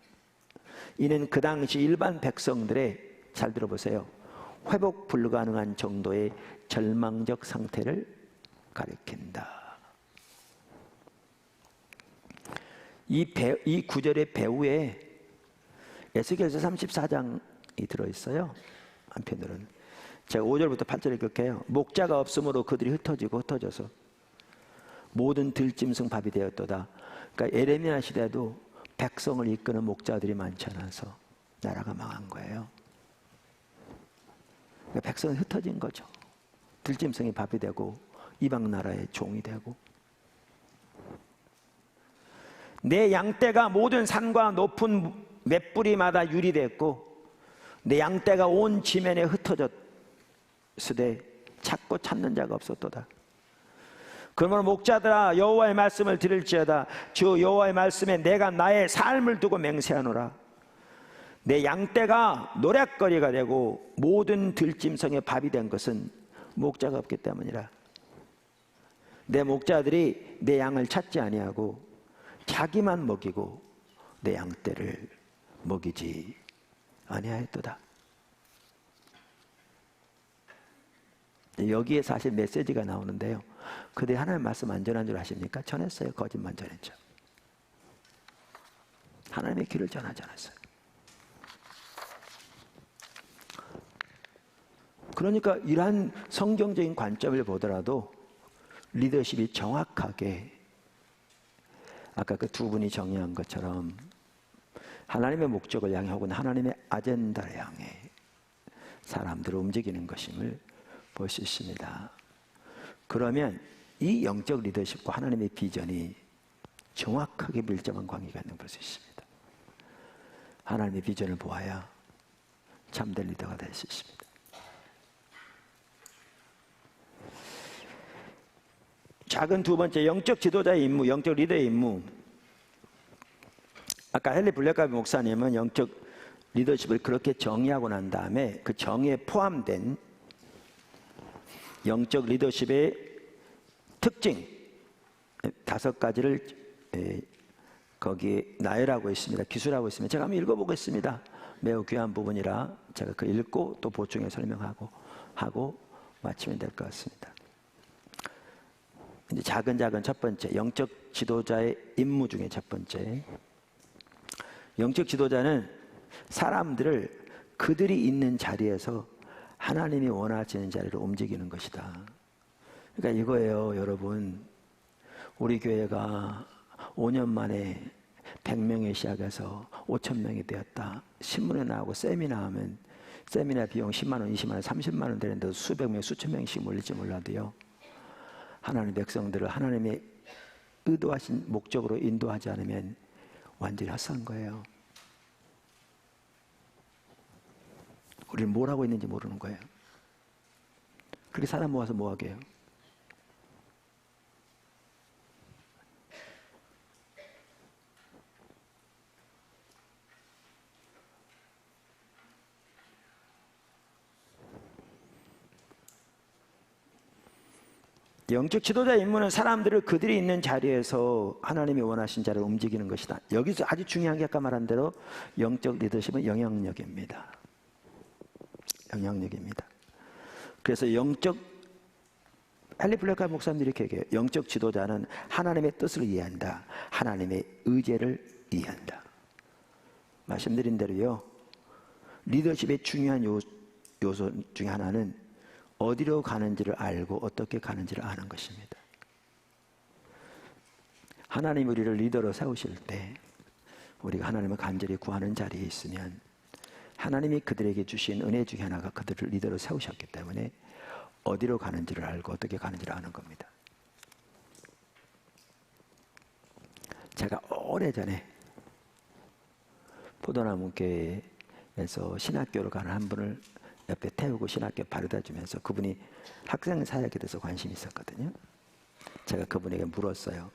이는 그 당시 일반 백성들의, 잘 들어보세요, 회복 불가능한 정도의 절망적 상태를 가리킨다. 이 구절의 배후에 에스겔서 34장이 들어있어요. 한편으로는 제가 5절부터 8절 읽을게요. 목자가 없으므로 그들이 흩어져서 모든 들짐승 밥이 되었도다. 그러니까 에레미야 시대도 백성을 이끄는 목자들이 많지 않아서 나라가 망한 거예요. 그러니까 백성은 흩어진 거죠. 들짐승이 밥이 되고 이방 나라의 종이 되고 내 양떼가 모든 산과 높은 맷뿌리마다 유리됐고 내 양떼가 온 지면에 흩어졌으되 찾고 찾는 자가 없었도다. 그러므로 목자들아 여호와의 말씀을 들을지어다. 주 여호와의 말씀에 내가 나의 삶을 두고 맹세하노라. 내 양떼가 노랫거리가 되고 모든 들짐승의 밥이 된 것은 목자가 없기 때문이라. 내 목자들이 내 양을 찾지 아니하고 자기만 먹이고 내 양떼를 먹이지 아니하였도다. 여기에 사실 메시지가 나오는데요. 그들이 하나님의 말씀 안 전한 줄 아십니까? 전했어요. 거짓말 전했죠. 하나님의 길을 전하지 않았어요. 그러니까 이러한 성경적인 관점을 보더라도 리더십이 정확하게 아까 그 두 분이 정의한 것처럼 하나님의 목적을 향해 혹은 하나님의 아젠다를 향해 사람들을 움직이는 것임을 볼 수 있습니다. 그러면 이 영적 리더십과 하나님의 비전이 정확하게 밀접한 관계가 있는 걸 볼 수 있습니다. 하나님의 비전을 보아야 참된 리더가 될 수 있습니다. 작은 두 번째, 영적 지도자의 임무, 영적 리더의 임무. 아까 헨리 블랙가비 목사님은 영적 리더십을 그렇게 정의하고 난 다음에 그 정의에 포함된 영적 리더십의 특징 5가지를 거기에 나열하고 있습니다. 기술하고 있습니다. 제가 한번 읽어보겠습니다. 매우 귀한 부분이라 제가 그 읽고 또 보충해 설명하고 마치면 될 것 같습니다. 이제 작은 첫 번째, 영적 지도자의 임무 중에 첫 번째. 영적 지도자는 사람들을 그들이 있는 자리에서 하나님이 원하시는 자리로 움직이는 것이다. 그러니까 이거예요, 여러분. 우리 교회가 5년 만에 100명이 시작해서 5,000명이 되었다. 신문에 나오고 세미나 하면 세미나 비용 10만 원, 20만 원, 30만 원 되는데도 수백 명, 수천 명씩 몰릴지 몰라도요. 하나님의 백성들을 하나님의 의도하신 목적으로 인도하지 않으면 완전히 헛산 거예요. 우리는 뭘 하고 있는지 모르는 거예요. 그렇게 사람 모아서 뭐 하게 해요? 영적 지도자의 임무는 사람들을 그들이 있는 자리에서 하나님이 원하신 자를 움직이는 것이다. 여기서 아주 중요한 게 아까 말한 대로 영적 리더십은 영향력입니다. 영향력입니다. 그래서 헨리 블랙가비 목사님들이 이렇게 얘기해요. 영적 지도자는 하나님의 뜻을 이해한다. 하나님의 의제를 이해한다. 말씀드린 대로요. 리더십의 중요한 요소 중에 하나는 어디로 가는지를 알고 어떻게 가는지를 아는 것입니다. 하나님 우리를 리더로 세우실 때 우리가 하나님을 간절히 구하는 자리에 있으면 하나님이 그들에게 주신 은혜 중에 하나가 그들을 리더로 세우셨기 때문에 어디로 가는지를 알고 어떻게 가는지를 아는 겁니다. 제가 오래전에 포도나무 교회에서 신학교로 가는 한 분을 옆에 태우고 신학교 바르다 주면서 그분이 학생 사역에 대해서 관심이 있었거든요. 제가 그분에게 물었어요.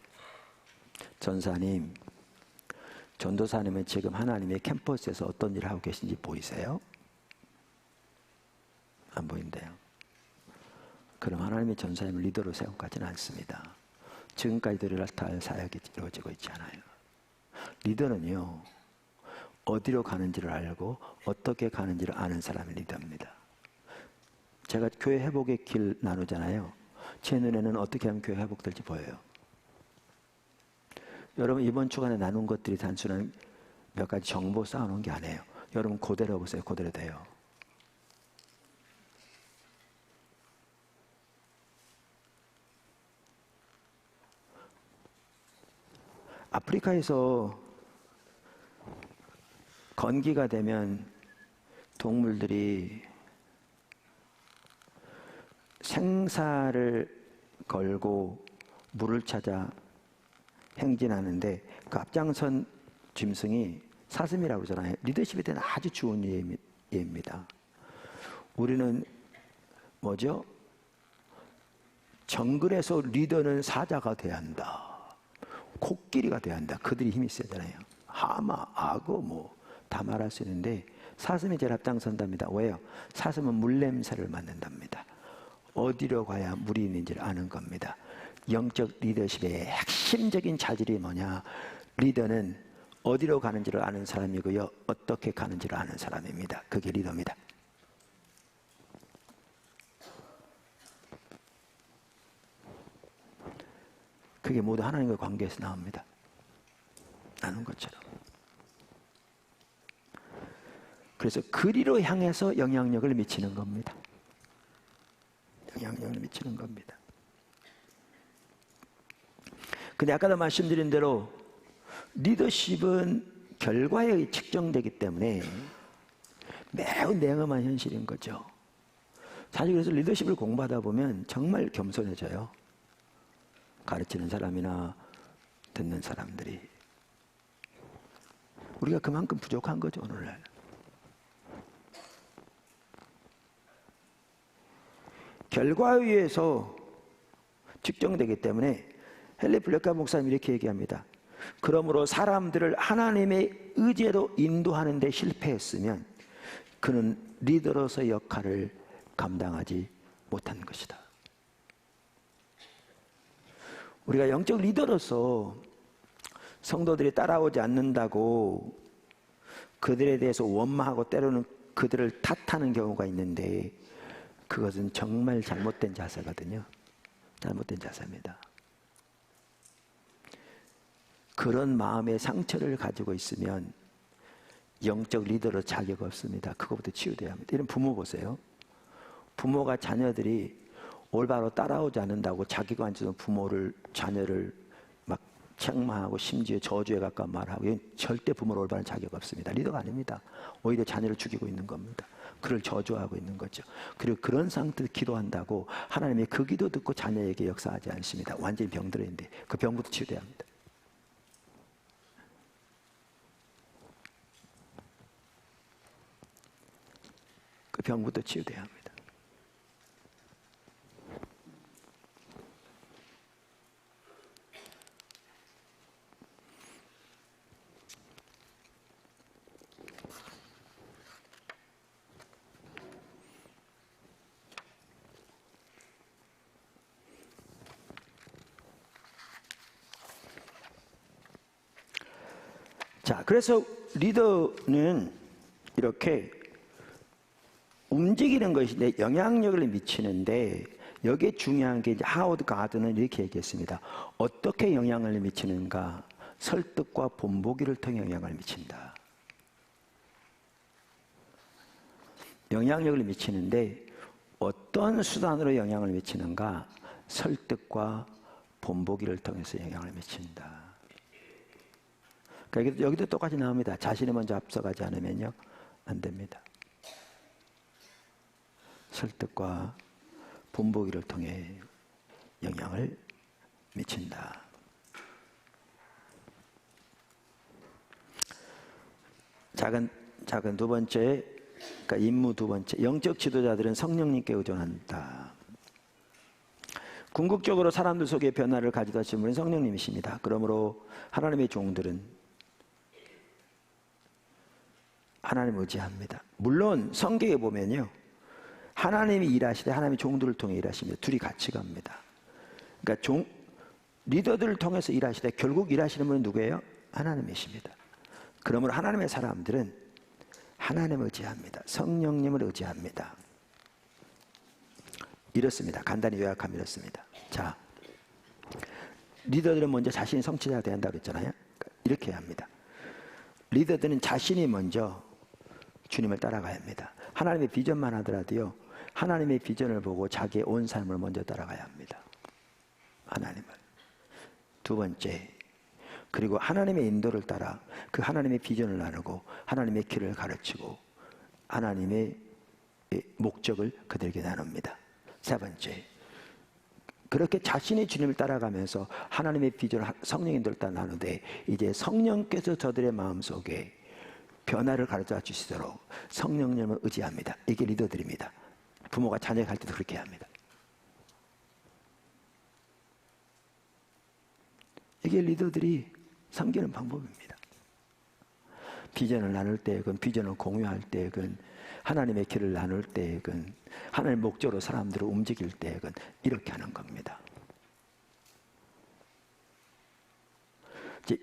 전사님, 전도사님은 지금 하나님의 캠퍼스에서 어떤 일을 하고 계신지 보이세요? 안 보인대요. 그럼 하나님의 전사님을 리더로 세우지는 않습니다. 지금까지 할 사역이 이루어지고 있지 않아요. 리더는요, 어디로 가는지를 알고 어떻게 가는지를 아는 사람이 리더입니다. 제가 교회 회복의 길 나누잖아요. 제 눈에는 어떻게 하면 교회 회복될지 보여요. 여러분 이번 주간에 나눈 것들이 단순한 몇 가지 정보 쌓아놓은 게 아니에요. 여러분 그대로 보세요. 그대로 돼요. 아프리카에서 건기가 되면 동물들이 생사를 걸고 물을 찾아 행진하는데 그 앞장선 짐승이 사슴이라고 그러잖아요. 리더십에 대한 아주 좋은 예입니다. 우리는 뭐죠? 정글에서 리더는 사자가 돼야 한다. 코끼리가 돼야 한다. 그들이 힘이 세잖아요. 하마, 악어 다 말할 수 있는데 사슴이 제일 앞장선답니다. 왜요? 사슴은 물 냄새를 맡는답니다. 어디로 가야 물이 있는지를 아는 겁니다. 영적 리더십의 핵심적인 자질이 뭐냐? 리더는 어디로 가는지를 아는 사람이고요. 어떻게 가는지를 아는 사람입니다. 그게 리더입니다. 그게 모두 하나님과의 관계에서 나옵니다. 나눈 것처럼. 그래서 그리로 향해서 영향력을 미치는 겁니다. 영향력을 미치는 겁니다. 근데 아까도 말씀드린 대로 리더십은 결과에 측정되기 때문에 매우 냉엄한 현실인 거죠. 사실 그래서 리더십을 공부하다 보면 정말 겸손해져요. 가르치는 사람이나 듣는 사람들이. 우리가 그만큼 부족한 거죠, 오늘날. 결과에 의해서 측정되기 때문에 헨리 플래카 목사님이 이렇게 얘기합니다. 그러므로 사람들을 하나님의 의지로 인도하는 데 실패했으면 그는 리더로서의 역할을 감당하지 못한 것이다. 우리가 영적 리더로서 성도들이 따라오지 않는다고 그들에 대해서 원망하고 때로는 그들을 탓하는 경우가 있는데 그것은 정말 잘못된 자세거든요. 잘못된 자세입니다. 그런 마음의 상처를 가지고 있으면 영적 리더로 자격 없습니다. 그거부터 치유돼야 합니다. 이런 부모 보세요. 부모가 자녀들이 올바로 따라오지 않는다고 자기가 앉아서 자녀를 막 책망하고 심지어 저주에 가까운 말하고 이건 절대 부모로 올바른 자격 없습니다. 리더가 아닙니다. 오히려 자녀를 죽이고 있는 겁니다. 그를 저주하고 있는 거죠. 그리고 그런 상태에서 기도한다고 하나님이 그 기도 듣고 자녀에게 역사하지 않습니다. 완전히 병들어 있는데 그 병부터 치유돼야 합니다. 그 병부터 치유돼야 합니다. 자, 그래서 리더는 이렇게 움직이는 것인데 영향력을 미치는데 여기에 중요한 게 이제 하워드 가드는 이렇게 얘기했습니다. 어떻게 영향을 미치는가? 설득과 본보기를 통해 영향을 미친다. 영향력을 미치는데 어떤 수단으로 영향을 미치는가? 설득과 본보기를 통해서 영향을 미친다. 그러니까 여기도 똑같이 나옵니다. 자신이 먼저 앞서가지 않으면요, 안 됩니다. 설득과 본보기를 통해 영향을 미친다. 작은 두 번째, 그러니까 임무 두 번째, 영적 지도자들은 성령님께 의존한다. 궁극적으로 사람들 속에 변화를 가져다 주신 분은 성령님이십니다. 그러므로 하나님의 종들은 하나님을 의지합니다. 물론 성경에 보면요, 하나님이 일하시되 하나님의 종들을 통해 일하십니다. 둘이 같이 갑니다. 그러니까 리더들을 통해서 일하시되 결국 일하시는 분은 누구예요? 하나님이십니다. 그러므로 하나님의 사람들은 하나님을 의지합니다. 성령님을 의지합니다. 이렇습니다. 간단히 요약하면 이렇습니다. 자, 리더들은 먼저 자신이 성취자가 돼야 한다고 했잖아요. 이렇게 해야 합니다. 리더들은 자신이 먼저 주님을 따라가야 합니다. 하나님의 비전만 하더라도요, 하나님의 비전을 보고 자기의 온 삶을 먼저 따라가야 합니다. 하나님을. 두 번째, 그리고 하나님의 인도를 따라 그 하나님의 비전을 나누고 하나님의 길을 가르치고 하나님의 목적을 그들에게 나눕니다. 세 번째, 그렇게 자신의 주님을 따라가면서 하나님의 비전을 성령님들 따라 나누되 이제 성령께서 저들의 마음속에 변화를 가르쳐 주시도록 성령님을 의지합니다. 이게 리더들입니다. 부모가 자녀에게 할 때도 그렇게 해야 합니다. 이게 리더들이 섬기는 방법입니다. 비전을 나눌 때건 비전을 공유할 때건 하나님의 길을 나눌 때건 하나님의 목적으로 사람들을 움직일 때건 이렇게 하는 겁니다.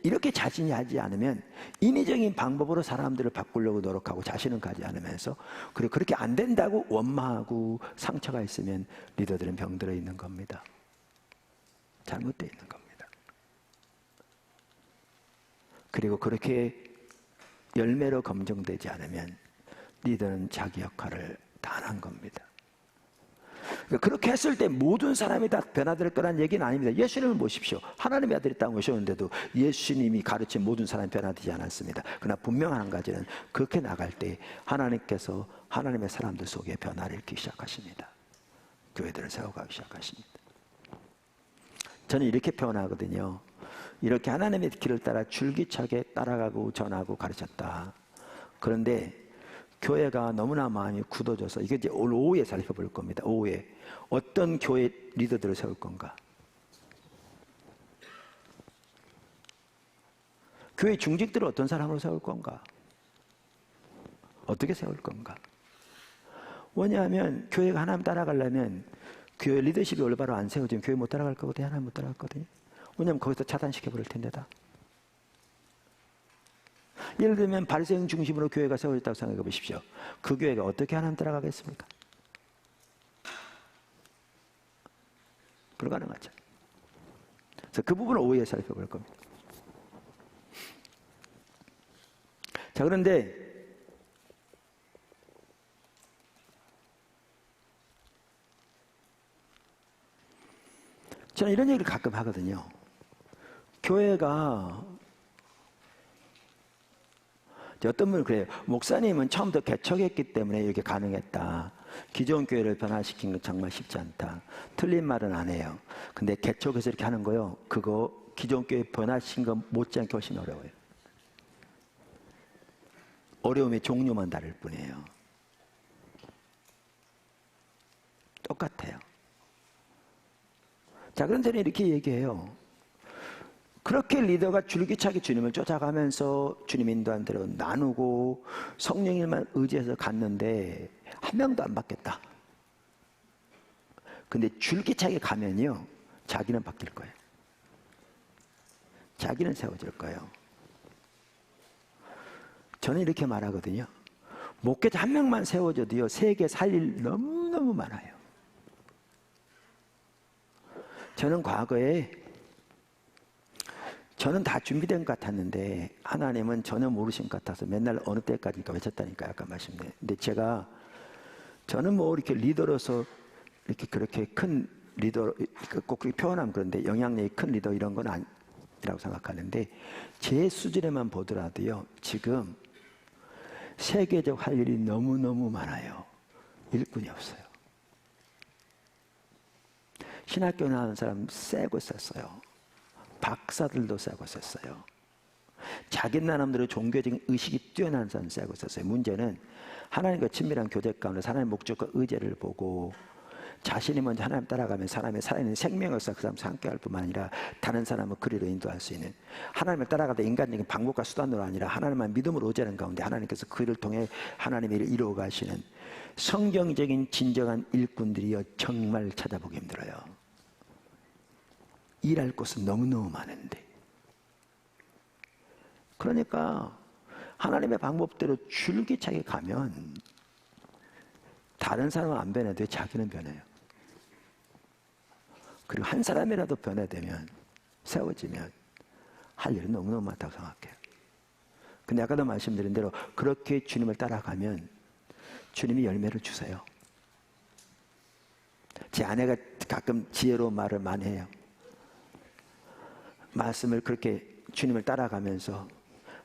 이렇게 자신이 하지 않으면 인위적인 방법으로 사람들을 바꾸려고 노력하고 자신은 가지 않으면서 그리고 그렇게 안 된다고 원망하고 상처가 있으면 리더들은 병들어 있는 겁니다. 잘못되어 있는 겁니다. 그리고 그렇게 열매로 검증되지 않으면 리더는 자기 역할을 다 안 한 겁니다. 그렇게 했을 때 모든 사람이 다 변화될 거란 얘기는 아닙니다. 예수님을 보십시오. 하나님의 아들이 땅에 오셨는데도 예수님이 가르친 모든 사람이 변화되지 않았습니다. 그러나 분명한 한 가지는 그렇게 나갈 때 하나님께서 하나님의 사람들 속에 변화를 일으키기 시작하십니다. 교회들을 세워가기 시작하십니다. 저는 이렇게 표현하거든요. 이렇게 하나님의 길을 따라 줄기차게 따라가고 전하고 가르쳤다. 그런데 교회가 너무나 마음이 굳어져서 이게 이제 오늘 오후에 살펴볼 겁니다. 오후에 어떤 교회 리더들을 세울 건가? 교회 중직들을 어떤 사람으로 세울 건가? 어떻게 세울 건가? 왜냐하면 교회가 하나님 따라가려면 교회 리더십이 올바로 안 세워지면 교회 못 따라갈 거거든요. 하나님 못 따라갈거든요. 왜냐하면 거기서 차단시켜버릴 텐데다. 예를 들면 바리새인 중심으로 교회가 세워졌다고 생각해 보십시오. 그 교회가 어떻게 하나님 따라가겠습니까? 불가능하죠. 그래서 그 부분을 오후에 살펴볼 겁니다. 자, 그런데 저는 이런 얘기를 가끔 하거든요. 교회가 어떤 분은 그래요. 목사님은 처음부터 개척했기 때문에 이렇게 가능했다. 기존 교회를 변화시킨 건 정말 쉽지 않다. 틀린 말은 안 해요. 근데 개척해서 이렇게 하는 거요. 그거 기존 교회 변화시킨 건 못지않게 훨씬 어려워요. 어려움의 종류만 다를 뿐이에요. 똑같아요. 자, 그런 저는 이렇게 얘기해요. 그렇게 리더가 줄기차게 주님을 쫓아가면서 주님 인도한 대로 나누고 성령님만 의지해서 갔는데 한 명도 안 받겠다. 근데 줄기차게 가면요, 자기는 바뀔 거예요. 자기는 세워질 거예요. 저는 이렇게 말하거든요. 목회자 한 명만 세워져도요, 세계 살릴 너무너무 많아요. 저는 과거에 저는 다 준비된 것 같았는데 하나님은 전혀 모르신 것 같아서 맨날 어느 때까지 외쳤다니까요. 아까 말씀드린. 근데 저는 뭐 이렇게 리더로서 이렇게 그렇게 큰 리더, 꼭 그렇게 표현하면 그런데 영향력이 큰 리더 이런 건 아니라고 생각하는데 제 수준에만 보더라도요, 지금 세계적 할 일이 너무너무 많아요. 일꾼이 없어요. 신학교 나온 사람 세고 썼어요. 박사들도 세고 썼어요. 자기 나름대로 종교적인 의식이 뛰어난 사람 세고 썼어요. 문제는 하나님과 친밀한 교제 가운데 하나님의 목적과 의제를 보고 자신이 먼저 하나님 따라가면 사람의 살아있는 생명으로서 그 사람 함께 할 뿐만 아니라 다른 사람을 그리로 인도할 수 있는, 하나님을 따라가다 인간적인 방법과 수단으로 아니라 하나님만 믿음으로 의지하는 가운데 하나님께서 그를 통해 하나님의 일을 이루어 가시는 성경적인 진정한 일꾼들이여 정말 찾아보기 힘들어요. 일할 곳은 너무너무 많은데. 그러니까 하나님의 방법대로 줄기차게 가면 다른 사람은 안 변해도 자기는 변해요. 그리고 한 사람이라도 변화되면, 세워지면 할 일은 너무너무 많다고 생각해요. 근데 아까도 말씀드린 대로 그렇게 주님을 따라가면 주님이 열매를 주세요. 제 아내가 가끔 지혜로운 말을 많이 해요. 말씀을 그렇게 주님을 따라가면서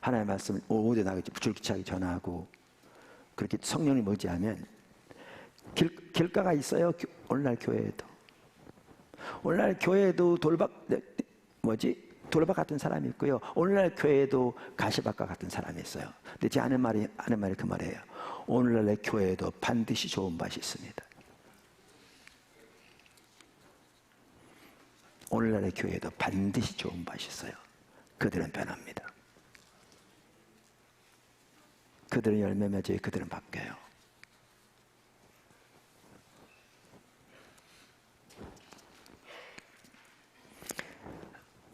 하나님의 말씀을 오후에 나가지 줄기차게 전하고 그렇게 성령님 의지하면 길가가 있어요. 오늘날 교회에도 오늘날 교회에도 돌박 같은 사람이 있고요. 오늘날 교회에도 가시밭과 같은 사람이 있어요. 근데 제 하는 말이 그 말이에요. 오늘날의 교회에도 반드시 좋은 밭이 있습니다. 오늘날의 교회에도 반드시 좋은 밭이 있어요. 그들은 변합니다. 그들은 열매 맺어요. 그들은 바뀌어요.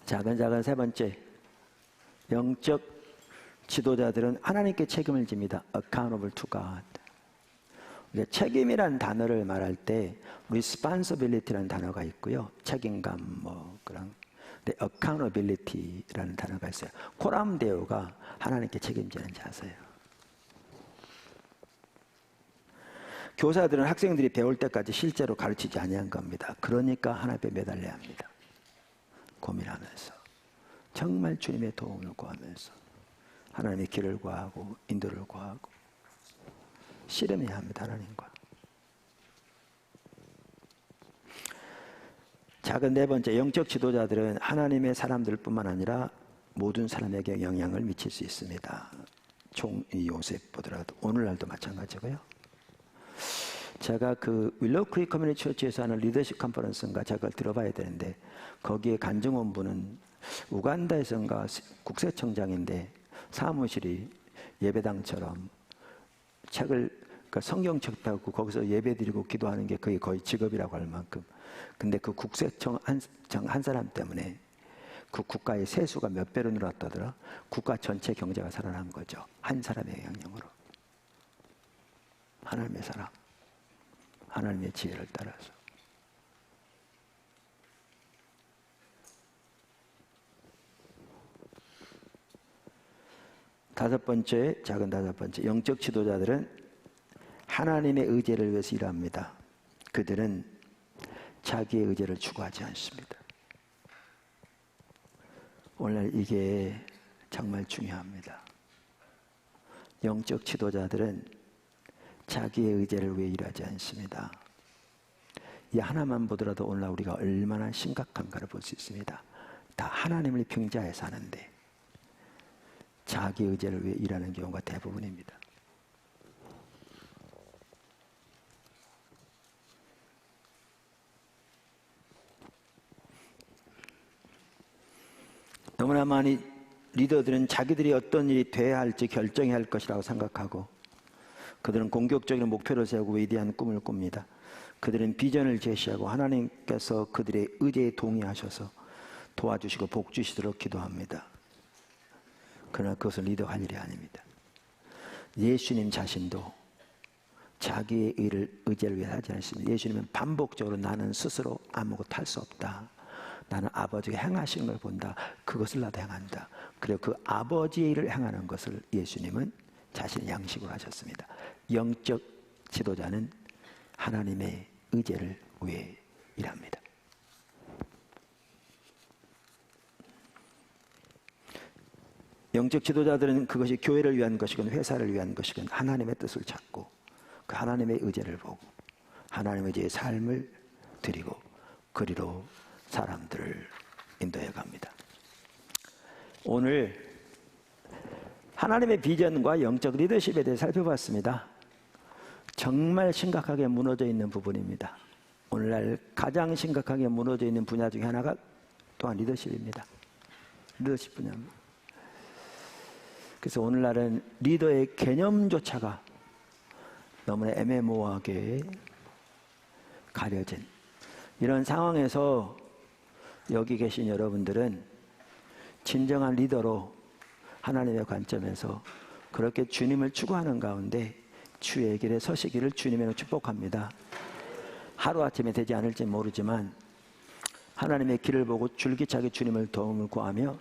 작은 세 번째, 영적 지도자들은 하나님께 책임을 집니다. Accountable to God. 책임이라는 단어를 말할 때 responsibility라는 단어가 있고요. 책임감 그런. 근데 accountability라는 단어가 있어요. 코람 데오가 하나님께 책임지는 자세요. 교사들은 학생들이 배울 때까지 실제로 가르치지 아니한 겁니다. 그러니까 하나님께 매달려야 합니다. 고민하면서 정말 주님의 도움을 구하면서 하나님의 길을 구하고 인도를 구하고 씨름해야 합니다. 하나님과. 작은 네 번째, 영적 지도자들은 하나님의 사람들뿐만 아니라 모든 사람에게 영향을 미칠 수 있습니다. 총리 요셉 보더라도 오늘날도 마찬가지고요. 제가 그 윌로우 크릭 커뮤니티 처치에서 하는 리더십 컨퍼런스인가 제가 들어봐야 되는데 거기에 간증원부는 우간다에서인가 국세청장인데 사무실이 예배당처럼 책을 그러니까 성경책 타고 거기서 예배드리고 기도하는 게 거의 직업이라고 할 만큼. 근데 그 국세청 한 사람 때문에 그 국가의 세수가 몇 배로 늘었다더라. 국가 전체 경제가 살아난 거죠. 한 사람의 영향으로. 하나님의 사람, 하나님의 지혜를 따라서. 다섯 번째, 영적 지도자들은 하나님의 의지를 위해서 일합니다. 그들은 자기의 의지를 추구하지 않습니다. 오늘 이게 정말 중요합니다. 영적 지도자들은 자기의 의지를 위해 일하지 않습니다. 이 하나만 보더라도 오늘날 우리가 얼마나 심각한가를 볼 수 있습니다. 다 하나님을 평지하에 사는데 자기 의지를 위해 일하는 경우가 대부분입니다. 너무나 많이 리더들은 자기들이 어떤 일이 돼야 할지 결정해야 할 것이라고 생각하고 그들은 공격적인 목표를 세우고 위대한 꿈을 꿉니다. 그들은 비전을 제시하고 하나님께서 그들의 의지에 동의하셔서 도와주시고 복 주시도록 기도합니다. 그러나 그것은 리더할 일이 아닙니다. 예수님 자신도 자기의 의지를 위해 하지 않습니다. 예수님은 반복적으로 나는 스스로 아무것도 할 수 없다. 나는 아버지가 행하시는 걸 본다. 그것을 나도 행한다. 그리고 그 아버지의 일을 행하는 것을 예수님은 자신의 양식으로 하셨습니다. 영적 지도자는 하나님의 의지를 위해 일합니다. 영적 지도자들은 그것이 교회를 위한 것이건 회사를 위한 것이건 하나님의 뜻을 찾고 그 하나님의 의지를 보고 하나님의 의지의 삶을 드리고 그리로 사람들을 인도해 갑니다. 오늘 하나님의 비전과 영적 리더십에 대해 살펴봤습니다. 정말 심각하게 무너져 있는 부분입니다. 오늘날 가장 심각하게 무너져 있는 분야 중에 하나가 또한 리더십입니다. 리더십 분야입니다. 그래서 오늘날은 리더의 개념조차가 너무나 애매모호하게 가려진 이런 상황에서 여기 계신 여러분들은 진정한 리더로 하나님의 관점에서 그렇게 주님을 추구하는 가운데 주의 길에 서시기를 주님으로 축복합니다. 하루아침에 되지 않을지 모르지만 하나님의 길을 보고 줄기차게 주님을 도움을 구하며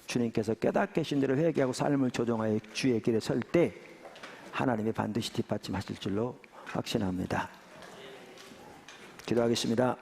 주님께서 깨닫게 하신 대로 회개하고 삶을 조정하여 주의 길에 설 때 하나님이 반드시 뒷받침하실 줄로 확신합니다. 기도하겠습니다.